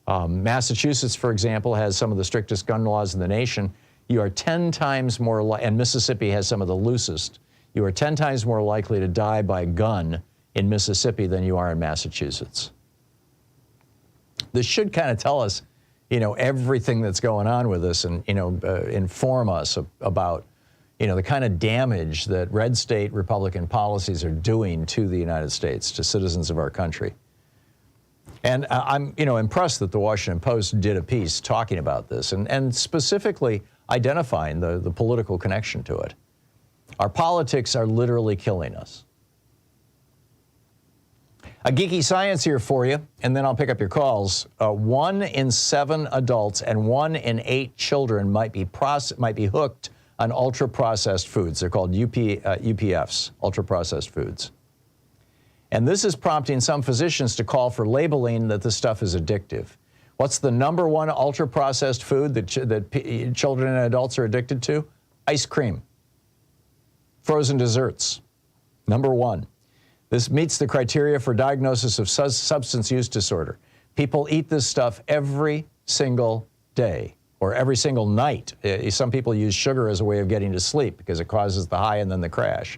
Massachusetts, for example, has some of the strictest gun laws in the nation. You are 10 times more, and Mississippi has some of the loosest. You are 10 times more likely to die by gun in Mississippi than you are in Massachusetts. This should kind of tell us, everything that's going on with us, and, inform us about, the kind of damage that red state Republican policies are doing to the United States, to citizens of our country. And I'm, impressed that the Washington Post did a piece talking about this and specifically identifying the political connection to it. Our politics are literally killing us. A Geeky Science here for you, and then I'll pick up your calls. 1 in 7 adults and 1 in 8 children might be hooked on ultra-processed foods. They're called UPFs, ultra-processed foods. And this is prompting some physicians to call for labeling that this stuff is addictive. What's the #1 ultra-processed food that children and adults are addicted to? Ice cream. Frozen desserts. #1. This meets the criteria for diagnosis of substance use disorder. People eat this stuff every single day or every single night. Some people use sugar as a way of getting to sleep because it causes the high and then the crash.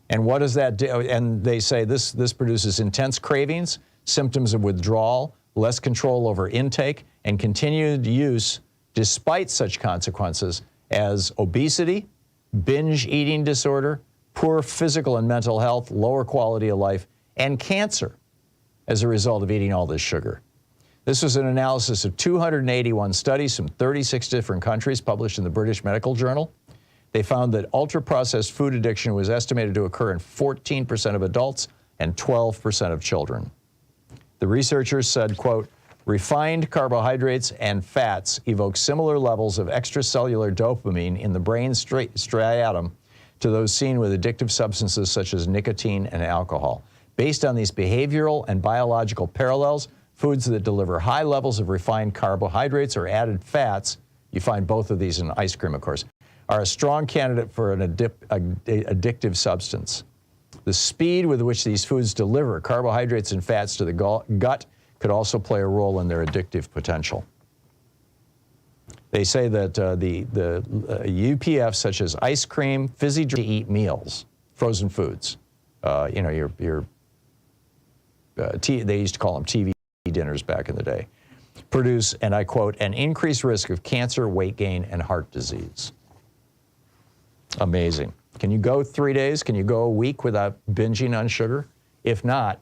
And what does that do? And they say this produces intense cravings, symptoms of withdrawal, less control over intake, and continued use despite such consequences as obesity, binge eating disorder, poor physical and mental health, lower quality of life, and cancer as a result of eating all this sugar. This was an analysis of 281 studies from 36 different countries published in the British Medical Journal. They found that ultra-processed food addiction was estimated to occur in 14% of adults and 12% of children. The researchers said, quote, refined carbohydrates and fats evoke similar levels of extracellular dopamine in the brain striatum to those seen with addictive substances such as nicotine and alcohol. Based on these behavioral and biological parallels, foods that deliver high levels of refined carbohydrates or added fats, you find both of these in ice cream, of course, are a strong candidate for an addictive substance. The speed with which these foods deliver carbohydrates and fats to the gut could also play a role in their addictive potential. They say that the UPFs such as ice cream, fizzy drinks, to eat meals, frozen foods, they used to call them TV dinners back in the day, produce, and I quote, an increased risk of cancer, weight gain, and heart disease. Amazing. Can you go 3 days? Can you go a week without binging on sugar? If not,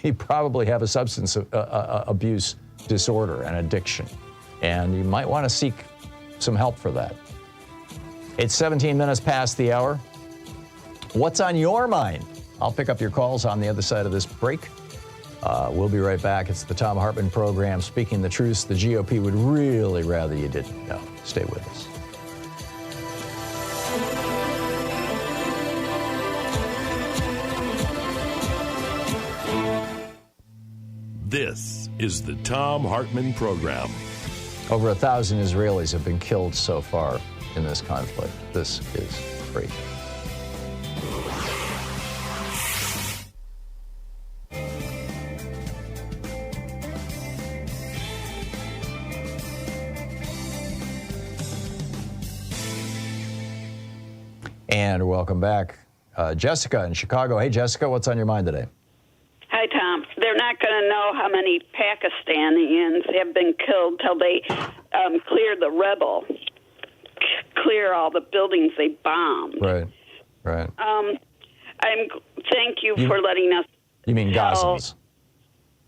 you probably have a substance abuse disorder and addiction. And you might want to seek some help for that. It's 17 minutes past the hour. What's on your mind? I'll pick up your calls on the other side of this break. We'll be right back. It's the Thom Hartmann program, speaking the truths the GOP would really rather you didn't know. Stay with us. This is the Thom Hartmann program. Over 1,000 Israelis have been killed so far in this conflict. This is crazy. And welcome back. Jessica in Chicago. Hey, Jessica, what's on your mind today? Hi, Tom. They're not going to know how many Pakistanians have been killed till they clear the rebel, clear all the buildings they bombed. Right, right. Thank you for letting us. You mean Gazans?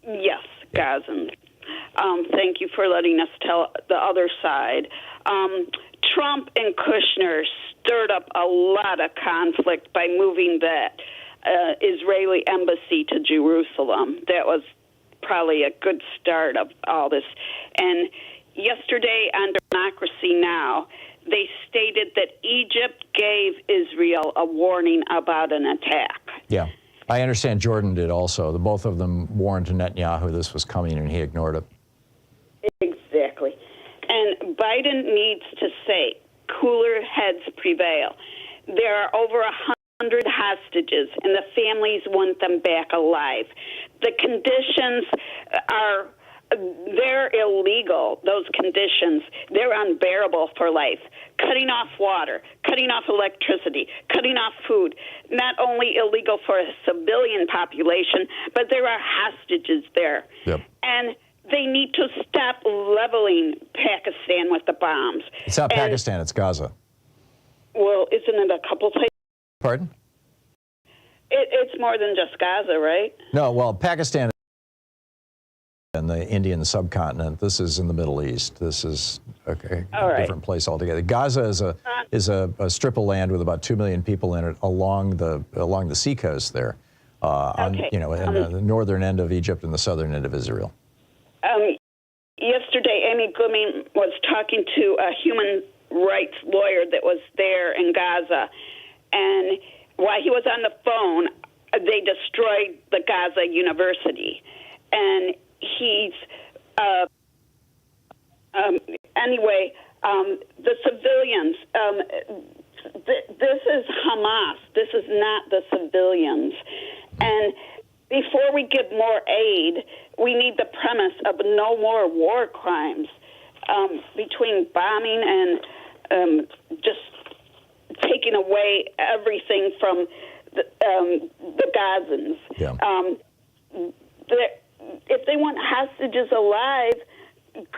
Yes, Gazans. Thank you for letting us tell the other side. Trump and Kushner stirred up a lot of conflict by moving that Israeli embassy to Jerusalem. That was probably a good start of all this. And yesterday on Democracy Now!, they stated that Egypt gave Israel a warning about an attack. Yeah. I understand Jordan did also. The both of them warned Netanyahu this was coming, and he ignored it. Exactly. And Biden needs to say, cooler heads prevail. There are over 100 hostages, and the families want them back alive. The conditions are, they're illegal, those conditions. They're unbearable for life. Cutting off water, cutting off electricity, cutting off food. Not only illegal for a civilian population, but there are hostages there. Yep. And they need to stop leveling Pakistan with the bombs. It's not Pakistan, it's Gaza. Well, isn't it a couple places? Pardon? It's more than just Gaza, right? No, well, Pakistan and the Indian subcontinent. This is in the Middle East. This is a different place altogether. Gaza is a strip of land with about 2 million people in it along the seacoast there, on the northern end of Egypt and the southern end of Israel. Yesterday, Amy Goodman was talking to a human rights lawyer that was there in Gaza, and while he was on the phone, they destroyed the Gaza University, and he's the civilians. This is Hamas. This is not the civilians. And before we give more aid, we need the premise of no more war crimes between bombing and just taking away everything from the Gazans. Yeah. If they want hostages alive,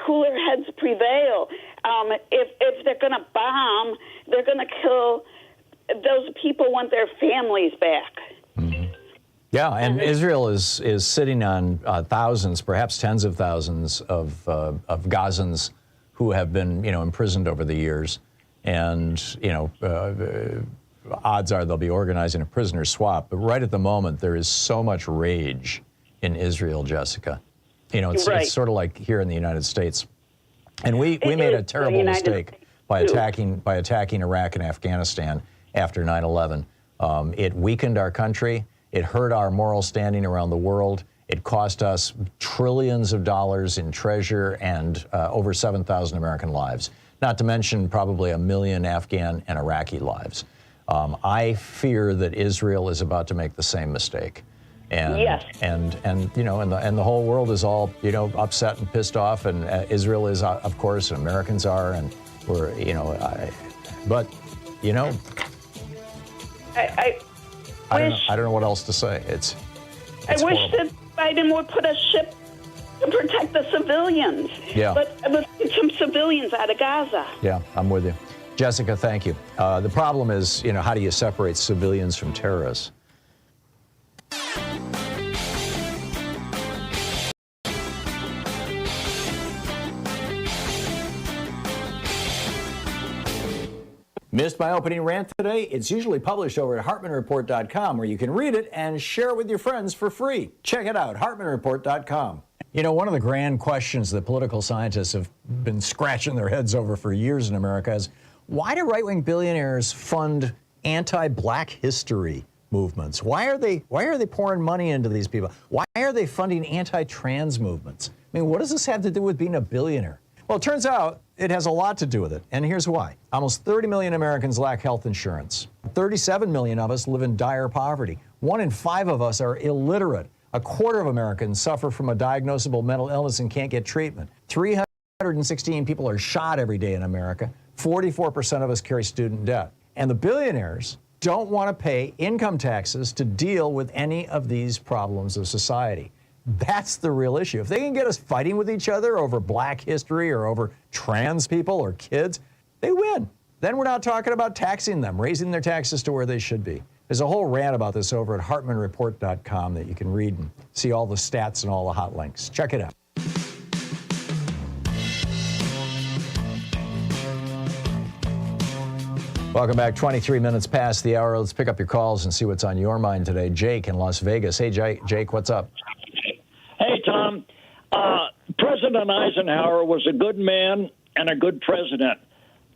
cooler heads prevail. If they're going to bomb, they're going to kill. Those people want their families back. Mm-hmm. Yeah, and Israel is sitting on thousands, perhaps tens of thousands of Gazans who have been, imprisoned over the years, and odds are they'll be organizing a prisoner swap. But right at the moment, there is so much rage in Israel, Jessica. It's sort of like here in the United States, and we made a terrible mistake by attacking Iraq and Afghanistan after 9/11. It weakened our country. It hurt our moral standing around the world. It cost us trillions of dollars in treasure and over 7,000 American lives, not to mention probably 1 million Afghan and Iraqi lives. I fear that Israel is about to make the same mistake. And, yes. and the whole world is all, upset and pissed off, and Israel is, of course, and Americans are, and we're, I don't know what else to say. It's I wish horrible. that Biden would put a ship to protect the civilians. Yeah. But get some civilians out of Gaza. Yeah, I'm with you. Jessica, thank you. The problem is, how do you separate civilians from terrorists? Missed my opening rant today? It's usually published over at HartmannReport.com, where you can read it and share it with your friends for free. Check it out, HartmannReport.com. One of the grand questions that political scientists have been scratching their heads over for years in America is, why do right-wing billionaires fund anti-black history movements? Why are they pouring money into these people? Why are they funding anti-trans movements? I mean, what does this have to do with being a billionaire? Well, it turns out it has a lot to do with it, and here's why. Almost 30 million Americans lack health insurance. 37 million of us live in dire poverty. 1 in 5 of us are illiterate. A quarter of Americans suffer from a diagnosable mental illness and can't get treatment. 316 people are shot every day in America. 44% of us carry student debt. And the billionaires don't want to pay income taxes to deal with any of these problems of society. That's the real issue. If they can get us fighting with each other over black history or over trans people or kids, they win. Then we're not talking about taxing them, raising their taxes to where they should be. There's a whole rant about this over at HartmannReport.com that you can read and see all the stats and all the hot links. Check it out. Welcome back. 23 minutes past the hour. Let's pick up your calls and see what's on your mind today. Jake in Las Vegas. Hey, Jake, what's up? Hey, Tom. President Eisenhower was a good man and a good president.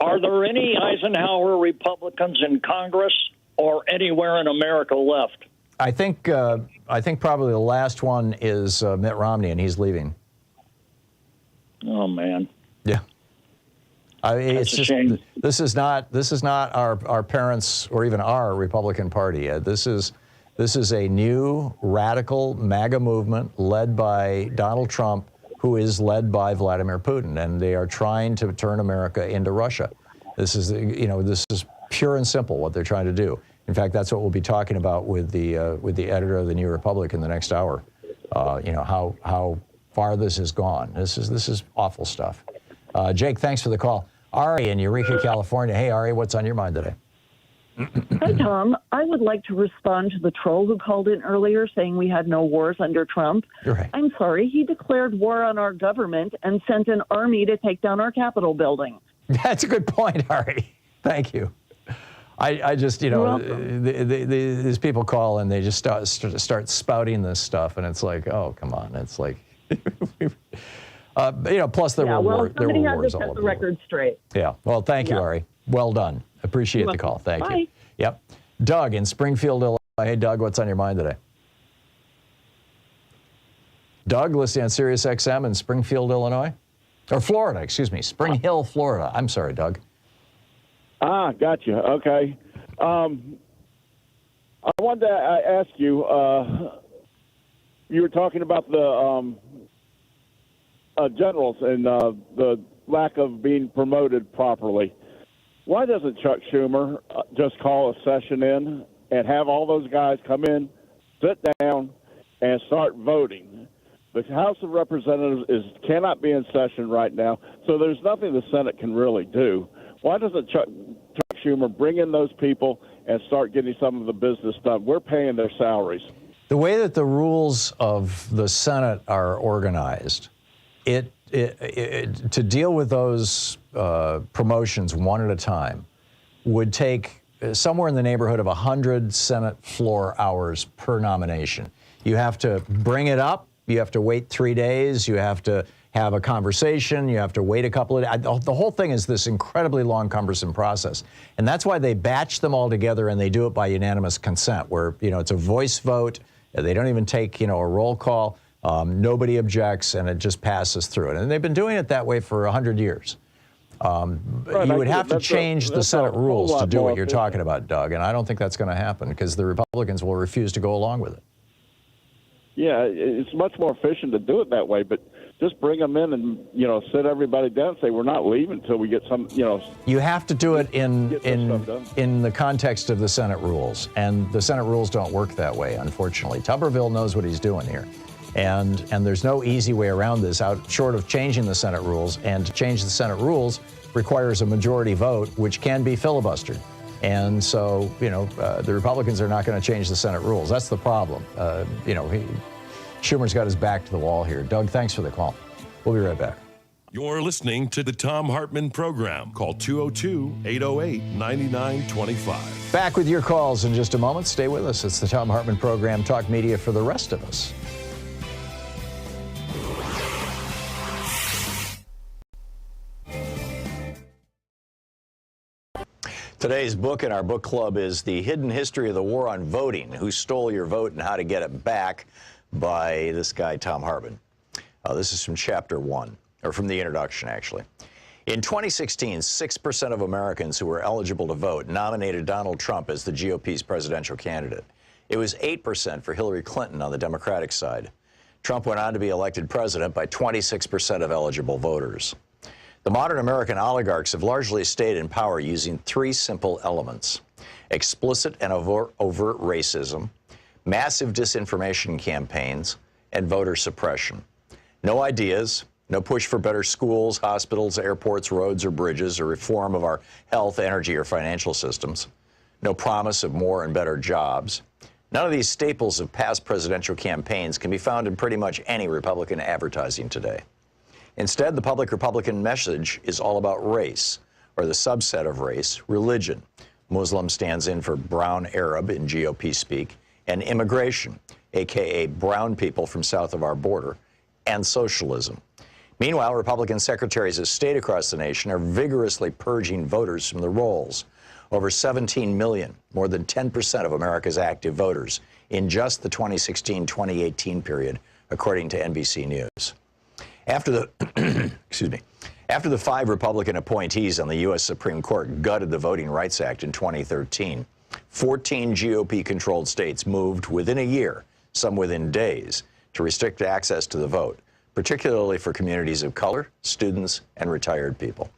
Are there any Eisenhower Republicans in Congress or anywhere in America left? I think probably the last one is Mitt Romney, and he's leaving. Oh man. Yeah. It's That's a just shame. this is not our parents or even our Republican Party. This is a new radical MAGA movement led by Donald Trump, who is led by Vladimir Putin, and they are trying to turn America into Russia. This is pure and simple what they're trying to do. In fact, that's what we'll be talking about with the editor of the New Republic in the next hour. How far this has gone. This is awful stuff. Jake, thanks for the call. Ari in Eureka, California. Hey, Ari, what's on your mind today? Hi, Tom. I would like to respond to the troll who called in earlier saying we had no wars under Trump. You're right. I'm sorry. He declared war on our government and sent an army to take down our Capitol building. That's a good point, Ari. Thank you. I just, these people call and they just start spouting this stuff, and it's like, oh, come on. It's like, plus there were wars all over the world. Set the record straight. Yeah. Well, thank you, Ari. Well done. Appreciate the call. Thank you. Yep. Doug in Springfield, Illinois. Hey, Doug, what's on your mind today? Doug, listening on Sirius XM in Springfield, Illinois. Or Florida, excuse me. Spring Hill, Florida. I'm sorry, Doug. Gotcha. Okay. I wanted to ask you, you were talking about the generals and the lack of being promoted properly. Why doesn't Chuck Schumer just call a session in and have all those guys come in, sit down, and start voting? The House of Representatives cannot be in session right now, so there's nothing the Senate can really do. Why doesn't Chuck Schumer bring in those people and start getting some of the business done? We're paying their salaries. The way that the rules of the Senate are organized, to deal with those promotions one at a time would take somewhere in the neighborhood of 100 Senate floor hours per nomination. You have to bring it up. You have to wait 3 days. You have to have a conversation. You have to wait a couple of days. The whole thing is this incredibly long, cumbersome process. And that's why they batch them all together, and they do it by unanimous consent, where, it's a voice vote. They don't even take, a roll call. Nobody objects, and it just passes through it. And they've been doing it that way for 100 years. You would have to change the Senate rules to do what you're talking about, Doug, and I don't think that's going to happen because the Republicans will refuse to go along with it. Yeah, it's much more efficient to do it that way, but just bring them in and, sit everybody down and say we're not leaving until we get some, You have to do it in the context of the Senate rules, and the Senate rules don't work that way, unfortunately. Tuberville knows what he's doing here. And there's no easy way around this short of changing the Senate rules. And to change the Senate rules requires a majority vote, which can be filibustered. And so, the Republicans are not going to change the Senate rules. That's the problem. Schumer's got his back to the wall here. Doug, thanks for the call. We'll be right back. You're listening to the Thom Hartmann Program. Call 202-808-9925. Back with your calls in just a moment. Stay with us. It's the Thom Hartmann Program, talk media for the rest of us. Today's book in our book club is The Hidden History of the War on Voting, Who Stole Your Vote and How to Get It Back, by this guy, Thom Hartmann. This is from chapter 1, or from the introduction, actually. In 2016, 6% of Americans who were eligible to vote nominated Donald Trump as the GOP's presidential candidate. It was 8% for Hillary Clinton on the Democratic side. Trump went on to be elected president by 26% of eligible voters. The modern American oligarchs have largely stayed in power using 3 simple elements: explicit and overt racism, massive disinformation campaigns, and voter suppression. No ideas, no push for better schools, hospitals, airports, roads, or bridges, or reform of our health, energy, or financial systems. No promise of more and better jobs. None of these staples of past presidential campaigns can be found in pretty much any Republican advertising today. Instead, the public Republican message is all about race, or the subset of race, religion. Muslim stands in for brown Arab in GOP speak, and immigration, a.k.a. brown people from south of our border, and socialism. Meanwhile, Republican secretaries of state across the nation are vigorously purging voters from the rolls. Over 17 million, more than 10% of America's active voters, in just the 2016-2018 period, according to NBC News. After the, after the 5 Republican appointees on the U.S. Supreme Court gutted the Voting Rights Act in 2013, 14 GOP-controlled states moved within a year, some within days, to restrict access to the vote, particularly for communities of color, students, and retired people.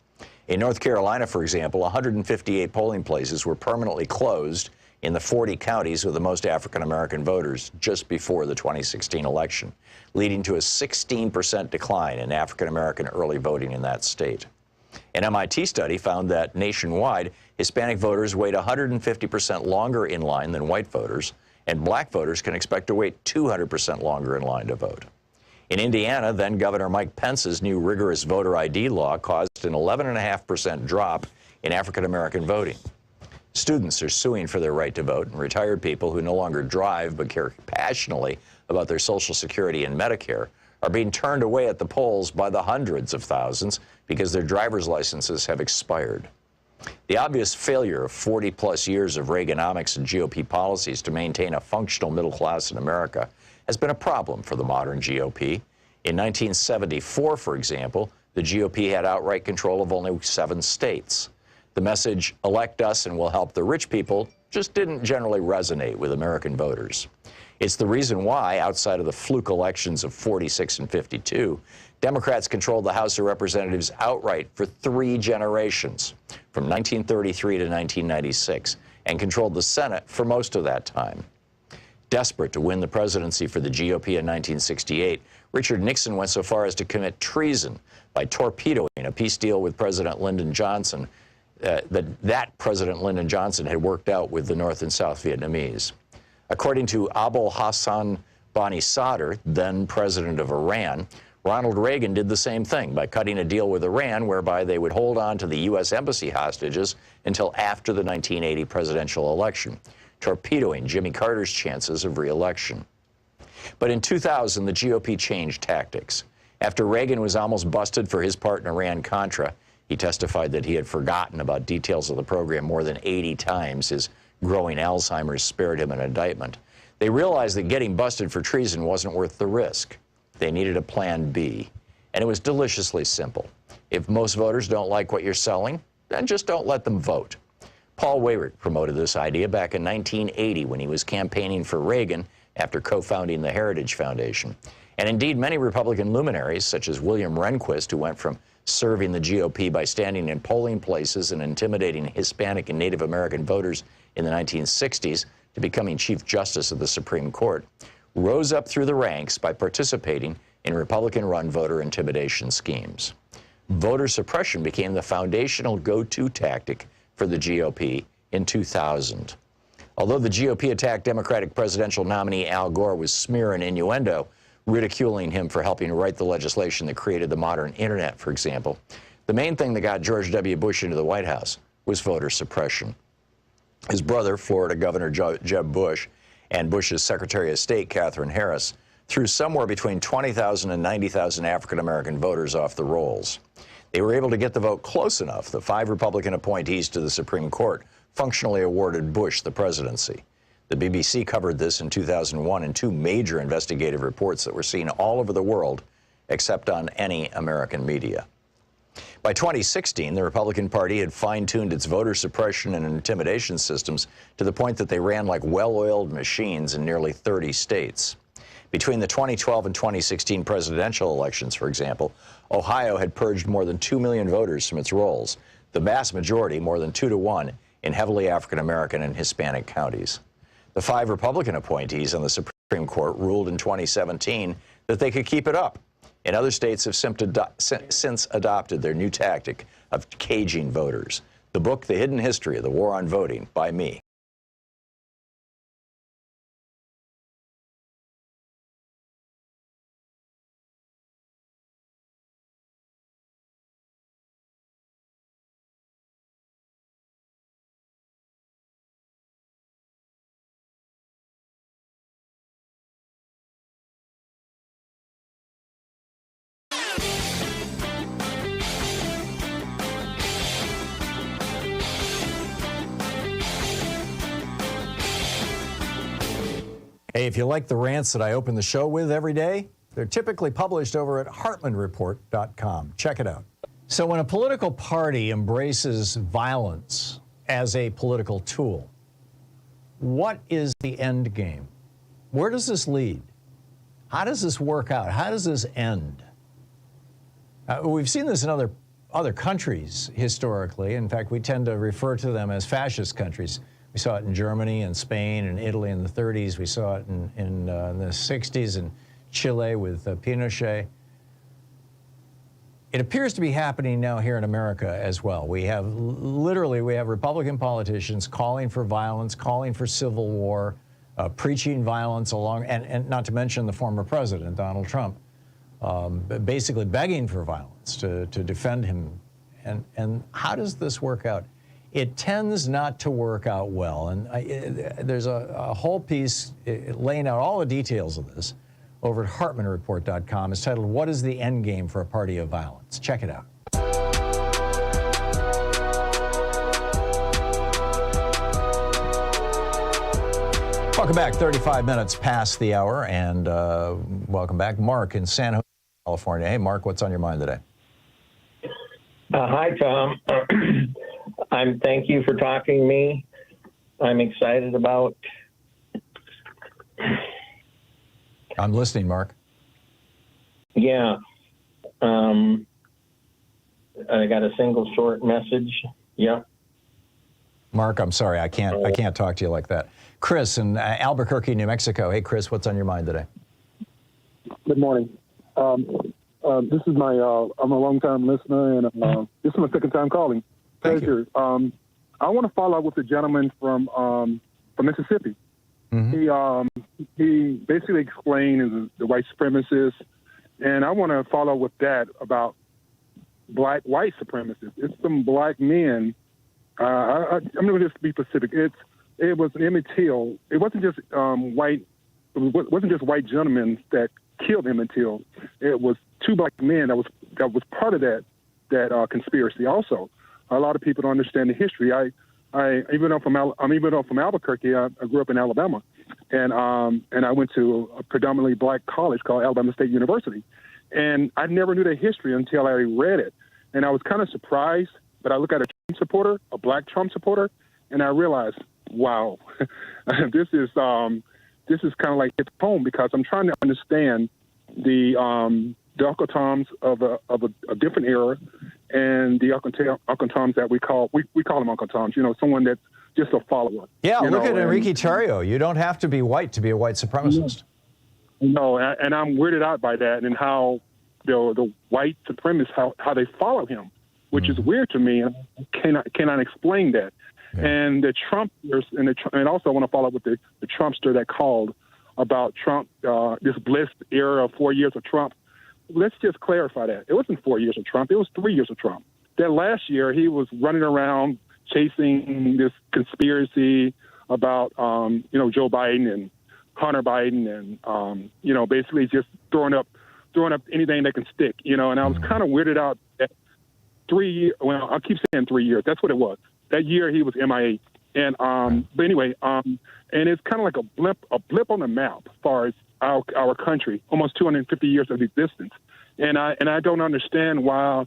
In North Carolina, for example, 158 polling places were permanently closed in the 40 counties with the most African-American voters just before the 2016 election, leading to a 16% decline in African-American early voting in that state. An MIT study found that nationwide, Hispanic voters wait 150% longer in line than white voters, and black voters can expect to wait 200% longer in line to vote. In Indiana, then-Governor Mike Pence's new rigorous voter ID law caused an 11.5% drop in African-American voting. Students are suing for their right to vote, and retired people who no longer drive but care passionately about their Social Security and Medicare are being turned away at the polls by the hundreds of thousands because their driver's licenses have expired. The obvious failure of 40-plus years of Reaganomics and GOP policies to maintain a functional middle class in America has been a problem for the modern GOP. In 1974, for example, the GOP had outright control of only 7 states. The message, elect us and we'll help the rich people, just didn't generally resonate with American voters. It's the reason why, outside of the fluke elections of 46 and 52, Democrats controlled the House of Representatives outright for 3 generations, from 1933 to 1996, and controlled the Senate for most of that time. Desperate to win the presidency for the GOP in 1968, Richard Nixon went so far as to commit treason by torpedoing a peace deal with President Lyndon Johnson that President Lyndon Johnson had worked out with the North and South Vietnamese. According to Abul Hassan Bani Sadr, then president of Iran, Ronald Reagan did the same thing by cutting a deal with Iran whereby they would hold on to the U.S. embassy hostages until after the 1980 presidential election, torpedoing Jimmy Carter's chances of re-election. But in 2000, the GOP changed tactics. After Reagan was almost busted for his part in Iran-Contra, he testified that he had forgotten about details of the program more than 80 times. His growing Alzheimer's spared him an indictment. They realized that getting busted for treason wasn't worth the risk. They needed a plan B, and it was deliciously simple. If most voters don't like what you're selling, then just don't let them vote. Paul Weyrich promoted this idea back in 1980 when he was campaigning for Reagan after co-founding the Heritage Foundation. And indeed, many Republican luminaries, such as William Rehnquist, who went from serving the GOP by standing in polling places and intimidating Hispanic and Native American voters in the 1960s, to becoming Chief Justice of the Supreme Court, rose up through the ranks by participating in Republican-run voter intimidation schemes. Voter suppression became the foundational go-to tactic for the GOP in 2000. Although the GOP attacked Democratic presidential nominee Al Gore with smear and innuendo, ridiculing him for helping write the legislation that created the modern internet, for example, the main thing that got George W. Bush into the White House was voter suppression. His brother, Florida Governor Jeb Bush, and Bush's Secretary of State, Katherine Harris, threw somewhere between 20,000 and 90,000 African-American voters off the rolls. They were able to get the vote close enough that 5 Republican appointees to the Supreme Court functionally awarded Bush the presidency. The BBC covered this in 2001 in 2 major investigative reports that were seen all over the world, except on any American media. By 2016, the Republican Party had fine-tuned its voter suppression and intimidation systems to the point that they ran like well-oiled machines in nearly 30 states. Between the 2012 and 2016 presidential elections, for example, Ohio had purged more than 2 million voters from its rolls, the vast majority, more than 2 to 1, in heavily African-American and Hispanic counties. The 5 Republican appointees on the Supreme Court ruled in 2017 that they could keep it up, and other states have since adopted their new tactic of caging voters. The book, The Hidden History of the War on Voting, by me. Hey, if you like the rants that I open the show with every day, they're typically published over at hartmannreport.com. Check it out. So when a political party embraces violence as a political tool, what is the end game? Where does this lead? How does this work out? How does this end? We've seen this in other countries historically. In fact, we tend to refer to them as fascist countries. We saw it in Germany and Spain and Italy in the 30s. We saw it in the 60s in Chile with Pinochet. It appears to be happening now here in America as well. We have Republican politicians calling for violence, calling for civil war, preaching violence along, and not to mention the former president, Donald Trump, basically begging for violence to defend him. And how does this work out? It tends not to work out well. And there's a whole piece laying out all the details of this over at hartmannreport.com. It's titled, "What is the End Game for a Party of Violence?" Check it out. Welcome back, 35 minutes past the hour, and welcome back. Mark in San Jose, California. Hey, Mark, what's on your mind today? Hi, Tom. Thank you for talking to me. I'm excited about... I'm listening, Mark. Yeah. I got a single short message. Yep. Mark, I'm sorry, I can't talk to you like that. Chris in Albuquerque, New Mexico. Hey, Chris, what's on your mind today? Good morning. This is my, I'm a long-time listener, and this is my second time calling. Pleasure. I want to follow up with the gentleman from Mississippi. Mm-hmm. He basically explained the white supremacists, and I want to follow with that about white supremacists. It's some black men. I'm going to just be specific. It was Emmett Till. It wasn't just white. It wasn't just white gentlemen that killed Emmett Till. It was two black men that was part of that conspiracy. Also, a lot of people don't understand the history. Even though I'm from Albuquerque, I grew up in Alabama, and I went to a predominantly black college called Alabama State University, and I never knew the history until I read it, and I was kind of surprised. But I look at a Trump supporter, a black Trump supporter, and I realized, wow, this is kind of like hit home, because I'm trying to understand the Uncle Toms of a different era, and the Uncle Toms that we call them Uncle Toms. You know, someone that's just a follower. Yeah, look at Enrique Tarrio. You don't have to be white to be a white supremacist. No, and I'm weirded out by that, and how the white supremacists how they follow him, which is weird to me, and I cannot explain that. Yeah. And the Trumpers, and also I want to follow up with the Trumpster that called about Trump, this blessed era of 4 years of Trump. Let's just clarify that. It wasn't 4 years of Trump. It was 3 years of Trump. That last year, he was running around chasing this conspiracy about, Joe Biden and Hunter Biden, and, basically just throwing up anything that can stick, and I was kind of weirded out that 3 years. Well, I keep saying 3 years. That's what it was. That year he was MIA. And, but anyway, and it's kind of like a blip on the map as far as our country, almost 250 years of existence. And I don't understand why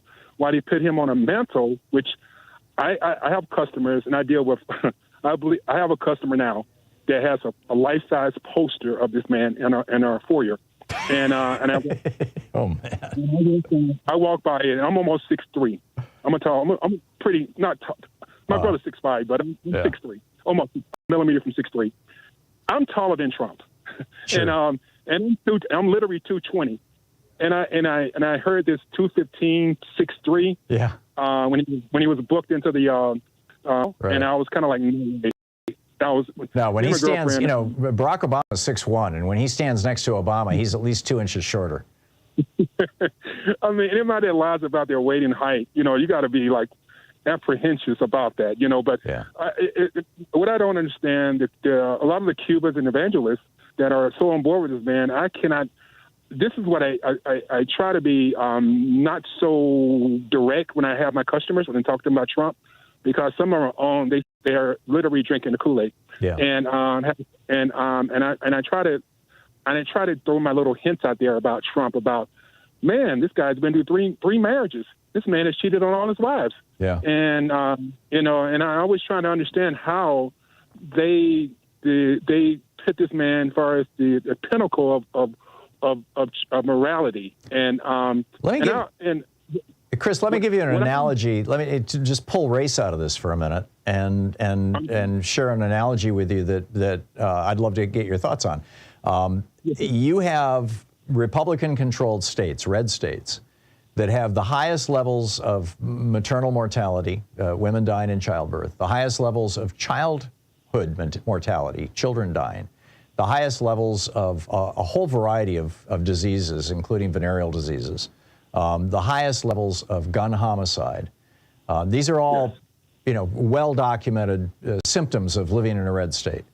they put him on a mantle, which I have customers, and I deal with, I have a customer now that has a life-size poster of this man in our foyer. And oh man! I walk by it, and I'm almost 6'3". I'm pretty, not tall. My brother's 6'5", but I'm 6'3", almost a millimeter from 6'3". I'm taller than Trump, sure. and I'm literally 220. And I heard this 215, 6'3". Yeah. When he was booked into the right. And I was kind of like. No, when he stands, Barack Obama is 6'1", and when he stands next to Obama, he's at least 2 inches shorter. I mean, anybody that lies about their weight and height, you got to be like apprehensive about that, But yeah. What I don't understand is a lot of the Cubans and evangelists that are so on board with this man, I cannot. This is what I try to be not so direct when I have my customers when I talk to them about Trump. Because some of them are they are literally drinking the Kool-Aid. Yeah. And I try to throw my little hints out there about Trump, about, man, this guy's been through three marriages. This man has cheated on all his wives. Yeah. And and I always try to understand how they put this man as far as the pinnacle of morality. And Chris, let me give you an analogy. Let me just pull race out of this for a minute and share an analogy with you that I'd love to get your thoughts on. You have Republican-controlled states, red states, that have the highest levels of maternal mortality, women dying in childbirth, the highest levels of childhood mortality, children dying, the highest levels of a whole variety of diseases, including venereal diseases, the highest levels of gun homicide. These are all, well-documented symptoms of living in a red state.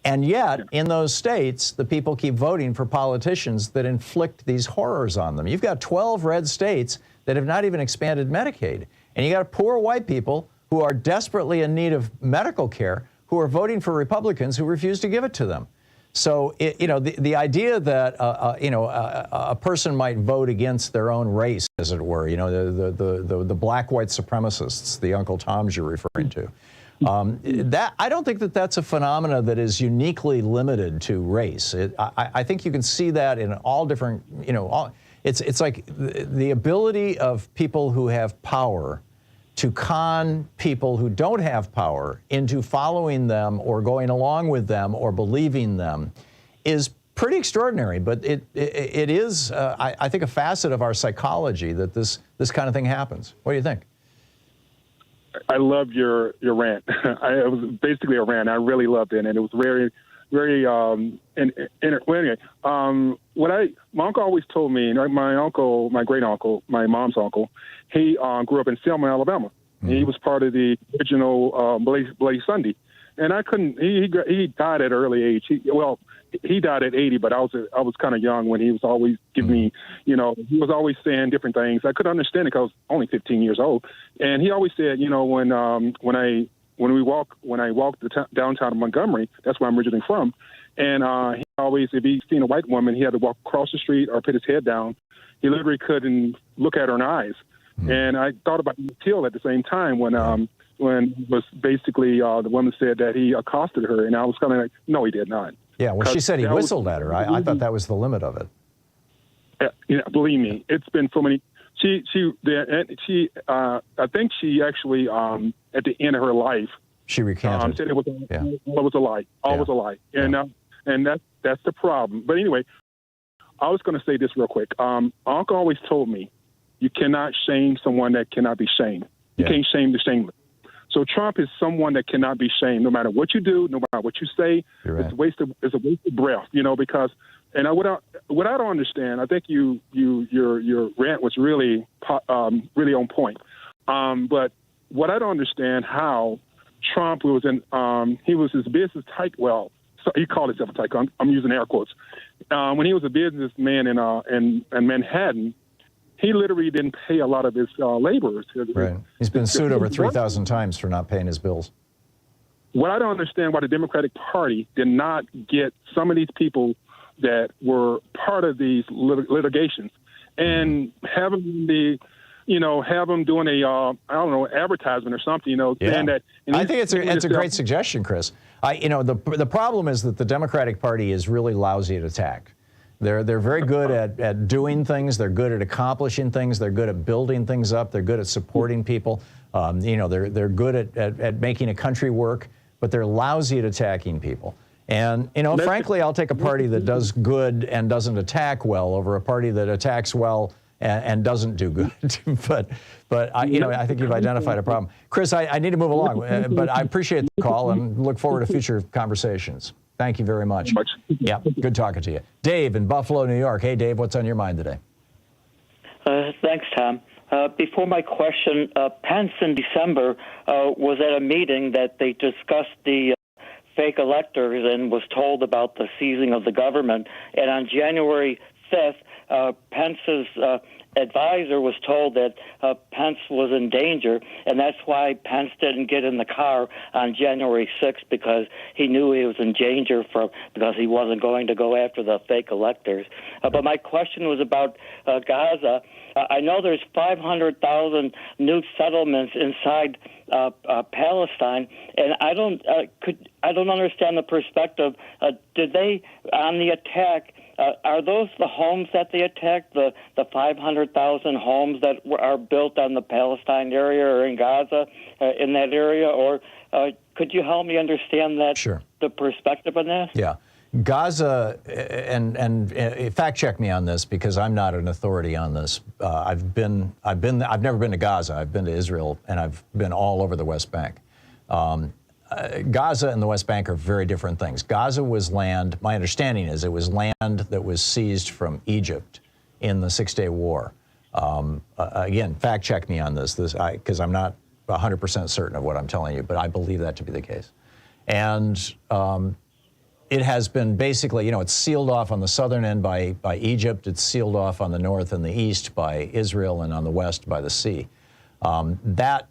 And yet, in those states, the people keep voting for politicians that inflict these horrors on them. You've got 12 red states that have not even expanded Medicaid. And you got poor white people who are desperately in need of medical care who are voting for Republicans who refuse to give it to them. So, the idea that, a person might vote against their own race, as it were, the black white supremacists, the Uncle Toms you're referring to, that I don't think that that's a phenomena that is uniquely limited to race. I think you can see that in all different, it's like the ability of people who have power to con people who don't have power into following them or going along with them or believing them is pretty extraordinary. But it is, I think, a facet of our psychology that this kind of thing happens. What do you think? I loved your rant. It was basically a rant. I really loved it, and it was very, very. My uncle always told me. My uncle, my great uncle, my mom's uncle, he grew up in Selma, Alabama. Mm-hmm. He was part of the original Blaze Sunday, and I couldn't. He died at an early age. He died at 80, but I was kind of young when he was always giving me, he was always saying different things. I couldn't understand it because I was only 15 years old. And he always said, when I walked downtown of Montgomery, that's where I'm originally from. And he always, if he seen a white woman, he had to walk across the street or put his head down. He literally couldn't look at her in the eyes. Mm-hmm. And I thought about Till at the same time when it was basically the woman said that he accosted her, and I was kind of like, no, he did not. Yeah, well, she said he whistled at her. I thought that was the limit of it. Believe me, it's been so many. I think she actually, at the end of her life, she recanted. Said it was a lie. All was a lie. And that's the problem. But anyway, I was going to say this real quick. Uncle always told me, you cannot shame someone that cannot be shamed. You can't shame the shameless. So Trump is someone that cannot be shamed, no matter what you do, no matter what you say. Right. It's a waste of breath, because. And what I don't understand, I think your rant was really on point. But what I don't understand how Trump was his business type. Well, so he called himself a tycoon. I'm using air quotes. When he was a businessman in Manhattan, he literally didn't pay a lot of his laborers. Right. He's been sued over 3,000 times for not paying his bills. What I don't understand why the Democratic Party did not get some of these people that were part of these litigations and have them doing a advertisement or something, saying that. I think it's a great suggestion, Chris. The problem is that the Democratic Party is really lousy at attack. They're very good at doing things. They're good at accomplishing things. They're good at building things up. They're good at supporting people. They're good at making a country work, but they're lousy at attacking people. And, frankly, I'll take a party that does good and doesn't attack well over a party that attacks well and doesn't do good. but I think you've identified a problem. Chris, I need to move along, but I appreciate the call and look forward to future conversations. Thank you very much. Yeah, good talking to you. Dave in Buffalo, New York. Hey, Dave, what's on your mind today? Thanks, Tom. Before my question, Pence in December was at a meeting that they discussed the fake electors and was told about the seizing of the government. And on January 5th, Pence's advisor was told that Pence was in danger, and that's why Pence didn't get in the car on January 6th, because he knew he was in danger because he wasn't going to go after the fake electors. But my question was about Gaza. I know there's 500,000 new settlements inside Palestine, and I don't understand the perspective. Did they, on the attack, are those the homes that they attacked, the 500,000 homes that are built on the Palestine area or in Gaza, in that area? Or could you help me understand that, Sure. the perspective on that? Yeah. Gaza, and fact check me on this because I'm not an authority on this. I've never been to Gaza. I've been to Israel, and I've been all over the West Bank. Gaza and the West Bank are very different things. Gaza was land, my understanding is it was land that was seized from Egypt in the Six-Day War. Again, fact check me on this because I'm not 100% certain of what I'm telling you, but I believe that to be the case. And it has been basically, it's sealed off on the southern end by Egypt. It's sealed off on the north and the east by Israel, and on the west by the sea. And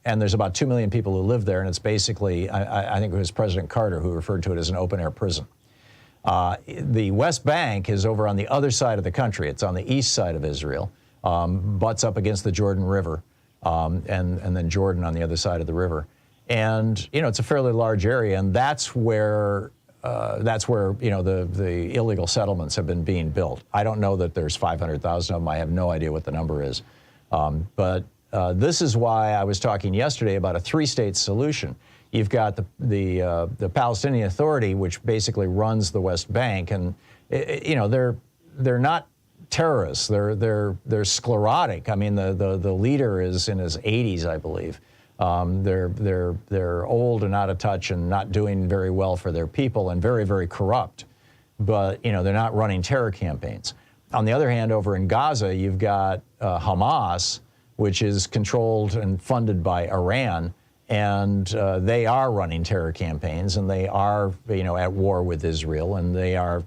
there's about 2 million people who live there, and it's basically, I think it was President Carter who referred to it as an open-air prison. The West Bank is over on the other side of the country. It's on the east side of Israel, butts up against the Jordan River, and then Jordan on the other side of the river. And, it's a fairly large area, and that's where the illegal settlements have been being built. I don't know that there's 500,000 of them. I have no idea what the number is. But this is why I was talking yesterday about a three-state solution. You've got the Palestinian Authority, which basically runs the West Bank, and they're not terrorists. They're sclerotic. I mean, the leader is in his 80s, I believe. They're old and out of touch and not doing very well for their people and very, very corrupt. But, they're not running terror campaigns. On the other hand, over in Gaza, you've got Hamas, which is controlled and funded by Iran, and they are running terror campaigns, and they are, at war with Israel, and they are,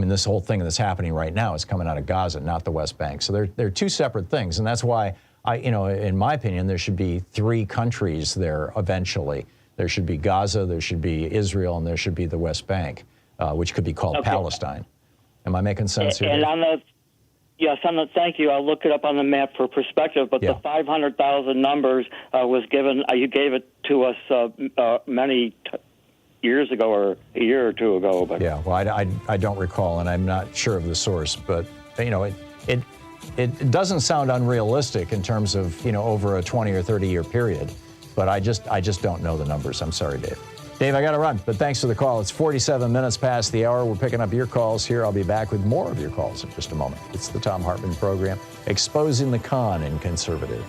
this whole thing that's happening right now is coming out of Gaza, not the West Bank. So they're two separate things, and that's why in my opinion, there should be three countries there eventually. There should be Gaza, there should be Israel, and there should be the West Bank, which could be called Palestine. Am I making sense here? And yes, thank you. I'll look it up on the map for perspective. But the 500,000 numbers was given. You gave it to us many years ago, or a year or two ago. But yeah, well, I don't recall, and I'm not sure of the source. But it doesn't sound unrealistic in terms of over a 20 or 30 year period. But I just don't know the numbers. I'm sorry, Dave. Dave, I got to run, but thanks for the call. It's 47 minutes past the hour. We're picking up your calls here. I'll be back with more of your calls in just a moment. It's the Thom Hartmann program, exposing the con in conservative.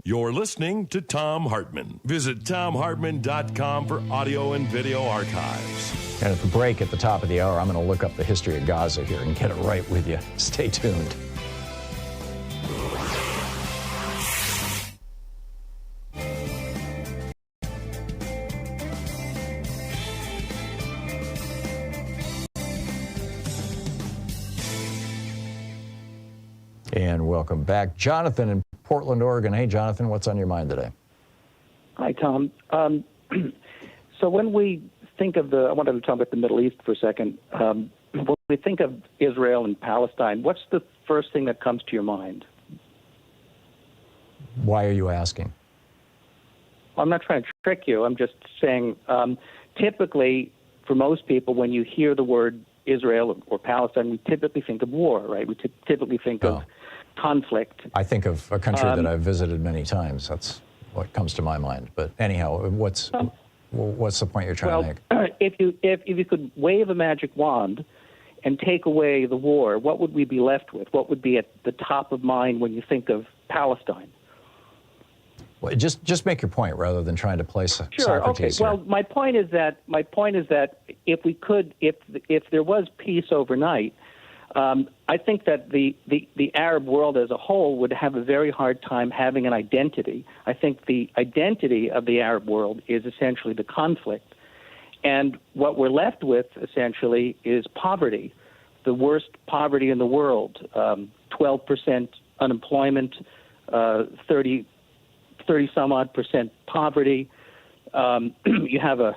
You're listening to Thom Hartmann. Visit ThomHartmann.com for audio and video archives. And at the break at the top of the hour, I'm going to look up the history of Gaza here and get it right with you. Stay tuned. And welcome back. Jonathan in Portland, Oregon. Hey, Jonathan, what's on your mind today? Hi, Tom. So when we think of I wanted to talk about the Middle East for a second. When we think of Israel and Palestine, what's the first thing that comes to your mind? Why are you asking? I'm not trying to trick you. I'm just saying, typically, for most people, when you hear the word Israel or Palestine, we typically think of war, right? We typically think of conflict. I think of a country that I've visited many times. That's what comes to my mind. But anyhow, what's the point you're trying to make? If you could wave a magic wand and take away the war, what would we be left with? What would be at the top of mind when you think of Palestine? Well, just make your point rather than trying to place Socrates here. Well, my point is that if there was peace overnight, I think that the Arab world as a whole would have a very hard time having an identity. I think the identity of the Arab world is essentially the conflict. And what we're left with, essentially, is poverty, the worst poverty in the world, 12% unemployment, 30-some-odd% poverty. You have a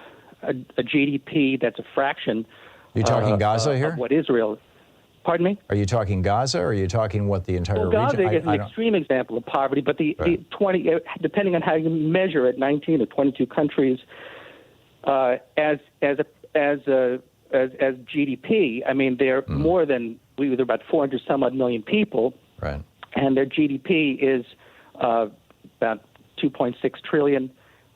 GDP that's a fraction. You're talking Gaza here? Of what Israel. Pardon me? Are you talking Gaza, or are you talking what the entire Gaza region? is an extreme example of poverty, but the 20, depending on how you measure it, 19 or 22 countries, as GDP, I mean, they're more than they're about 400 some odd million people, right? And their GDP is about 2.6 trillion.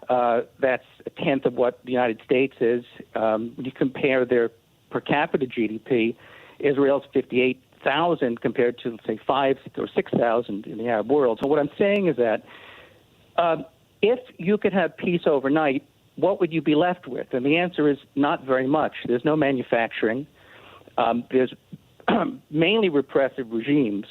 That's a tenth of what the United States is. When you compare their per capita GDP, Israel's 58,000 compared to, say, 5,000 or 6,000 in the Arab world. So what I'm saying is that if you could have peace overnight, what would you be left with? And the answer is not very much. There's no manufacturing. There's mainly repressive regimes.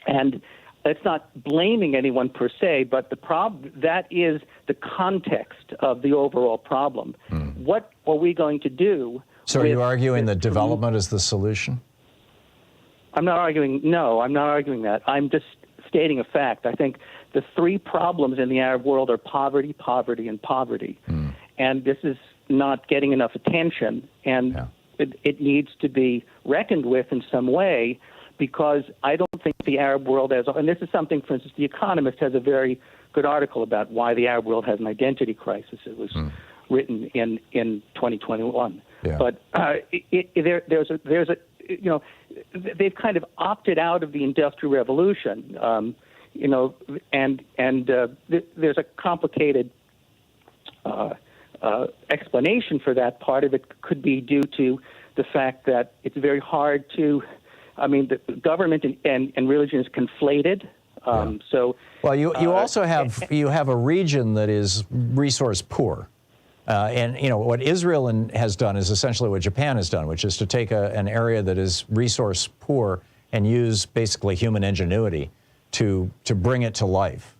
And it's not blaming anyone per se, but that is the context of the overall problem. What are we going to do? So are you arguing that development is the solution? I'm not arguing. No, I'm not arguing that. I'm just stating a fact. I think the three problems in the Arab world are poverty, poverty, and poverty. And this is not getting enough attention, and it needs to be reckoned with in some way, because I don't think the Arab world and this is something, for instance, The Economist has a very good article about why the Arab world has an identity crisis. It was written in 2021. Yeah. But there's a they've kind of opted out of the Industrial Revolution, and there's a complicated explanation for that. Part of it could be due to the fact that it's very hard to, the government and religion is conflated. So, well, you also have a region that is resource poor. And what Israel has done is essentially what Japan has done, which is to take an area that is resource poor and use basically human ingenuity to bring it to life.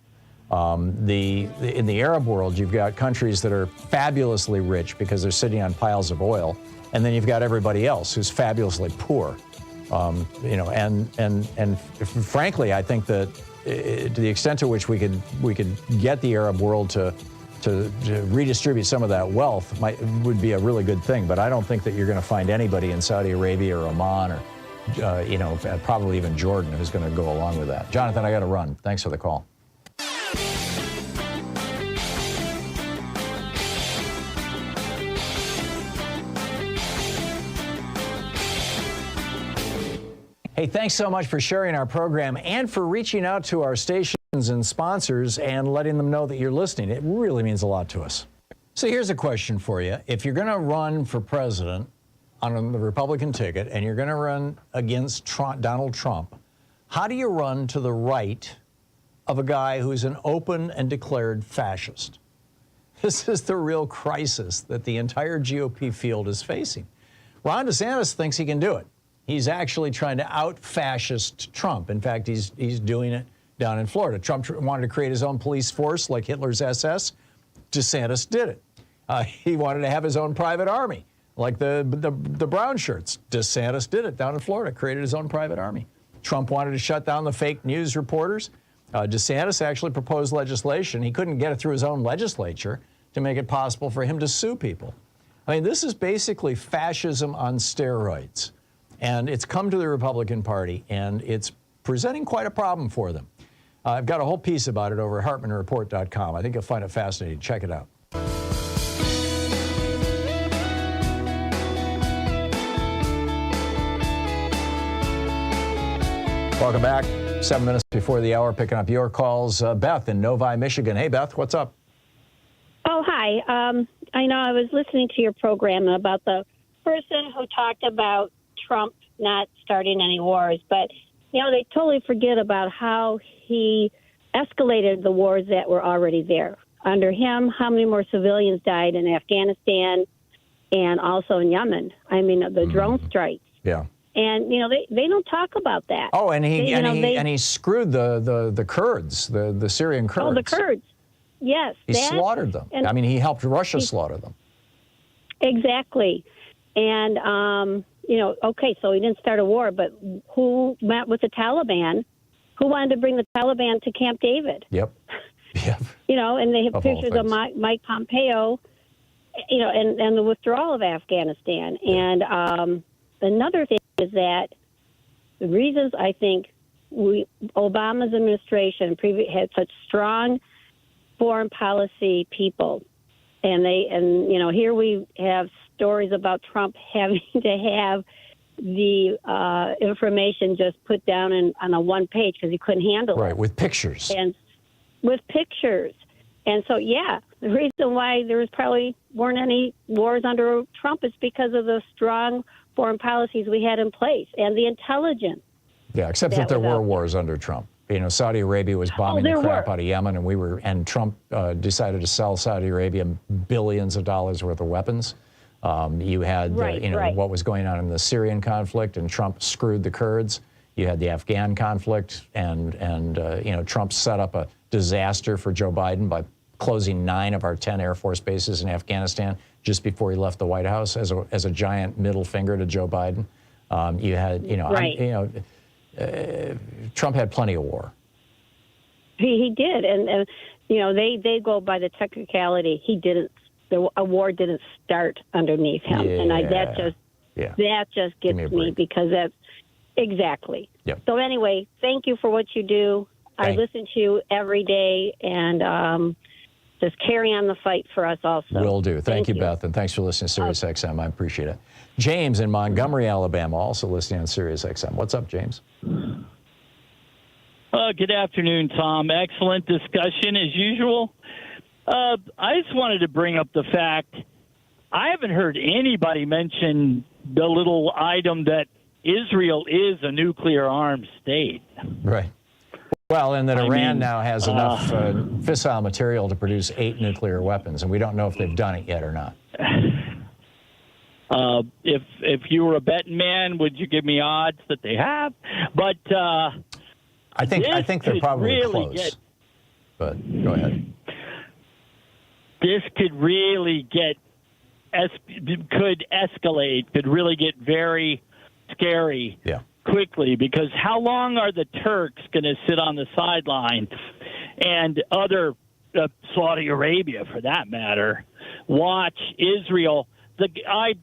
In the Arab world, you've got countries that are fabulously rich because they're sitting on piles of oil, and then you've got everybody else who's fabulously poor. And frankly, I think that to the extent to which we could get the Arab world to redistribute some of that wealth would be a really good thing. But I don't think that you're going to find anybody in Saudi Arabia or Oman or, probably even Jordan who's going to go along with that. Jonathan, I got to run. Thanks for the call. Hey, thanks so much for sharing our program and for reaching out to our stations and sponsors and letting them know that you're listening. It really means a lot to us. So here's a question for you. If you're going to run for president on the Republican ticket and you're going to run against Donald Trump, how do you run to the right of a guy who's an open and declared fascist? This is the real crisis that the entire GOP field is facing. Ron DeSantis thinks he can do it. He's actually trying to out-fascist Trump. In fact, he's doing it down in Florida. Trump wanted to create his own police force like Hitler's SS. DeSantis did it. He wanted to have his own private army like the brown shirts. DeSantis did it down in Florida, created his own private army. Trump wanted to shut down the fake news reporters. DeSantis actually proposed legislation. He couldn't get it through his own legislature to make it possible for him to sue people. I mean, this is basically fascism on steroids. And it's come to the Republican Party, and it's presenting quite a problem for them. I've got a whole piece about it over at HartmannReport.com. I think you'll find it fascinating. Check it out. Welcome back. 7 minutes before the hour, picking up your calls. Beth in Novi, Michigan. Hey, Beth, what's up? Oh, hi. I know I was listening to your program about the person who talked about Trump not starting any wars, but, they totally forget about how he escalated the wars that were already there. Under him, how many more civilians died in Afghanistan and also in Yemen? I mean, the drone strikes. Yeah. And, they don't talk about that. Oh, and he screwed the Kurds, the Syrian Kurds. Oh, the Kurds. Yes. He slaughtered them. He helped Russia slaughter them. Exactly. And, you know, okay, so he didn't start a war, but who met with the Taliban? Who wanted to bring the Taliban to Camp David? Yep. Yep. You know, and they have pictures of Mike Pompeo, you know, and the withdrawal of Afghanistan. And another thing is that the reasons I think Obama's administration had such strong foreign policy people, and you know, here we have stories about Trump having to have the information just put down on a one page because he couldn't handle it. Right, with pictures. And with pictures. And so, yeah, the reason why weren't any wars under Trump is because of the strong foreign policies we had in place and the intelligence. Yeah, except that there were wars under Trump. You know, Saudi Arabia was bombing the crap out of Yemen, and Trump decided to sell Saudi Arabia billions of dollars worth of weapons. You had, what was going on in the Syrian conflict, and Trump screwed the Kurds. You had the Afghan conflict, and you know, Trump set up a disaster for Joe Biden by closing 9 of our 10 Air Force bases in Afghanistan just before he left the White House as a giant middle finger to Joe Biden. You had, you know, Trump had plenty of war. He did, and you know, they go by the technicality. He didn't. A war didn't start underneath him, and that just gets me because that's exactly. Yep. So anyway, thank you for what you do. I listen to you every day, and just carry on the fight for us also. Will do. Thank you, Beth, and thanks for listening to Sirius XM. I appreciate it. James in Montgomery, Alabama, also listening on Sirius XM. What's up, James? Good afternoon, Tom. Excellent discussion as usual. I just wanted to bring up the fact I haven't heard anybody mention the little item that Israel is a nuclear armed state. Right. Well, and that Iran now has enough fissile material to produce 8 nuclear weapons, and we don't know if they've done it yet or not. If you were a betting man, would you give me odds that they have? But I think they're probably really close. But go ahead. This could really could escalate, could really get very scary quickly, because how long are the Turks going to sit on the sideline and other Saudi Arabia, for that matter, watch Israel? I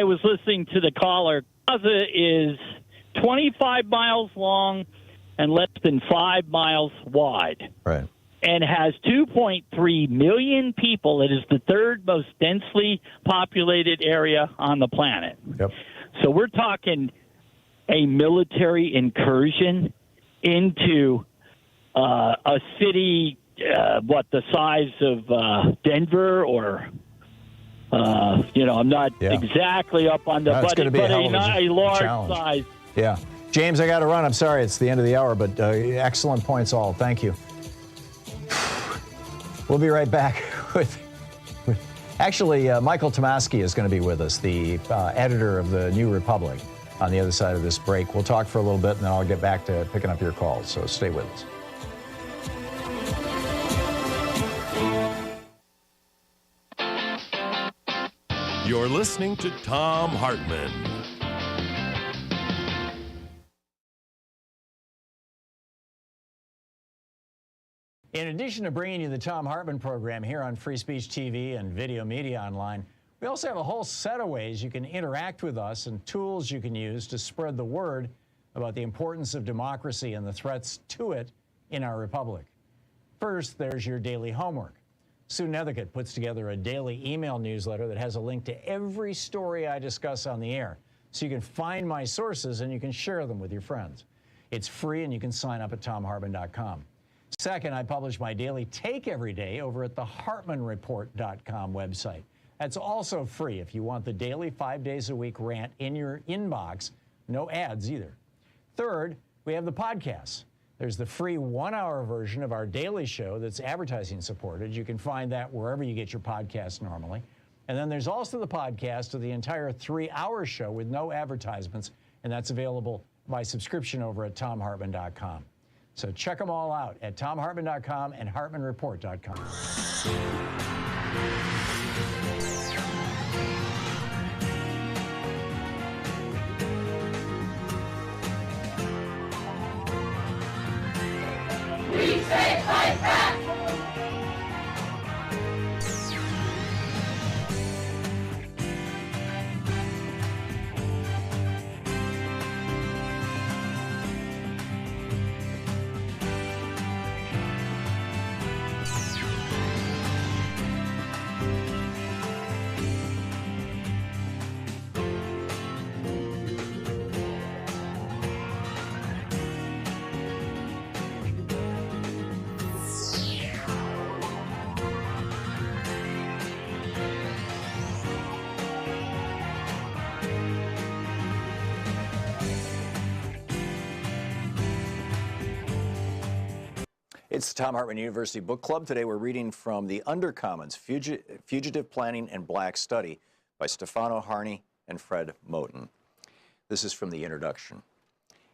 was listening to the caller. Gaza is 25 miles long and less than 5 miles wide. Right. And has 2.3 million people. It is the 3rd most densely populated area on the planet. Yep. So we're talking a military incursion into a city, the size of Denver, or you know, I'm not exactly up on the but a large challenge. size. Yeah. James, I got to run. I'm sorry. It's the end of the hour, but excellent points all. Thank you. We'll be right back with actually, Michael Tomasky is going to be with us, the editor of the New Republic, on the other side of this break. We'll talk for a little bit, and then I'll get back to picking up your calls, so stay with us. You're listening to Thom Hartmann. In addition to bringing you the Thom Hartmann program here on Free Speech TV and Video Media Online, we also have a whole set of ways you can interact with us and tools you can use to spread the word about the importance of democracy and the threats to it in our republic. First, there's your daily homework. Sue Nethercutt puts together a daily email newsletter that has a link to every story I discuss on the air, so you can find my sources and you can share them with your friends. It's free, and you can sign up at ThomHartmann.com. Second, I publish my daily take every day over at the HartmannReport.com website. That's also free if you want the daily 5 days a week rant in your inbox. No ads either. Third, we have the podcasts. There's the free 1-hour version of our daily show that's advertising supported. You can find that wherever you get your podcasts normally. And then there's also the podcast of the entire 3-hour show with no advertisements, and that's available by subscription over at ThomHartmann.com. So check them all out at ThomHartmann.com and HartmannReport.com. It's the Thom Hartmann University Book Club. Today we're reading from The Undercommons, Fugitive Planning and Black Study by Stefano Harney and Fred Moten. This is from the introduction.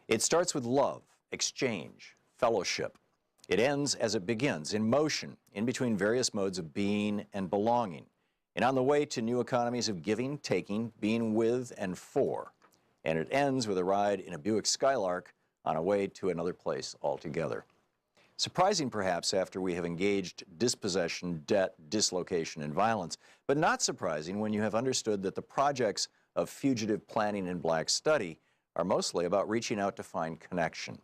It starts with love, exchange, fellowship. It ends as it begins, in motion, in between various modes of being and belonging, and on the way to new economies of giving, taking, being with and for. And it ends with a ride in a Buick Skylark on a way to another place altogether. Surprising, perhaps, after we have engaged dispossession, debt, dislocation, and violence, but not surprising when you have understood that the projects of fugitive planning and black study are mostly about reaching out to find connection.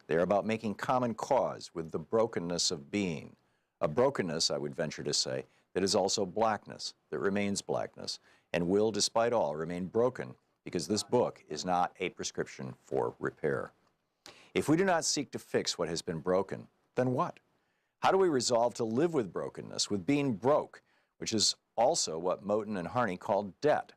They're about making common cause with the brokenness of being, a brokenness, I would venture to say, that is also blackness, that remains blackness, and will, despite all, remain broken because this book is not a prescription for repair. If we do not seek to fix what has been broken, then what? How do we resolve to live with brokenness, with being broke, which is also what Moten and Harney called debt?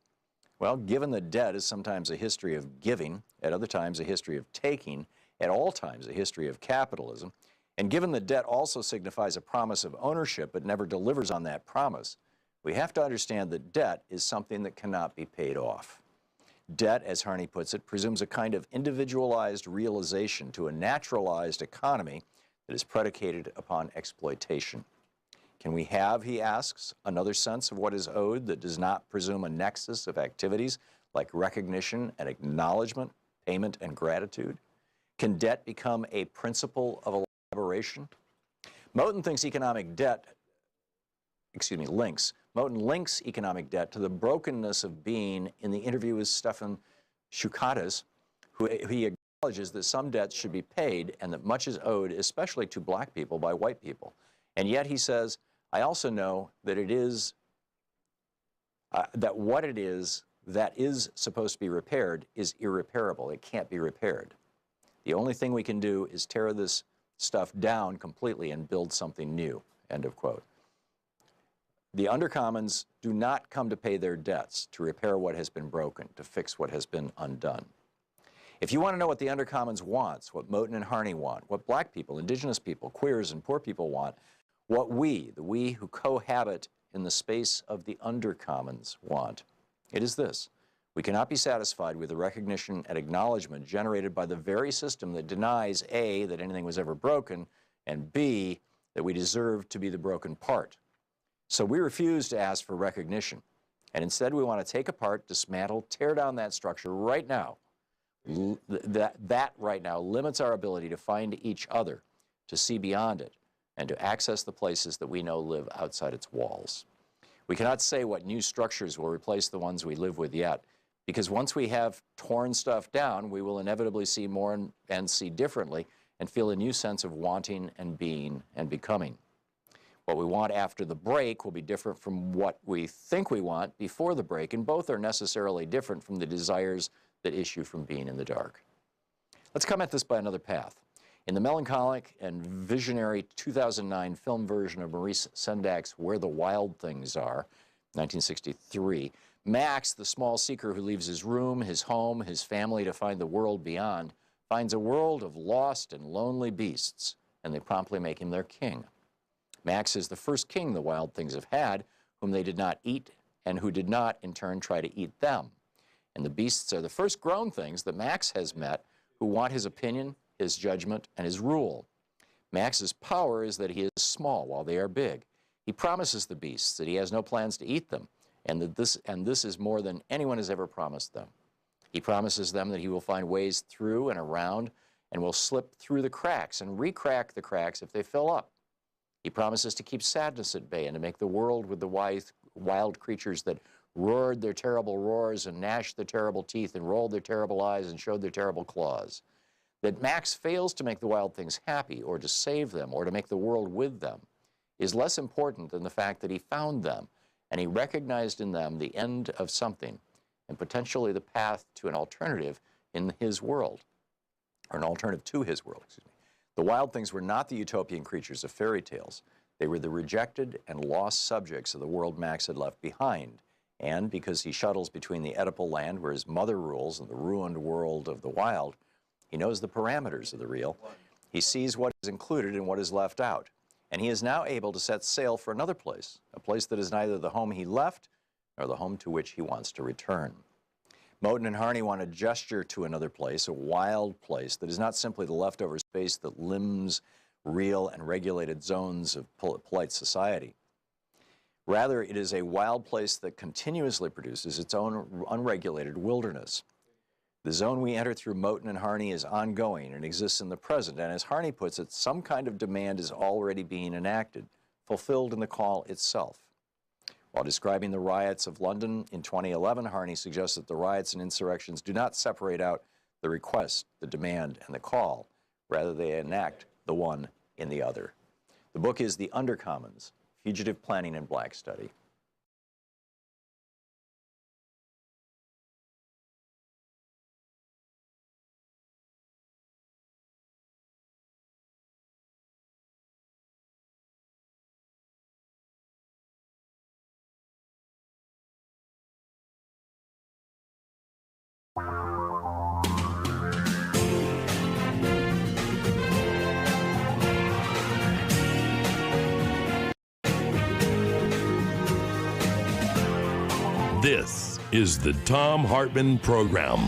Well, given that debt is sometimes a history of giving, at other times a history of taking, at all times a history of capitalism, and given that debt also signifies a promise of ownership but never delivers on that promise, we have to understand that debt is something that cannot be paid off. Debt, as Harney puts it, presumes a kind of individualized realization to a naturalized economy that is predicated upon exploitation. Can we have, he asks, another sense of what is owed that does not presume a nexus of activities like recognition and acknowledgement, payment and gratitude? Can debt become a principle of elaboration? Moten thinks economic debt, Moten links economic debt to the brokenness of being in the interview with Stefan Shukatis, who he acknowledges that some debts should be paid and that much is owed, especially to black people, by white people. And yet he says, I also know that it is, that what it is that is supposed to be repaired is irreparable. It can't be repaired. The only thing we can do is tear this stuff down completely and build something new, end of quote. The Undercommons do not come to pay their debts, to repair what has been broken, to fix what has been undone. If you want to know what the Undercommons wants, what Moten and Harney want, what black people, indigenous people, queers, and poor people want, what we, the we who cohabit in the space of the Undercommons, want, it is this. We cannot be satisfied with the recognition and acknowledgement generated by the very system that denies A, that anything was ever broken, and B, that we deserve to be the broken part. So we refuse to ask for recognition, and instead we want to take apart, dismantle, tear down that structure right now. That right now limits our ability to find each other, to see beyond it, and to access the places that we know live outside its walls. We cannot say what new structures will replace the ones we live with yet, because once we have torn stuff down, we will inevitably see more and see differently and feel a new sense of wanting and being and becoming. What we want after the break will be different from what we think we want before the break, and both are necessarily different from the desires that issue from being in the dark. Let's come at this by another path. In the melancholic and visionary 2009 film version of Maurice Sendak's Where the Wild Things Are, 1963, Max, the small seeker who leaves his room, his home, his family to find the world beyond, finds a world of lost and lonely beasts, and they promptly make him their king. Max is the first king the wild things have had, whom they did not eat, and who did not, in turn, try to eat them. And the beasts are the first grown things that Max has met, who want his opinion, his judgment, and his rule. Max's power is that he is small while they are big. He promises the beasts that he has no plans to eat them, and that this is more than anyone has ever promised them. He promises them that he will find ways through and around and will slip through the cracks and re-crack the cracks if they fill up. He promises to keep sadness at bay and to make the world with the wild creatures that roared their terrible roars and gnashed their terrible teeth and rolled their terrible eyes and showed their terrible claws. That Max fails to make the wild things happy or to save them or to make the world with them is less important than the fact that he found them and he recognized in them the end of something and potentially the path to an alternative in his world, or an alternative to his world, excuse me. The wild things were not the utopian creatures of fairy tales. They were the rejected and lost subjects of the world Max had left behind. And because he shuttles between the Oedipal land where his mother rules and the ruined world of the wild, he knows the parameters of the real. He sees what is included and what is left out, and he is now able to set sail for another place, a place that is neither the home he left nor the home to which he wants to return. Moten and Harney want to gesture to another place, a wild place that is not simply the leftover space that limbs real and regulated zones of polite society. Rather, it is a wild place that continuously produces its own unregulated wilderness. The zone we enter through Moten and Harney is ongoing and exists in the present, and as Harney puts it, some kind of demand is already being enacted, fulfilled in the call itself. While describing the riots of London in 2011, Harney suggests that the riots and insurrections do not separate out the request, the demand, and the call. Rather, they enact the one in the other. The book is The Undercommons, Fugitive Planning and Black Study. This is the Thom Hartmann Program.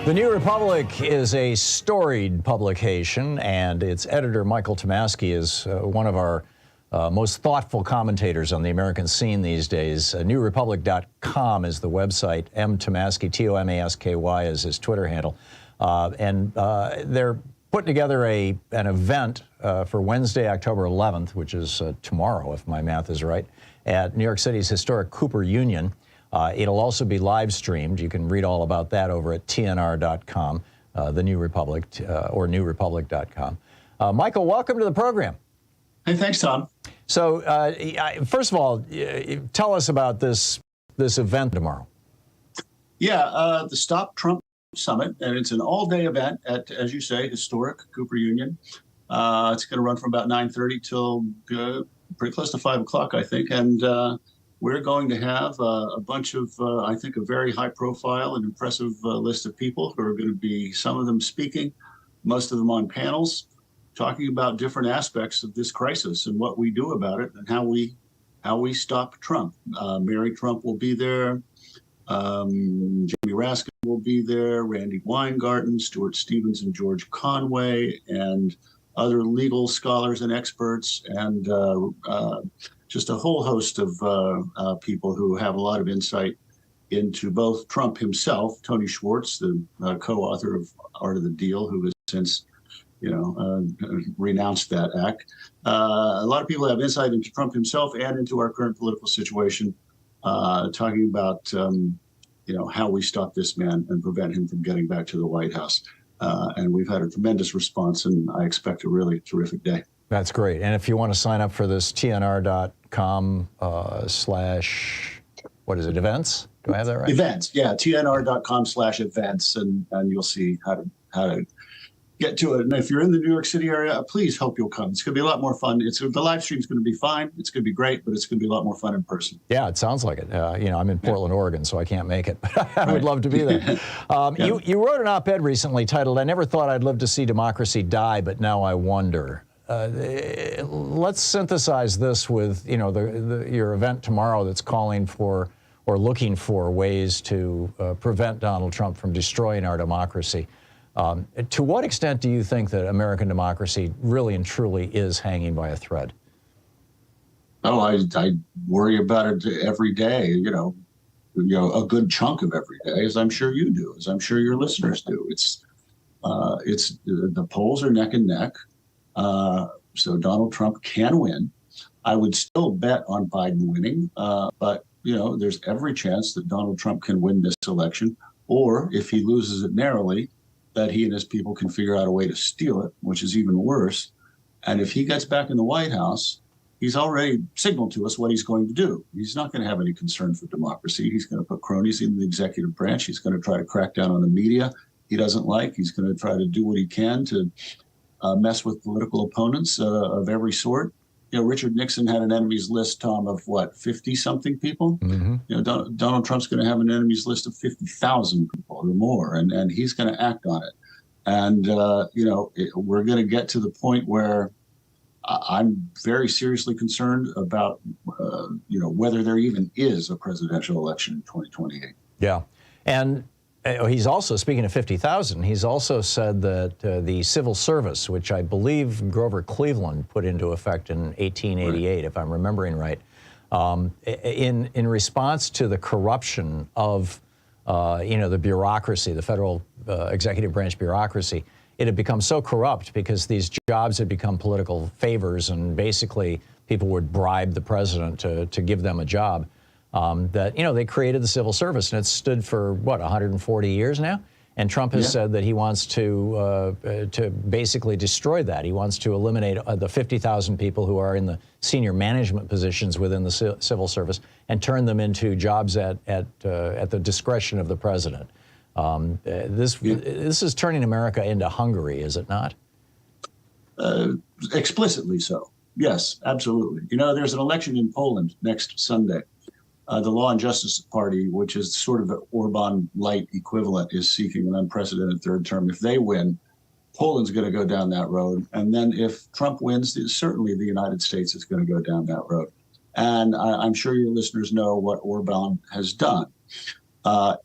The New Republic is a storied publication, and its editor, Michael Tomasky, is one of our most thoughtful commentators on the American scene these days. NewRepublic.com is the website. M. Tomasky, Tomasky, is his Twitter handle. And they're putting together an event for Wednesday, October 11th, which is tomorrow, if my math is right, at New York City's historic Cooper Union. It'll also be live streamed. You can read all about that over at TNR.com, the New Republic, or NewRepublic.com. Michael, welcome to the program. Hey, thanks, Tom. So, first of all, tell us about this event tomorrow. Yeah, the Stop Trump Summit, and it's an all-day event at, as you say, historic Cooper Union. It's going to run from about 9:30 till pretty close to 5 o'clock, I think, and we're going to have a bunch of, I think, a very high-profile and impressive list of people who are going to be, some of them speaking, most of them on panels, talking about different aspects of this crisis and what we do about it and how we stop Trump. Mary Trump will be there. Jamie Raskin will be there. Randy Weingarten, Stuart Stevens, and George Conway, and other legal scholars and experts, and just a whole host of people who have a lot of insight into both Trump himself, Tony Schwartz, the co-author of Art of the Deal, who has since renounced that act. A lot of people have insight into Trump himself and into our current political situation, talking about how we stop this man and prevent him from getting back to the White House. And we've had a tremendous response, and I expect a really terrific day. That's great. And if you want to sign up for this, TNR.com events? Do I have that right? Events, yeah, TNR.com/events, and you'll see how to get to it. And if you're in the New York City area, please hope you'll come. It's going to be a lot more fun. The live stream's going to be fine. It's going to be great, but it's going to be a lot more fun in person. Yeah, it sounds like it. I'm in Portland, Oregon, so I can't make it, but I would love to be there. You wrote an op-ed recently titled, "I Never Thought I'd Live to See Democracy Die, but Now I Wonder." Let's synthesize this with, your event tomorrow that's calling for or looking for ways to prevent Donald Trump from destroying our democracy. To what extent do you think that American democracy really and truly is hanging by a thread? Oh, I worry about it every day, a good chunk of every day, as I'm sure you do, as I'm sure your listeners do. It's the polls are neck and neck. So Donald Trump can win. I would still bet on Biden winning, but there's every chance that Donald Trump can win this election, or if he loses it narrowly, that he and his people can figure out a way to steal it, which is even worse. And if he gets back in the White House, he's already signaled to us what he's going to do. He's not going to have any concern for democracy. He's going to put cronies in the executive branch. He's going to try to crack down on the media he doesn't like. He's going to try to do what he can to mess with political opponents of every sort. Richard Nixon had an enemies list, Tom, of what, 50-something people? Mm-hmm. Donald Trump's going to have an enemies list of 50,000 people or more, and he's going to act on it. And, we're going to get to the point where I'm very seriously concerned about, whether there even is a presidential election in 2028. Yeah. And he's also, speaking of 50,000, he's also said that the civil service, which I believe Grover Cleveland put into effect in 1888, if I'm remembering right, in response to the corruption of, the bureaucracy, the federal executive branch bureaucracy, it had become so corrupt because these jobs had become political favors, and basically people would bribe the president to give them a job. That, they created the civil service, and it's stood for, 140 years now? And Trump has said that he wants to basically destroy that. He wants to eliminate the 50,000 people who are in the senior management positions within the civil service and turn them into jobs at the discretion of the president. This is turning America into Hungary, is it not? Explicitly so. Yes, absolutely. There's an election in Poland next Sunday. The Law and Justice Party, which is sort of the Orban-light equivalent, is seeking an unprecedented third term. If they win, Poland's going to go down that road. And then if Trump wins, certainly the United States is going to go down that road. And I'm sure your listeners know what Orban has done.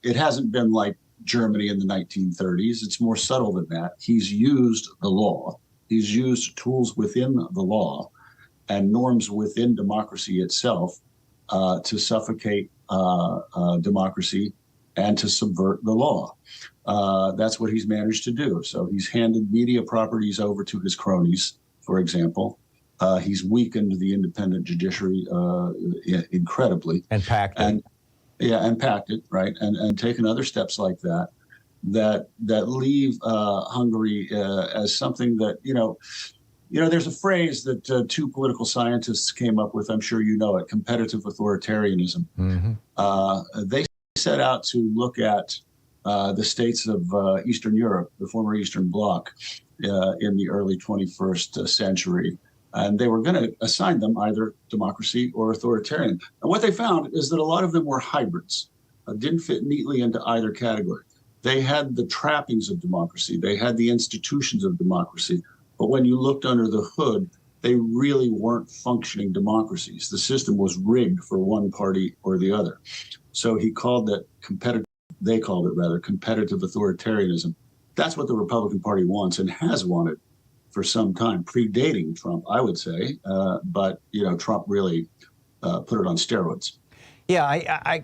It hasn't been like Germany in the 1930s. It's more subtle than that. He's used the law. He's used tools within the law and norms within democracy itself to suffocate democracy and to subvert the law. That's what he's managed to do. So he's handed media properties over to his cronies, for example. He's weakened the independent judiciary incredibly. And packed it. And packed it, right? And taken other steps like that leave Hungary as something that, there's a phrase that two political scientists came up with. I'm sure you know it: competitive authoritarianism. Mm-hmm. They set out to look at the states of Eastern Europe, the former Eastern Bloc, in the early 21st century. And they were going to assign them either democracy or authoritarian. And what they found is that a lot of them were hybrids, didn't fit neatly into either category. They had the trappings of democracy. They had the institutions of democracy. But when you looked under the hood, they really weren't functioning democracies. The system was rigged for one party or the other. So he called that competitive authoritarianism. That's what the Republican Party wants and has wanted for some time, predating Trump, I would say. But, Trump really put it on steroids. Yeah,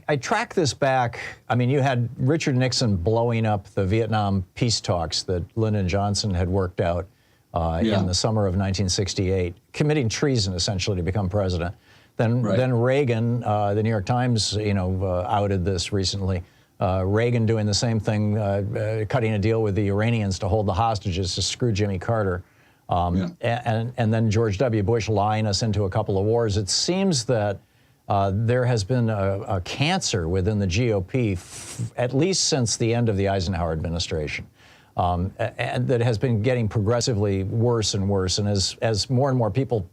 I track this back. I mean, you had Richard Nixon blowing up the Vietnam peace talks that Lyndon Johnson had worked out in the summer of 1968, committing treason essentially to become president. Then Reagan, the New York Times, outed this recently. Reagan doing the same thing, cutting a deal with the Iranians to hold the hostages to screw Jimmy Carter. And then George W. Bush lying us into a couple of wars. It seems that there has been a cancer within the GOP, at least since the end of the Eisenhower administration. And that has been getting progressively worse and worse. And as more and more people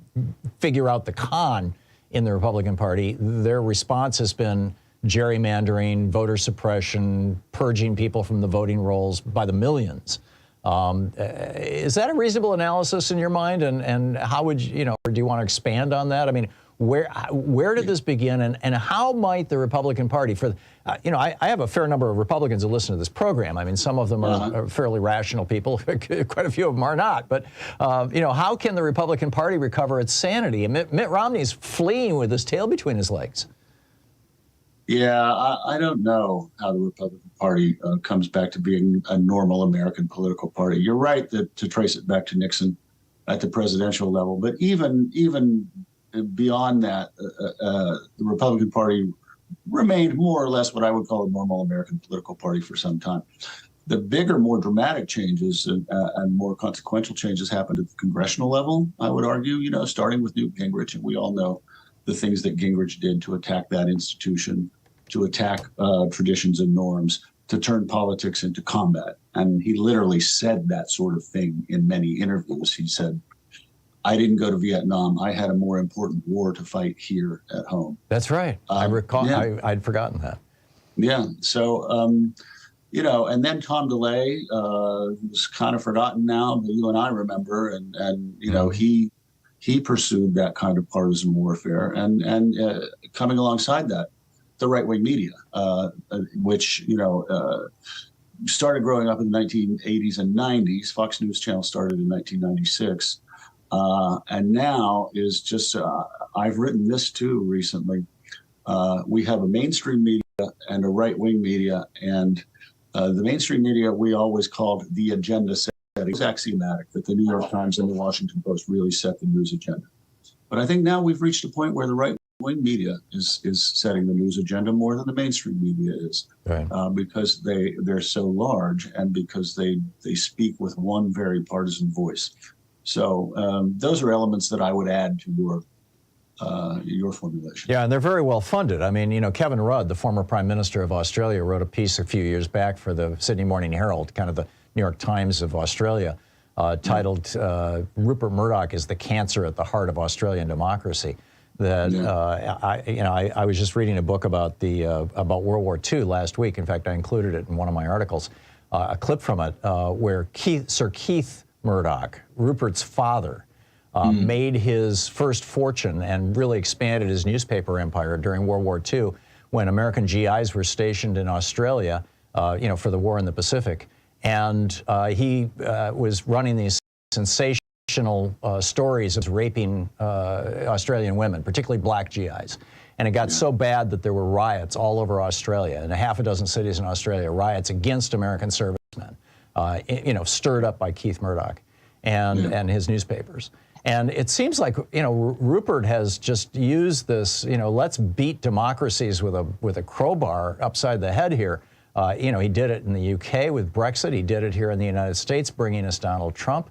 figure out the con in the Republican Party, their response has been gerrymandering, voter suppression, purging people from the voting rolls by the millions. Is that a reasonable analysis in your mind? And how would you, or do you want to expand on that? I mean, where did this begin, and how might the Republican Party, I have a fair number of Republicans who listen to this program. I mean, some of them are fairly rational people. Quite a few of them are not. But, how can the Republican Party recover its sanity? Mitt Romney's fleeing with his tail between his legs. Yeah, I don't know how the Republican Party comes back to being a normal American political party. You're right that to trace it back to Nixon at the presidential level, but even beyond that, the Republican Party remained more or less what I would call a normal American political party for some time. The bigger, more dramatic changes and more consequential changes happened at the congressional level, I would argue, starting with Newt Gingrich. And we all know the things that Gingrich did to attack that institution, to attack traditions and norms, to turn politics into combat. And he literally said that sort of thing in many interviews. He said, I didn't go to Vietnam. I had a more important war to fight here at home. That's right. I recall. I'd forgotten that. Yeah. So, and then Tom DeLay was kind of forgotten now, but you and I remember, and he pursued that kind of partisan warfare, and coming alongside that, the right-wing media, which started growing up in the 1980s and 90s. Fox News Channel started in 1996, and now is just. I've written this too recently. We have a mainstream media and a right-wing media, and the mainstream media we always called the agenda setting. It's axiomatic that the New York Times and the Washington Post really set the news agenda. But I think now we've reached a point where the right-wing media is setting the news agenda more than the mainstream media is, right. Because they're so large and because they speak with one very partisan voice. So those are elements that I would add to your formulation. Yeah, and they're very well funded. I mean, Kevin Rudd, the former Prime Minister of Australia, wrote a piece a few years back for the Sydney Morning Herald, kind of the New York Times of Australia, titled "Rupert Murdoch is the cancer at the heart of Australian democracy." That I was just reading a book about about World War II last week. In fact, I included it in one of my articles, a clip from it where Sir Keith Murdoch, Rupert's father, made his first fortune and really expanded his newspaper empire during World War II, when American GIs were stationed in Australia, for the war in the Pacific. And he was running these sensational stories of raping Australian women, particularly black GIs. And it got so bad that there were riots all over Australia. In a half a dozen cities in Australia, riots against American servicemen, stirred up by Keith Murdoch and his newspapers. And it seems like, Rupert has just used this, let's beat democracies with a crowbar upside the head here. He did it in the UK with Brexit. He did it here in the United States, bringing us Donald Trump.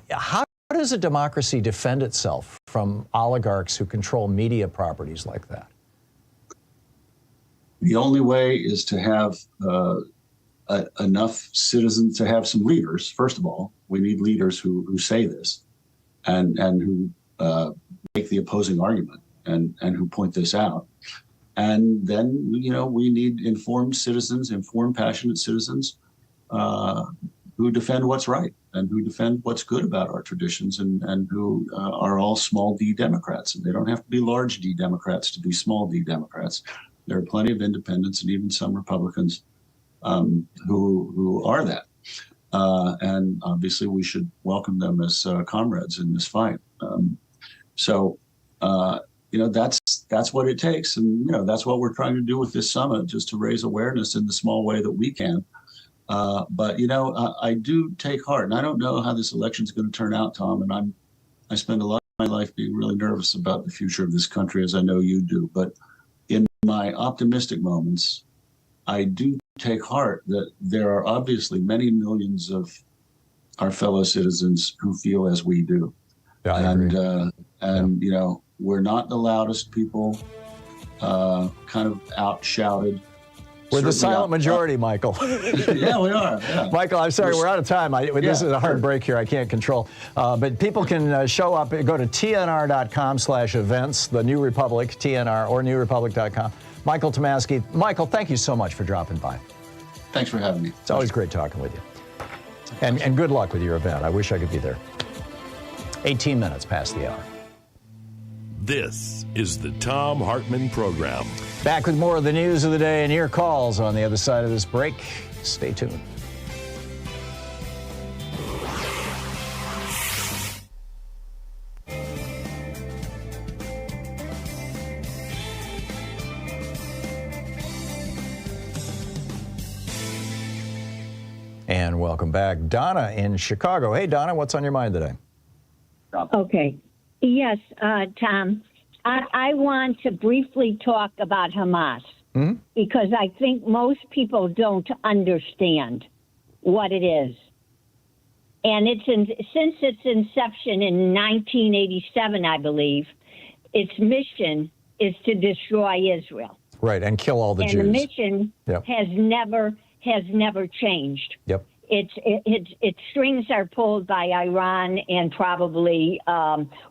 How does a democracy defend itself from oligarchs who control media properties like that? The only way is to have enough citizens, to have some leaders. First of all, we need leaders who say this and who make the opposing argument and who point this out. And then, we need informed citizens, informed, passionate citizens who defend what's right and who defend what's good about our traditions and who are all small d Democrats. And they don't have to be large d Democrats to be small d Democrats. There are plenty of independents and even some Republicans who are that. And obviously we should welcome them as comrades in this fight. That's what it takes. And, that's what we're trying to do with this summit, just to raise awareness in the small way that we can. But I do take heart, and I don't know how this election is going to turn out, Tom, and I spend a lot of my life being really nervous about the future of this country, as I know you do. But in my optimistic moments, I do take heart that there are obviously many millions of our fellow citizens who feel as we do. Yeah, I agree. We're not the loudest people, kind of out-shouted. We're the silent majority, Michael. Yeah, we are. Yeah. Michael, I'm sorry, we're out of time. This is a hard break here. I can't control. But people can show up. Go to tnr.com/events, the New Republic, TNR, or newrepublic.com. Michael Tomasky. Michael, thank you so much for dropping by. Thanks for having me. It's always great talking with you. And good luck with your event. I wish I could be there. 18 minutes past the hour. This is the Thom Hartmann Program. Back with more of the news of the day and your calls on the other side of this break. Stay tuned. And welcome back. Donna in Chicago. Hey, Donna, what's on your mind today? Okay. Yes, Tom. I want to briefly talk about Hamas because I think most people don't understand what it is. And since its inception in 1987, I believe, its mission is to destroy Israel. Right, and kill all the Jews. And the mission has never changed. Yep. Its strings are pulled by Iran and probably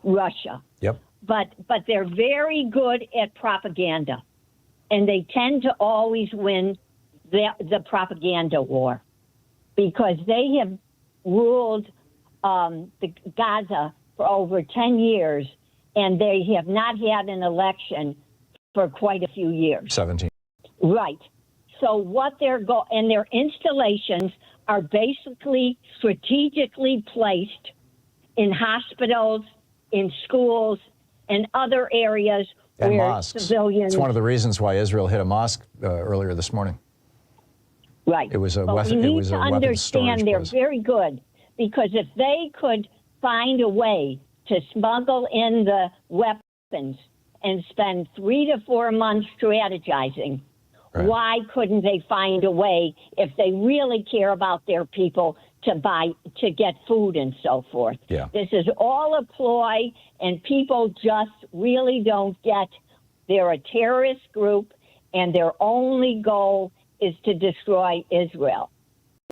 Russia. Yep. But they're very good at propaganda, and they tend to always win the propaganda war, because they have ruled the Gaza for over 10 years, and they have not had an election for quite a few years. 17. Right. So what and their installations are basically strategically placed in hospitals, in schools, and other areas and where mosques. Civilians. It's one of the reasons why Israel hit a mosque earlier this morning. Right. It was a but weapon. We need it was to a weapons storage understand they're place. very good, because if they could find a way to smuggle in the weapons and spend 3 to 4 months strategizing, right. Why couldn't they find a way, if they really care about their people, to get food and so forth? Yeah. This is all a ploy, and people just really don't get. They're a terrorist group, and their only goal is to destroy Israel,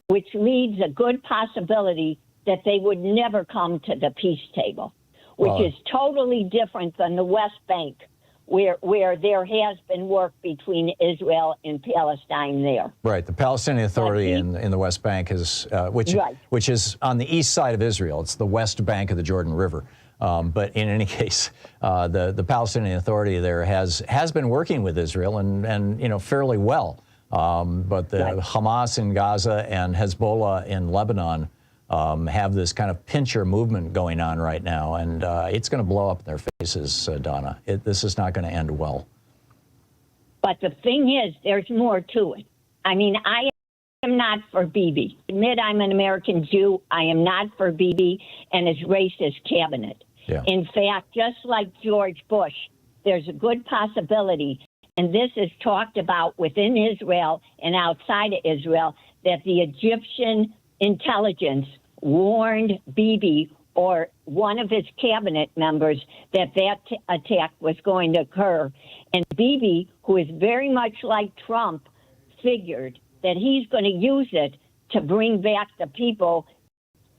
which leaves a good possibility that they would never come to the peace table, which is totally different than the West Bank, where there has been work between Israel and Palestine there. Right. The Palestinian Authority in the West Bank is, which is on the east side of Israel. It's the West Bank of the Jordan River. But in any case, the Palestinian Authority there has been working with Israel and fairly well. But the Hamas in Gaza and Hezbollah in Lebanon have this kind of pincher movement going on right now, and it's going to blow up in their faces, Donna. This is not going to end well. But the thing is, there's more to it. I mean, I am not for Bibi. Admit I'm an American Jew. I am not for Bibi and his racist cabinet. Yeah. In fact, just like George Bush, there's a good possibility, and this is talked about within Israel and outside of Israel, that the Egyptian intelligence warned Bibi or one of his cabinet members that attack was going to occur. And Bibi, who is very much like Trump, figured that he's going to use it to bring back the people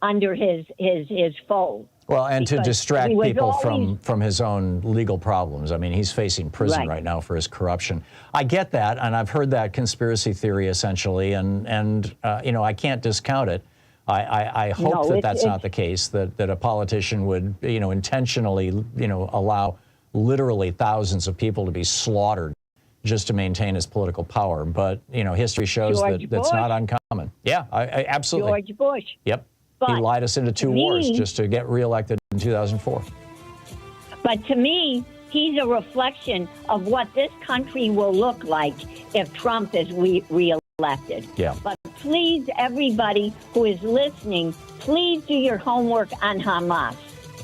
under his fold. Well, and to distract he was people always- from his own legal problems. I mean, he's facing prison right now for his corruption. I get that, and I've heard that conspiracy theory essentially, and I can't discount it. I hope that that's not the case, that a politician would, intentionally, allow literally thousands of people to be slaughtered just to maintain his political power. But, history shows that's not uncommon. Yeah, I absolutely. George Bush. Yep. But he lied us into two wars just to get reelected in 2004. But to me, he's a reflection of what this country will look like if Trump is reelected. Yeah. But please, everybody who is listening, please do your homework on Hamas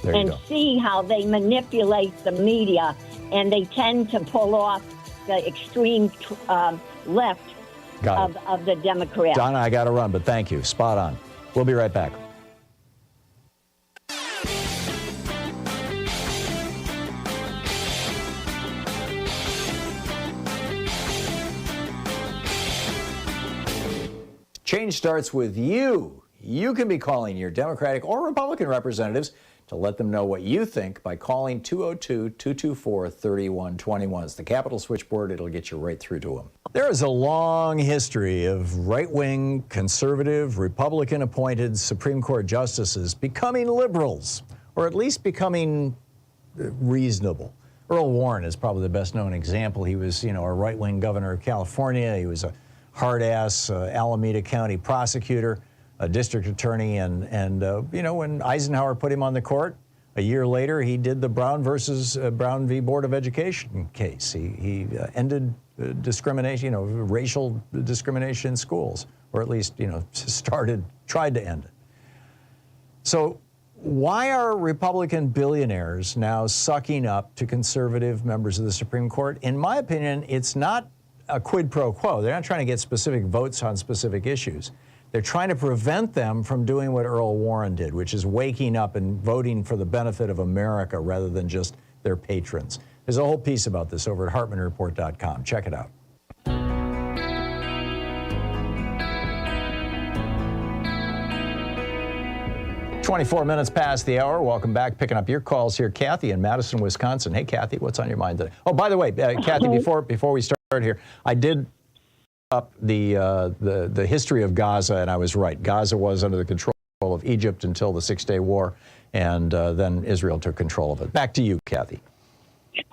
and see how they manipulate the media, and they tend to pull off the extreme left of the Democrats. Donna, I got to run, but thank you. Spot on. We'll be right back. Change starts with you. You can be calling your Democratic or Republican representatives to let them know what you think by calling 202-224-3121. It's the Capitol switchboard. It'll get you right through to them. There is a long history of right-wing, conservative, Republican-appointed Supreme Court justices becoming liberals, or at least becoming reasonable. Earl Warren is probably the best-known example. He was, a right-wing governor of California. He was a hard-ass Alameda County prosecutor, a district attorney, and when Eisenhower put him on the court, a year later he did the Brown versus Brown v. Board of Education case. He ended discrimination, racial discrimination in schools, or at least, tried to end it. So why are Republican billionaires now sucking up to conservative members of the Supreme Court? In my opinion, it's not a quid pro quo. They're not trying to get specific votes on specific issues. They're trying to prevent them from doing what Earl Warren did, which is waking up and voting for the benefit of America rather than just their patrons. There's a whole piece about this over at HartmannReport.com. Check it out. 24 minutes past the hour. Welcome back. Picking up your calls here. Kathy in Madison, Wisconsin. Hey, Kathy, what's on your mind today? Oh, by the way, Kathy, before we start here, I did up the history of Gaza, and I was right. Gaza was under the control of Egypt until the Six-Day War, and then Israel took control of it. Back to you, Kathy.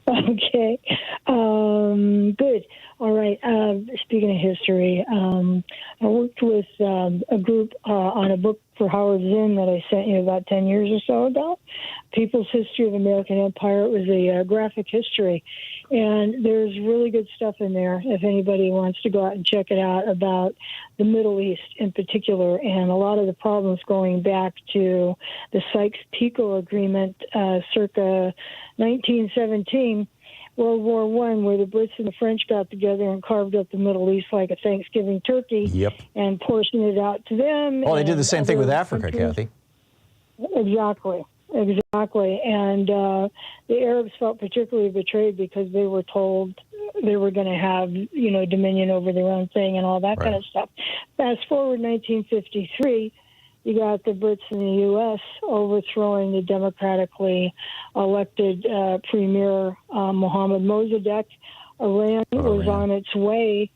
Okay. Good. All right. Speaking of history, I worked with a group on a book for Howard Zinn that I sent you about 10 years or so ago, People's History of American Empire. It was a graphic history, and there's really good stuff in there if anybody wants to go out and check it out about the Middle East in particular, and a lot of the problems going back to the Sykes-Picot Agreement circa 1917, World War I, where the Brits and the French got together and carved up the Middle East like a Thanksgiving turkey and portioned it out to them. Oh, they did the same thing with Africa, Kathy. Exactly. And the Arabs felt particularly betrayed because they were told they were going to have, dominion over their own thing and all that kind of stuff. Fast forward 1953, you got the Brits in the U.S. overthrowing the democratically elected Premier Mohammad Mossadegh. Iran was on its way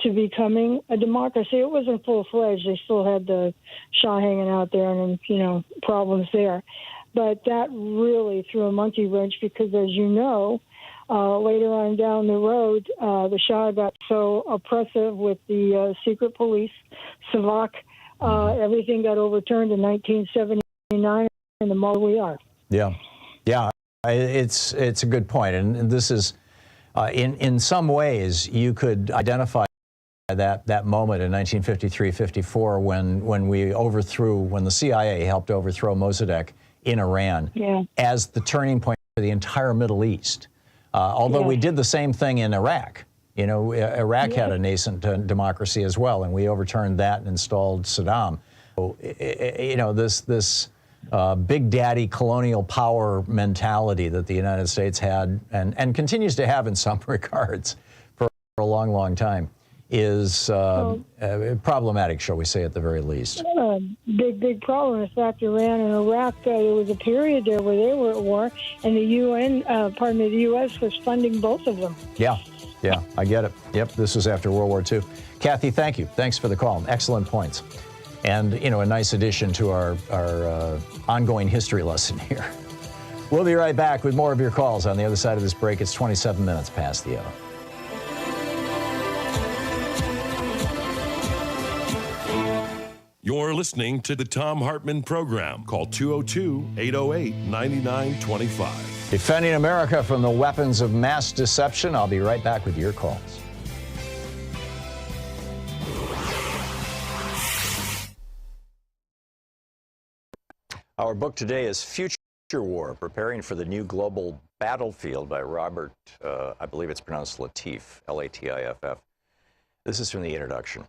to becoming a democracy. It wasn't full-fledged. They still had the Shah hanging out there and, problems there. But that really threw a monkey wrench because, as you know, later on down the road, the Shah got so oppressive with the secret police, Savak. Everything got overturned in 1979, and the more we are. Yeah, it's a good point, and this is in some ways you could identify that moment in 1953-54 when the CIA helped overthrow Mossadegh in Iran as the turning point for the entire Middle East. Although we did the same thing in Iraq. Iraq had a nascent democracy as well, and we overturned that and installed Saddam. So, this big daddy colonial power mentality that the United States had and continues to have in some regards for a long, long time is problematic, shall we say, at the very least. Big problem. In fact, Iran and Iraq, there was a period there where they were at war, and the the U.S. was funding both of them. Yeah, I get it. Yep, this was after World War II. Kathy, thank you. Thanks for the call. Excellent points. And, a nice addition to our ongoing history lesson here. We'll be right back with more of your calls on the other side of this break. It's 27 minutes past the hour. You're listening to the Thom Hartmann Program. Call 202-808-9925. Defending America from the weapons of mass deception. I'll be right back with your calls. Our book today is Future War, Preparing for the New Global Battlefield by Robert, I believe it's pronounced Latif, L-A-T-I-F-F. This is from the introduction.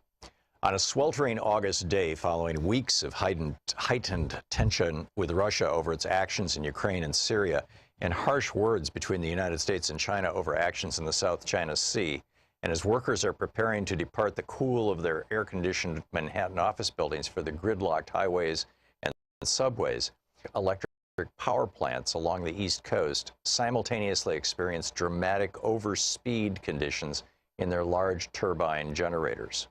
On a sweltering August day following weeks of heightened tension with Russia over its actions in Ukraine and Syria, and harsh words between the United States and China over actions in the South China Sea, and as workers are preparing to depart the cool of their air-conditioned Manhattan office buildings for the gridlocked highways and subways, electric power plants along the East Coast simultaneously experience dramatic overspeed conditions in their large turbine generators.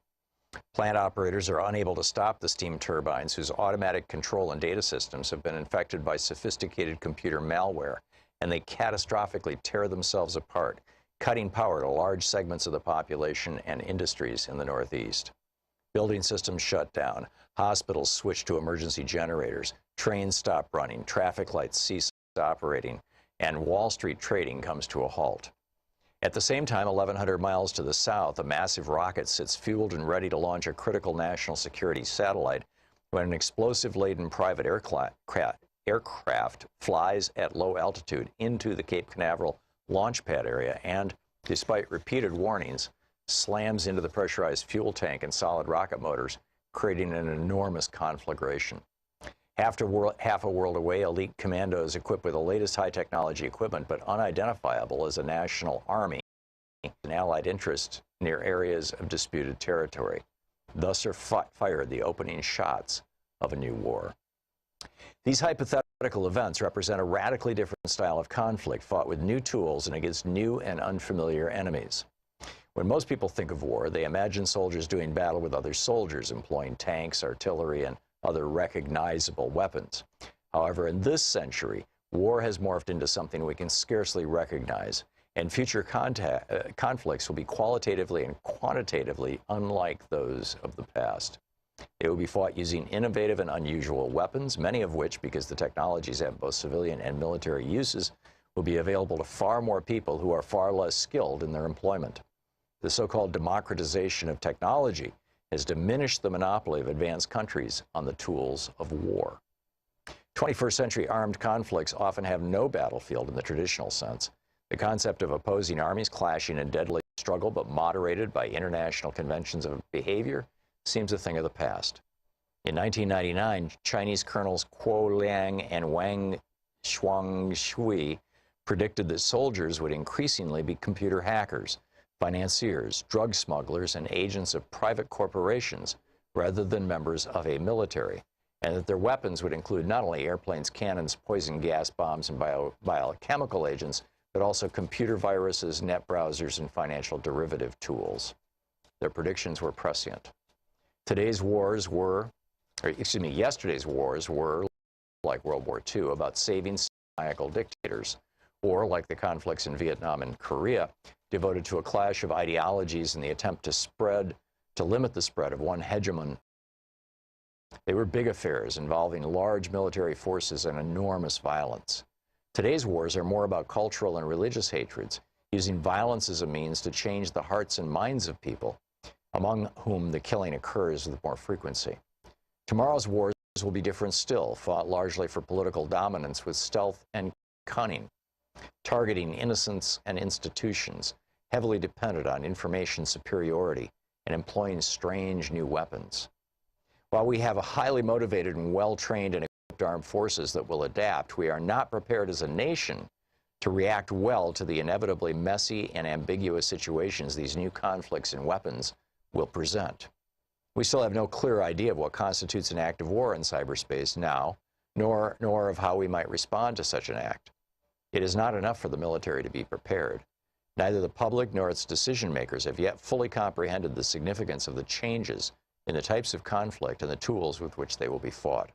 Plant operators are unable to stop the steam turbines, whose automatic control and data systems have been infected by sophisticated computer malware, and they catastrophically tear themselves apart, cutting power to large segments of the population and industries in the Northeast. Building systems shut down, hospitals switch to emergency generators, trains stop running, traffic lights cease operating, and Wall Street trading comes to a halt. At the same time, 1,100 miles to the south, a massive rocket sits fueled and ready to launch a critical national security satellite when an explosive-laden private aircraft flies at low altitude into the Cape Canaveral launch pad area and, despite repeated warnings, slams into the pressurized fuel tank and solid rocket motors, creating an enormous conflagration. Half a world away, elite commandos equipped with the latest high-technology equipment, but unidentifiable as a national army and allied interest near areas of disputed territory. Thus are fired the opening shots of a new war. These hypothetical events represent a radically different style of conflict fought with new tools and against new and unfamiliar enemies. When most people think of war, they imagine soldiers doing battle with other soldiers, employing tanks, artillery, and other recognizable weapons. However, in this century, war has morphed into something we can scarcely recognize, and future conflicts will be qualitatively and quantitatively unlike those of the past. It will be fought using innovative and unusual weapons, many of which, because the technologies have both civilian and military uses, will be available to far more people who are far less skilled in their employment. The so-called democratization of technology has diminished the monopoly of advanced countries on the tools of war. 21st century armed conflicts often have no battlefield in the traditional sense. The concept of opposing armies clashing in deadly struggle, but moderated by international conventions of behavior, seems a thing of the past. In 1999, Chinese colonels Kuo Liang and Wang Shuangshui predicted that soldiers would increasingly be computer hackers, financiers, drug smugglers, and agents of private corporations rather than members of a military, and that their weapons would include not only airplanes, cannons, poison gas bombs, and biochemical agents, but also computer viruses, net browsers, and financial derivative tools. Their predictions were prescient. Yesterday's wars were, like World War II, about saving maniacal dictators, or like the conflicts in Vietnam and Korea, devoted to a clash of ideologies in the attempt to limit the spread of one hegemon. They were big affairs involving large military forces and enormous violence. Today's wars are more about cultural and religious hatreds, using violence as a means to change the hearts and minds of people, among whom the killing occurs with more frequency. Tomorrow's wars will be different still, fought largely for political dominance with stealth and cunning, targeting innocents and institutions, heavily dependent on information superiority, and employing strange new weapons. While we have a highly motivated and well-trained and equipped armed forces that will adapt, we are not prepared as a nation to react well to the inevitably messy and ambiguous situations these new conflicts and weapons will present. We still have no clear idea of what constitutes an act of war in cyberspace now, nor of how we might respond to such an act. It is not enough for the military to be prepared. Neither the public nor its decision makers have yet fully comprehended the significance of the changes in the types of conflict and the tools with which they will be fought.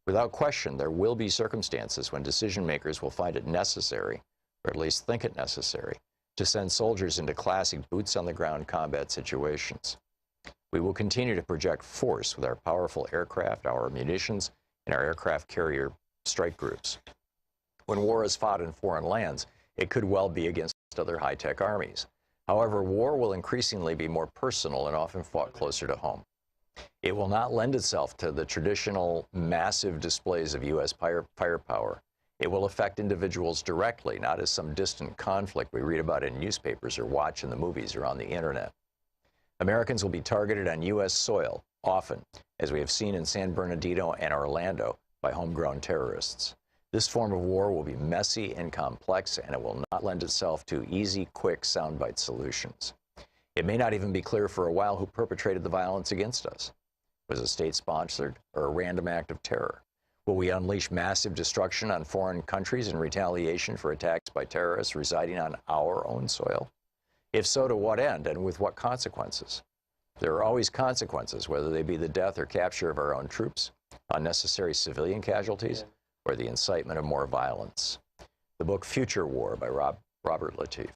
Without question, there will be circumstances when decision makers will find it necessary, or at least think it necessary, to send soldiers into classic boots-on-the-ground combat situations. We will continue to project force with our powerful aircraft, our munitions, and our aircraft carrier strike groups. When war is fought in foreign lands, it could well be against other high-tech armies. However, war will increasingly be more personal and often fought closer to home. It will not lend itself to the traditional massive displays of U.S. firepower. It will affect individuals directly, not as some distant conflict we read about in newspapers or watch in the movies or on the internet. Americans will be targeted on U.S. soil, often, as we have seen in San Bernardino and Orlando, by homegrown terrorists. This form of war will be messy and complex, and it will not lend itself to easy, quick, soundbite solutions. It may not even be clear for a while who perpetrated the violence against us. Was it state-sponsored or a random act of terror? Will we unleash massive destruction on foreign countries in retaliation for attacks by terrorists residing on our own soil? If so, to what end and with what consequences? There are always consequences, whether they be the death or capture of our own troops, unnecessary civilian casualties, or the incitement of more violence. The book Future War by Robert Latif.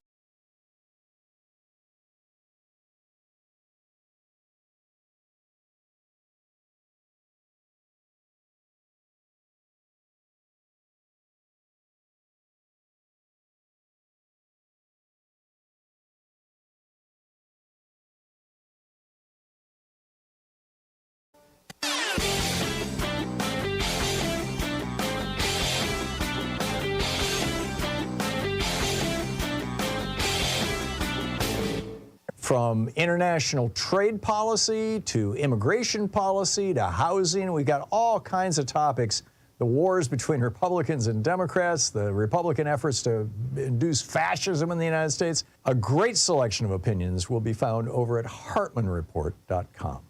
From international trade policy to immigration policy to housing, we've got all kinds of topics. The wars between Republicans and Democrats, the Republican efforts to induce fascism in the United States. A great selection of opinions will be found over at HartmannReport.com.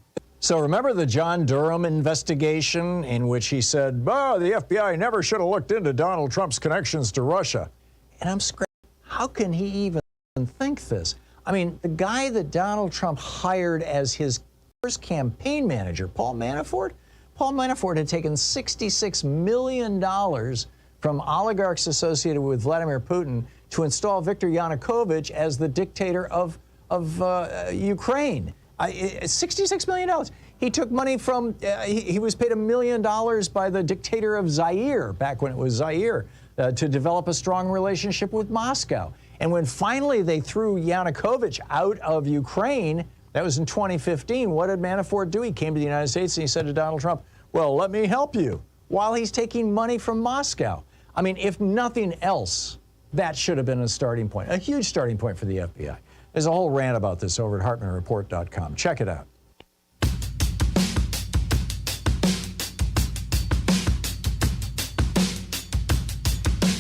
So remember the John Durham investigation in which he said, oh, the FBI never should have looked into Donald Trump's connections to Russia. And I'm scratching, how can he even think this? I mean, the guy that Donald Trump hired as his first campaign manager, Paul Manafort had taken $66 million from oligarchs associated with Vladimir Putin to install Viktor Yanukovych as the dictator of Ukraine. $66 million. He took money from, he was paid $1 million by the dictator of Zaire, back when it was Zaire, to develop a strong relationship with Moscow. And when finally they threw Yanukovych out of Ukraine, that was in 2015, what did Manafort do? He came to the United States and he said to Donald Trump, well, let me help you, while he's taking money from Moscow. I mean, if nothing else, that should have been a starting point, a huge starting point for the FBI. There's a whole rant about this over at HartmannReport.com. Check it out.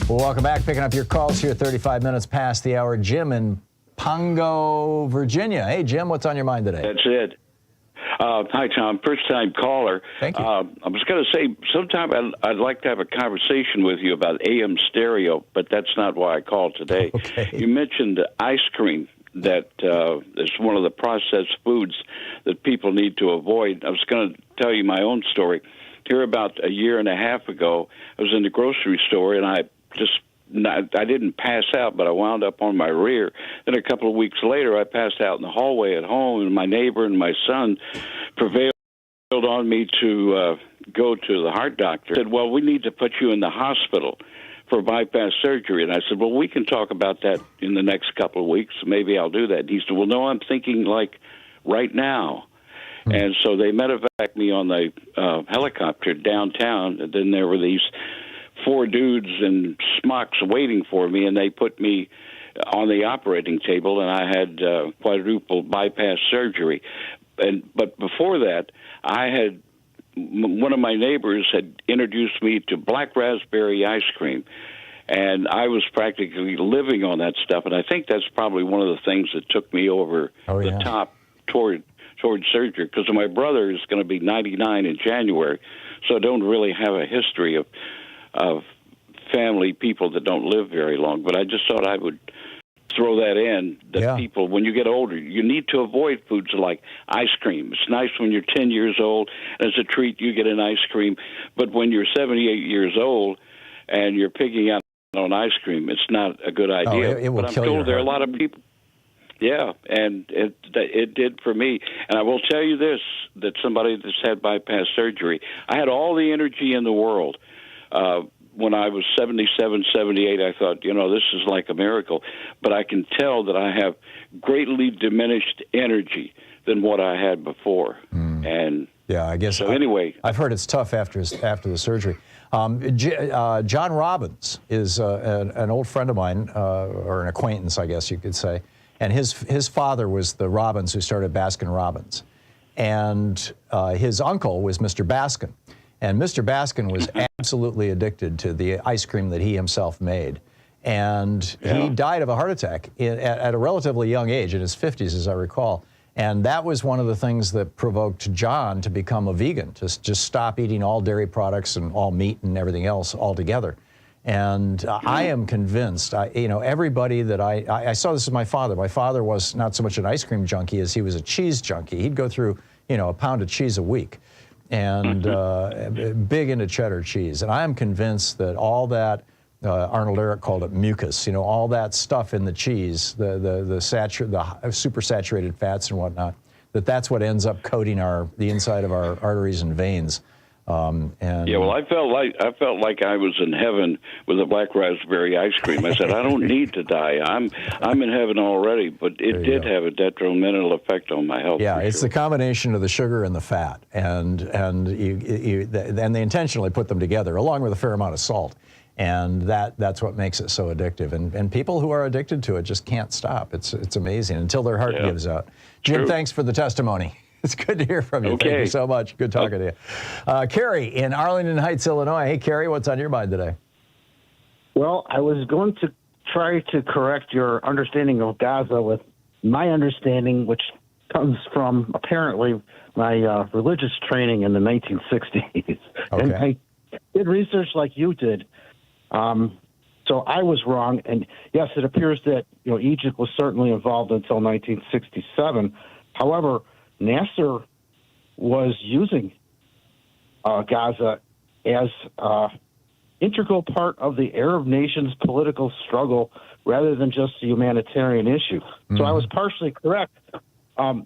Well, welcome back. Picking up your calls here 35 minutes past the hour. Jim in Pongo, Virginia. Hey, Jim, what's on your mind today? That's it. Hi, Tom. First-time caller. Thank you. I was going to say, sometime I'd like to have a conversation with you about AM stereo, but that's not why I called today. Okay. You mentioned ice cream, that is one of the processed foods that people need to avoid. I was going to tell you my own story. Here about a year and a half ago, I was in the grocery store, and I didn't pass out, but I wound up on my rear. Then a couple of weeks later, I passed out in the hallway at home, and my neighbor and my son prevailed on me to go to the heart doctor. Said, well, we need to put you in the hospital for bypass surgery. And I said, well, we can talk about that in the next couple of weeks. Maybe I'll do that. And he said, well, no, I'm thinking like right now. And so they medevaced me on the helicopter downtown, and then there were these 4 dudes in smocks waiting for me, and they put me on the operating table, and I had quadruple bypass surgery. But before that, one of my neighbors had introduced me to black raspberry ice cream, and I was practically living on that stuff, and I think that's probably one of the things that took me over the top toward surgery, because my brother is going to be 99 in January, so I don't really have a history of family people that don't live very long. But I just thought I would throw that in, that people, when you get older, you need to avoid foods like ice cream. It's nice when you're 10 years old, and as a treat, you get an ice cream. But when you're 78 years old and you're picking out on ice cream, it's not a good idea. It will but I'm kill told there are a lot of people. Yeah, and it did for me. And I will tell you this, that somebody that's had bypass surgery, I had all the energy in the world. When I was 77, 78, I thought, this is like a miracle. But I can tell that I have greatly diminished energy than what I had before. And yeah, I guess. So anyway, I've heard it's tough after the surgery. John Robbins is an old friend of mine, or an acquaintance, I guess you could say. And his father was the Robbins who started Baskin Robbins. And his uncle was Mr. Baskin. And Mr. Baskin was absolutely addicted to the ice cream that he himself made. And he died of a heart attack at a relatively young age, in his 50s, as I recall. And that was one of the things that provoked John to become a vegan, to just stop eating all dairy products and all meat and everything else altogether. And I am convinced, everybody that I saw this with my father. My father was not so much an ice cream junkie as he was a cheese junkie. He'd go through, a pound of cheese a week, and big into cheddar cheese. And I am convinced that all that, Arnold Ehret called it mucus, all that stuff in the cheese, the super saturated fats and whatnot, that's what ends up coating the inside of our arteries and veins. Well, I felt like I was in heaven with the black raspberry ice cream. I said, I don't need to die. I'm in heaven already. But it did have a detrimental effect on my health. Yeah, it's the combination of the sugar and the fat, and they intentionally put them together along with a fair amount of salt, and that's what makes it so addictive. And people who are addicted to it just can't stop. It's amazing until their heart gives out. Jim, thanks for the testimony. It's good to hear from you. Okay. Thank you so much. Good talking to you. Carrie in Arlington Heights, Illinois. Hey, Carrie, what's on your mind today? Well, I was going to try to correct your understanding of Gaza with my understanding, which comes from apparently my religious training in the 1960s. Okay. And I did research like you did. So I was wrong. And yes, it appears that Egypt was certainly involved until 1967. However, Nasser was using Gaza as integral part of the Arab nation's political struggle rather than just a humanitarian issue. So I was partially correct. The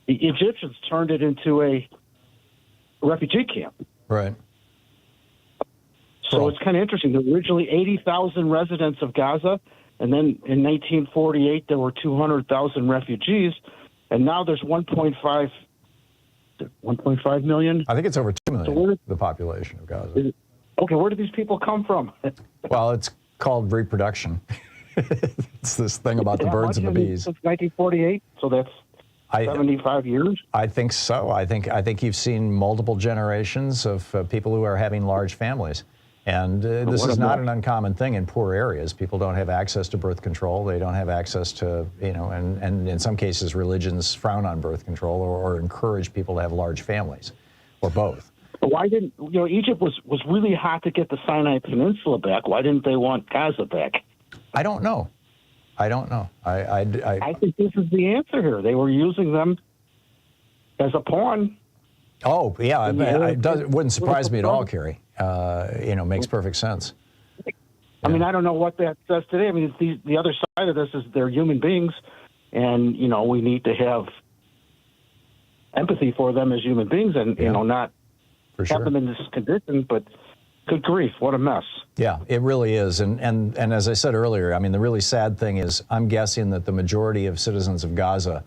Egyptians turned it into a refugee camp. Right. So it's kind of interesting. There were originally 80,000 residents of Gaza, and then in 1948 there were 200,000 refugees, and now there's 1.5 million? I think it's over 2 million, the population of Gaza. Okay, where do these people come from? Well, it's called reproduction. It's this thing about the birds and the bees. Since 1948, so that's 75 years? I think so. I think you've seen multiple generations of people who are having large families. And this is not an uncommon thing in poor areas. People don't have access to birth control. They don't have access to, and in some cases religions frown on birth control or encourage people to have large families, or both. But why didn't, Egypt was really hot to get the Sinai Peninsula back. Why didn't they want Gaza back? I don't know. I think this is the answer here. They were using them as a pawn. Oh, yeah. It wouldn't surprise me at all, Kerry. Makes perfect sense. I mean, I don't know what that says today. I mean, the other side of this is they're human beings, and, we need to have empathy for them as human beings and, not have them in this condition. But good grief, what a mess. Yeah, it really is. And as I said earlier, I mean, the really sad thing is I'm guessing that the majority of citizens of Gaza,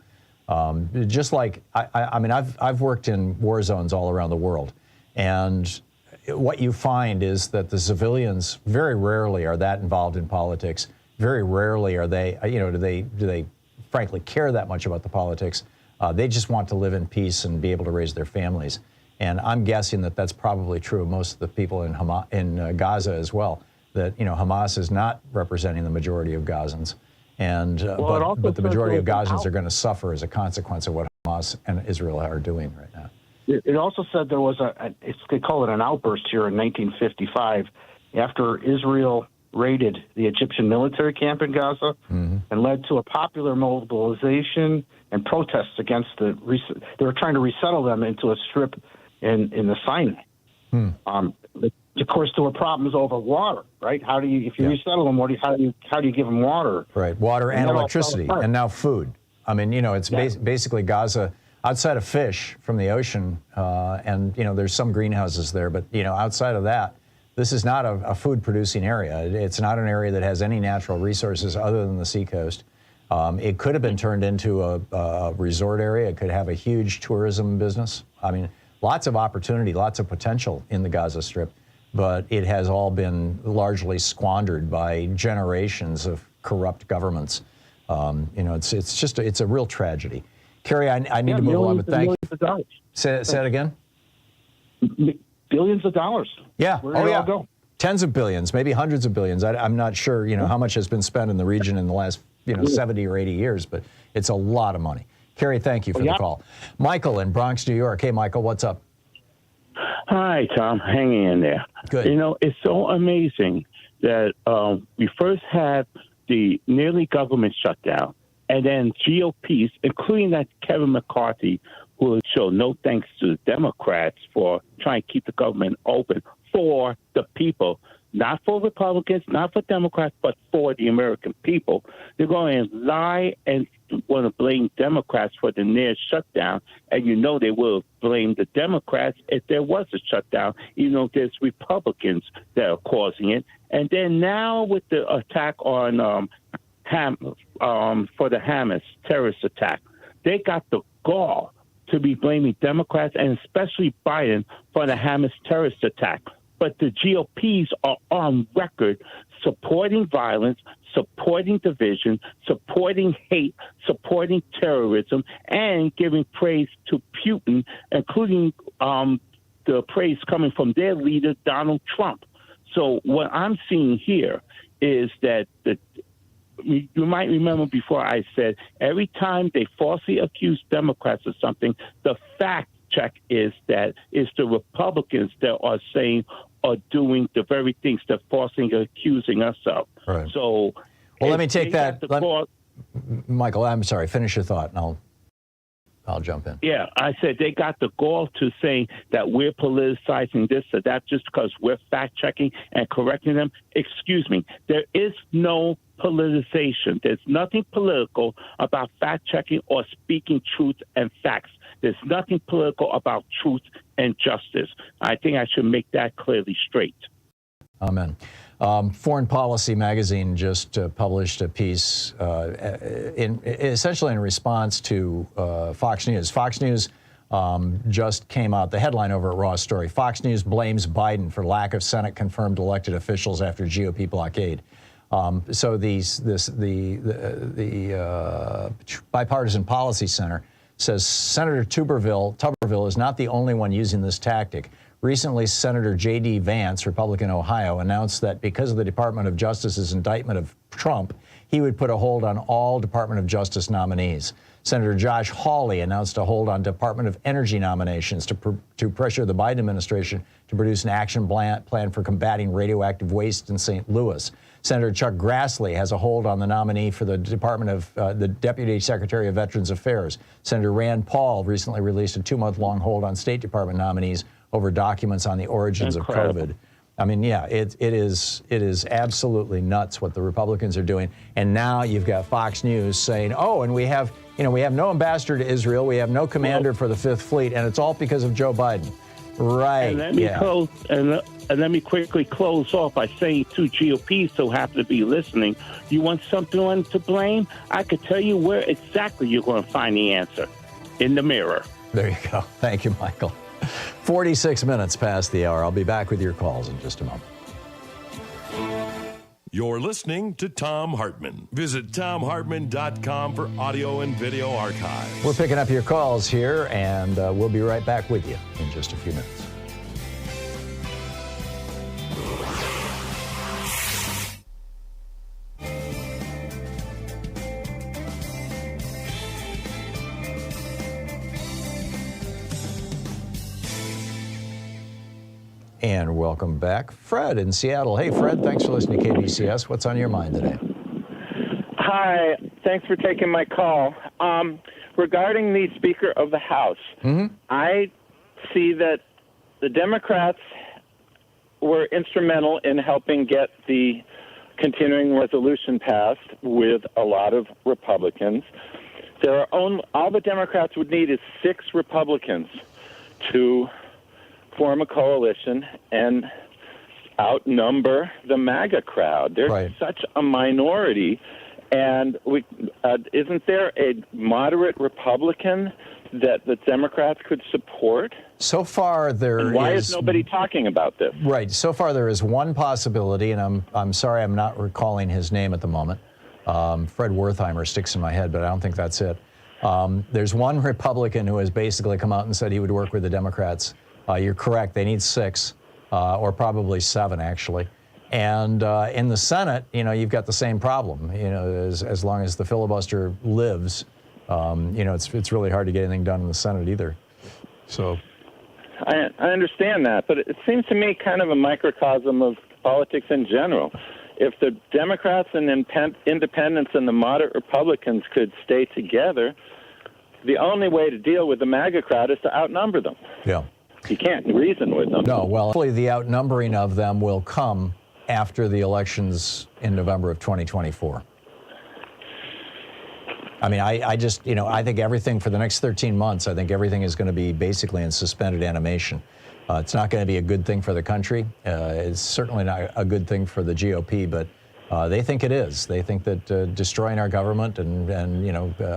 just like, I've worked in war zones all around the world, and what you find is that the civilians very rarely are that involved in politics. Very rarely are they, do they frankly care that much about the politics. They just want to live in peace and be able to raise their families. And I'm guessing that that's probably true of most of the people in Gaza as well, that, Hamas is not representing the majority of Gazans. And but the majority of Gazans are going to suffer as a consequence of what Hamas and Israel are doing right now. It also said there was they call it an outburst here in 1955 after Israel raided the Egyptian military camp in Gaza and led to a popular mobilization and protests against they were trying to resettle them into a strip in the Sinai. Of course, there were problems over water, right? How do you, if you resettle them, how do you give them water? Right, water and electricity, and now food. I mean, it's basically Gaza. Outside of fish from the ocean, and there's some greenhouses there, but outside of that, this is not a food-producing area. It's not an area that has any natural resources other than the seacoast. It could have been turned into a resort area. It could have a huge tourism business. I mean, lots of opportunity, lots of potential in the Gaza Strip, but it has all been largely squandered by generations of corrupt governments. It's a real tragedy. Kerry, I need to move on, but thank you. Say it again? Billions of dollars. Yeah. Where did it all go? Tens of billions, maybe hundreds of billions. I'm not sure, how much has been spent in the region in the last, 70 or 80 years, but it's a lot of money. Kerry, thank you for the call. Michael in Bronx, New York. Hey, Michael, what's up? Hi, Tom. Hanging in there. Good. It's so amazing that we first had the nearly government shutdown, and then GOPs, including that Kevin McCarthy, who will show no thanks to the Democrats for trying to keep the government open for the people, not for Republicans, not for Democrats, but for the American people. They're going to lie and want to blame Democrats for the near shutdown, and they will blame the Democrats if there was a shutdown, even though there's Republicans that are causing it. And then now with the attack on for the Hamas terrorist attack, they got the gall to be blaming Democrats and especially Biden for the Hamas terrorist attack. But the GOPs are on record supporting violence, supporting division, supporting hate, supporting terrorism, and giving praise to Putin, including the praise coming from their leader, Donald Trump. So what I'm seeing here is that you might remember before I said every time they falsely accuse Democrats of something, the fact check is that it's the Republicans that are saying, are doing the very things they're falsely accusing us of. Right. So, well, let me take that. Michael, I'm sorry. Finish your thought, and I'll jump in. Yeah, I said they got the gall to saying that we're politicizing this or that just because we're fact-checking and correcting them. Excuse me. There is no politicization. There's nothing political about fact-checking or speaking truth and facts. There's nothing political about truth and justice. I think I should make that clearly straight. Amen. Foreign Policy magazine just published a piece essentially in response to Fox News. Fox News just came out, the headline over at Raw Story, Fox News blames Biden for lack of Senate-confirmed elected officials after GOP blockade. So the Bipartisan Policy Center says Senator Tuberville is not the only one using this tactic. Recently, Senator J.D. Vance, Republican Ohio, announced that because of the Department of Justice's indictment of Trump, he would put a hold on all Department of Justice nominees. Senator Josh Hawley announced a hold on Department of Energy nominations to pressure the Biden administration to produce an action plan for combating radioactive waste in St. Louis. Senator Chuck Grassley has a hold on the nominee for the Department of the Deputy Secretary of Veterans Affairs. Senator Rand Paul recently released a 2-month-long hold on State Department nominees over documents on the origins of COVID. I mean, yeah, it is absolutely nuts what the Republicans are doing. And now you've got Fox News saying, oh, and we have no ambassador to Israel, we have no commander for the Fifth Fleet, and it's all because of Joe Biden. Right. And let me quickly close off by saying to GOPs who happen to be listening, you want someone to blame? I could tell you where exactly you're going to find the answer. In the mirror. There you go. Thank you, Michael. 46 minutes past the hour. I'll be back with your calls in just a moment. You're listening to Thom Hartmann. Visit ThomHartmann.com for audio and video archives. We're picking up your calls here, and we'll be right back with you in just a few minutes. And welcome back. Fred in Seattle. Hey, Fred, thanks for listening to KBCS. What's on your mind today? Hi. Thanks for taking my call. Regarding the Speaker of the House, I see that the Democrats were instrumental in helping get the continuing resolution passed with a lot of Republicans. All the Democrats would need is 6 Republicans to form a coalition and outnumber the MAGA crowd. There's such a minority, and isn't there a moderate Republican that the Democrats could support? So far, Why is nobody talking about this? Right. So far, there is one possibility, and I'm sorry I'm not recalling his name at the moment. Fred Wertheimer sticks in my head, but I don't think that's it. There's one Republican who has basically come out and said he would work with the Democrats. You're correct. They need 6, or probably 7, actually. And in the Senate, you've got the same problem. As long as the filibuster lives, it's really hard to get anything done in the Senate either. So, I understand that, but it seems to me kind of a microcosm of politics in general. If the Democrats and independents and the moderate Republicans could stay together, the only way to deal with the MAGA crowd is to outnumber them. Yeah. You can't reason with them. No, well, hopefully the outnumbering of them will come after the elections in November of 2024. I mean, I just, I think everything for the next 13 months, I think everything is going to be basically in suspended animation. It's not going to be a good thing for the country. It's certainly not a good thing for the GOP, but they think it is. They think that destroying our government and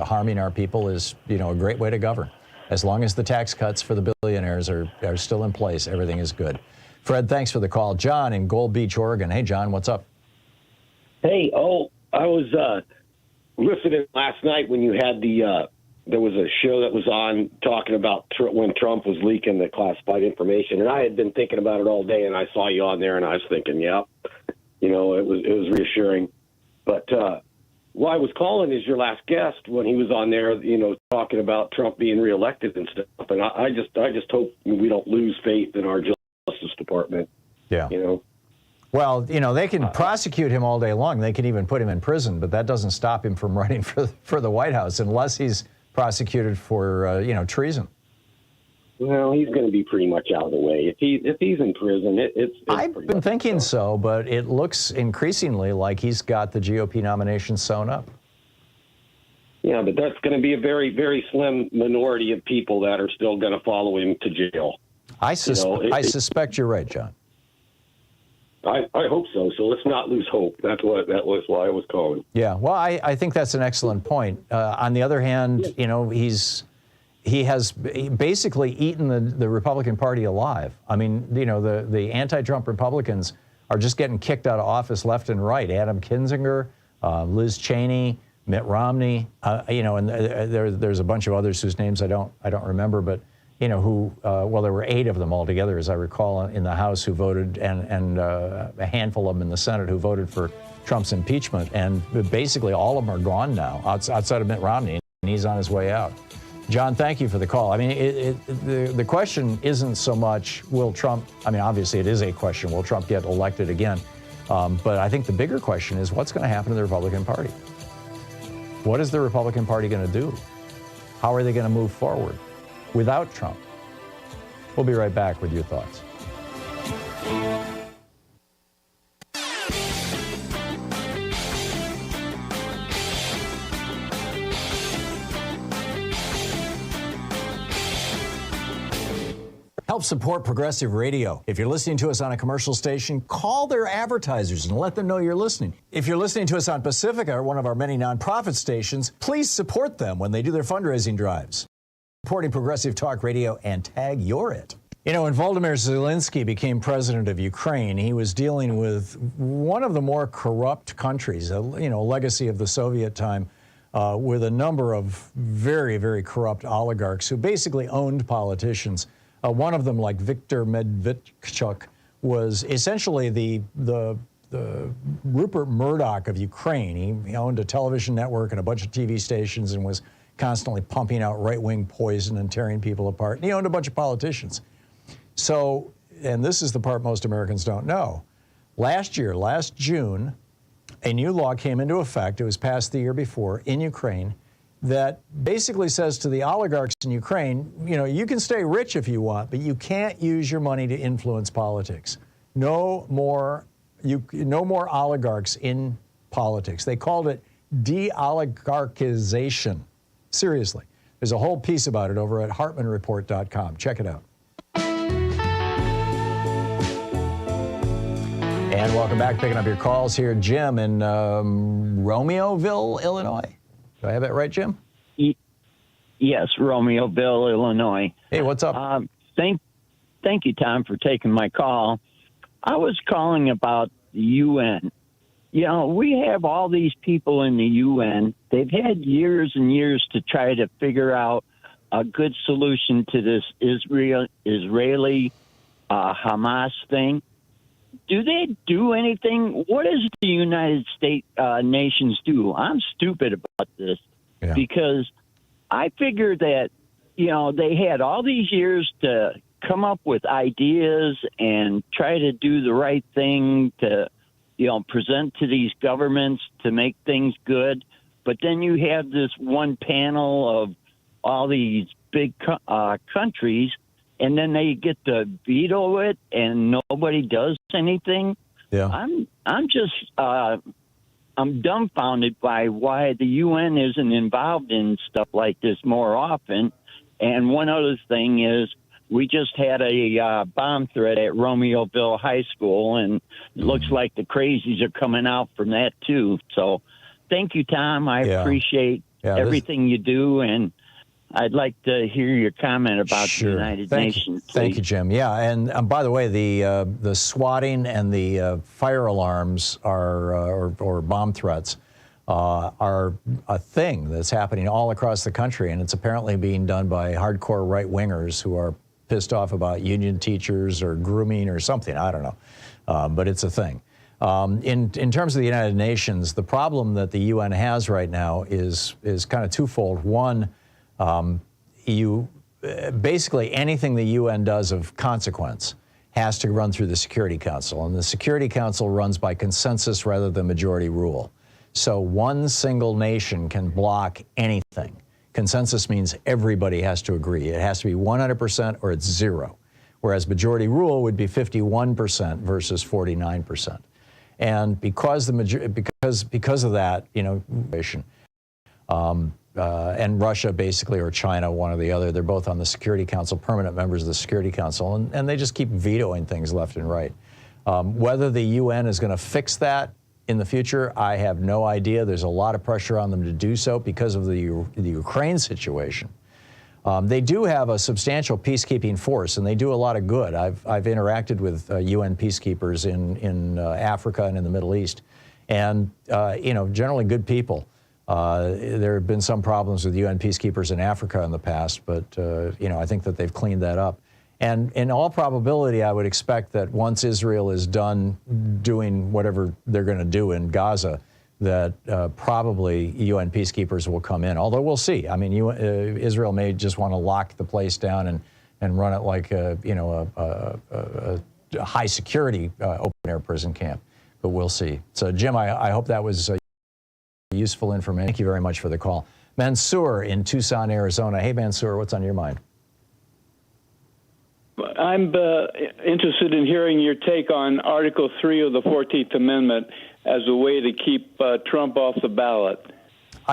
harming our people is, a great way to govern. As long as the tax cuts for the billionaires are still in place, everything is good. Fred, thanks for the call. John in Gold Beach, Oregon. Hey, John, what's up? Hey, I was listening last night when you had there was a show that was on talking about when Trump was leaking the classified information, and I had been thinking about it all day, and I saw you on there, and I was thinking, it was reassuring. But why I was calling is your last guest when he was on there, talking about Trump being reelected and stuff, and I just hope we don't lose faith in our Justice Department. Yeah. You know. Well, you know, they can prosecute him all day long. They can even put him in prison, but that doesn't stop him from running for the White House unless he's prosecuted for, you know, treason. Well, he's going to be pretty much out of the way. If he's in prison, it's I've been thinking so, but it looks increasingly like he's got the GOP nomination sewn up. Yeah, but that's going to be a very, very slim minority of people that are still going to follow him to jail. I suspect you're right, John. I hope so. So let's not lose hope. That was why I was calling. Yeah, well, I think that's an excellent point. On the other hand, you know, he has basically eaten the Republican Party alive. I mean, you know, the anti-Trump Republicans are just getting kicked out of office left and right. Adam Kinzinger, Liz Cheney, Mitt Romney, you know, and there's a bunch of others whose names I don't remember, but you know, who, well, there were 8 of them altogether, as I recall, in the House who voted, and a handful of them in the Senate who voted for Trump's impeachment. And basically all of them are gone now, outside of Mitt Romney, and he's on his way out. John, thank you for the call. I mean, the question isn't so much, will Trump, I mean, obviously it is a question, will Trump get elected again? But I think the bigger question is what's going to happen to the Republican Party? What is the Republican Party going to do? How are they going to move forward without Trump? We'll be right back with your thoughts. Help support progressive radio. If you're listening to us on a commercial station, call their advertisers and let them know you're listening. If you're listening to us on Pacifica, one of our many nonprofit stations, please support them when they do their fundraising drives. Supporting progressive talk radio and tag you're it. You know, when Volodymyr Zelensky became president of Ukraine, he was dealing with one of the more corrupt countries, you know, a legacy of the Soviet time, with a number of very, very corrupt oligarchs who basically owned politicians. One of them, like Viktor Medvedchuk, was essentially the Rupert Murdoch of Ukraine. He owned a television network and a bunch of TV stations and was constantly pumping out right-wing poison and tearing people apart. And he owned a bunch of politicians. So, and this is the part most Americans don't know. Last year, last June, a new law came into effect. It was passed the year before in Ukraine that basically says to the oligarchs in Ukraine, you know, you can stay rich if you want, but you can't use your money to influence politics. No more oligarchs in politics. They called it de-oligarchization. Seriously. There's a whole piece about it over at hartmanreport.com. Check it out. And welcome back. Picking up your calls here. Jim in Romeoville, Illinois. Do I have that right, Jim? Yes, Romeoville, Illinois. Hey, what's up? Thank you, Tom, for taking my call. I was calling about the UN. You know, we have all these people in the UN. They've had years and years to try to figure out a good solution to this Israeli Hamas thing. Do they do anything? What does the United States nations do? I'm stupid about this because I figured that, you know, they had all these years to come up with ideas and try to do the right thing to, you know, present to these governments to make things good. But then you have this one panel of all these big countries, and then they get to veto it, and nobody does anything. Yeah, I'm just I'm dumbfounded by why the UN isn't involved in stuff like this more often. And one other thing is, we just had a bomb threat at Romeoville High School, and it looks like the crazies are coming out from that too. So, thank you, Tom. I appreciate everything you do, and I'd like to hear your comment about the United Nations. Thank you, Jim. Yeah, and by the way, the swatting and the fire alarms or bomb threats are a thing that's happening all across the country, and it's apparently being done by hardcore right-wingers who are pissed off about union teachers or grooming or something. I don't know, but it's a thing. In terms of the United Nations, the problem that the UN has right now is kind of twofold. One, basically anything the UN does of consequence has to run through the Security Council, and the Security Council runs by consensus rather than majority rule. So one single nation can block anything. Consensus means everybody has to agree. It has to be 100% or it's zero, whereas majority rule would be 51% versus 49%. And because of that, you know, and Russia basically, or China, one or the other, they're both on the Security Council, permanent members of the Security Council, and they just keep vetoing things left and right. Whether the UN is going to fix that in the future, I have no idea. There's a lot of pressure on them to do so because of the Ukraine situation. They do have a substantial peacekeeping force, and they do a lot of good. I've interacted with UN peacekeepers in Africa and in the Middle East, and you know, generally good people. There have been some problems with UN peacekeepers in Africa in the past, but you know, I think that they've cleaned that up. And in all probability, I would expect that once Israel is done doing whatever they're going to do in Gaza, that probably UN peacekeepers will come in. Although we'll see. I mean, Israel may just want to lock the place down and run it like a, you know, a high security open air prison camp. But we'll see. So, Jim, I hope that was useful information. Thank you very much for the call. Mansour in Tucson, Arizona. Hey, Mansour, what's on your mind? I'm interested in hearing your take on Article 3 of the 14th Amendment as a way to keep Trump off the ballot.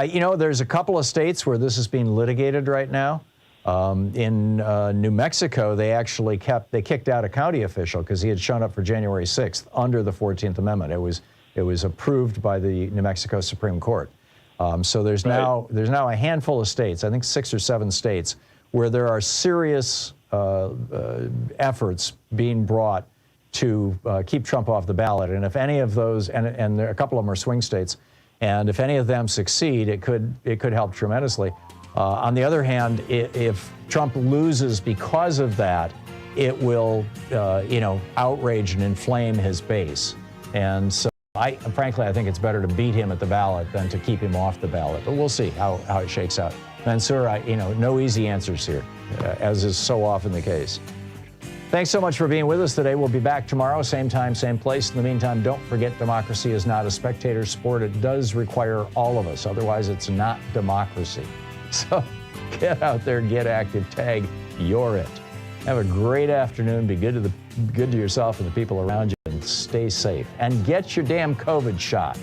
You know, there's a couple of states where this is being litigated right now. In New Mexico, they actually kicked out a county official because he had shown up for January 6th under the 14th Amendment. It was approved by the New Mexico Supreme Court. So there's now a handful of states, I think 6 or 7 states, where there are serious efforts being brought to keep Trump off the ballot. And if any of those, and a couple of them are swing states, and if any of them succeed, it could help tremendously. On the other hand, if Trump loses because of that, it will, you know, outrage and inflame his base. And so, frankly, I think it's better to beat him at the ballot than to keep him off the ballot. But we'll see how it shakes out. Mansour, you know, no easy answers here, as is so often the case. Thanks so much for being with us today. We'll be back tomorrow, same time, same place. In the meantime, don't forget, democracy is not a spectator sport. It does require all of us. Otherwise, it's not democracy. So get out there, get active, tag, you're it. Have a great afternoon. Be good to yourself and the people around you, and stay safe. And get your damn COVID shot.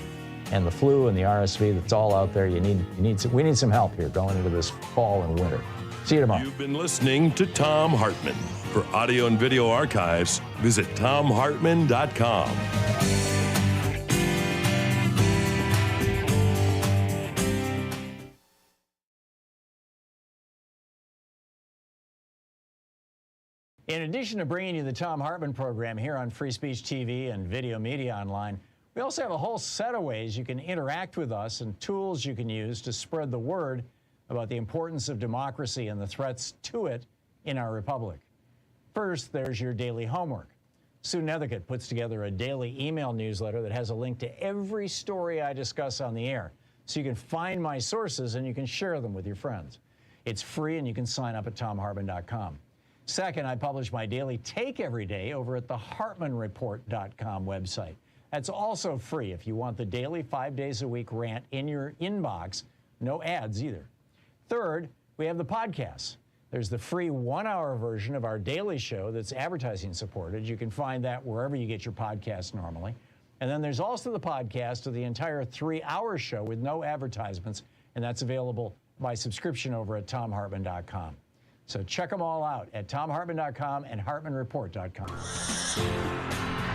And the flu and the RSV, that's all out there. We need some help here going into this fall and winter. See you tomorrow. You've been listening to Thom Hartmann. For audio and video archives, visit thomhartmann.com. In addition to bringing you the Thom Hartmann program here on Free Speech TV and Video Media Online, we also have a whole set of ways you can interact with us and tools you can use to spread the word about the importance of democracy and the threats to it in our republic. First, there's your daily homework. Sue Nethercutt puts together a daily email newsletter that has a link to every story I discuss on the air, so you can find my sources and you can share them with your friends. It's free and you can sign up at thomhartmann.com. Second, I publish my daily take every day over at the hartmannreport.com website. That's also free if you want the daily 5 days a week rant in your inbox. No ads either. Third, we have the podcasts. There's the free 1-hour version of our daily show that's advertising supported. You can find that wherever you get your podcasts normally. And then there's also the podcast of the entire 3-hour show with no advertisements, and that's available by subscription over at thomhartmann.com. So check them all out at thomhartmann.com and hartmannreport.com.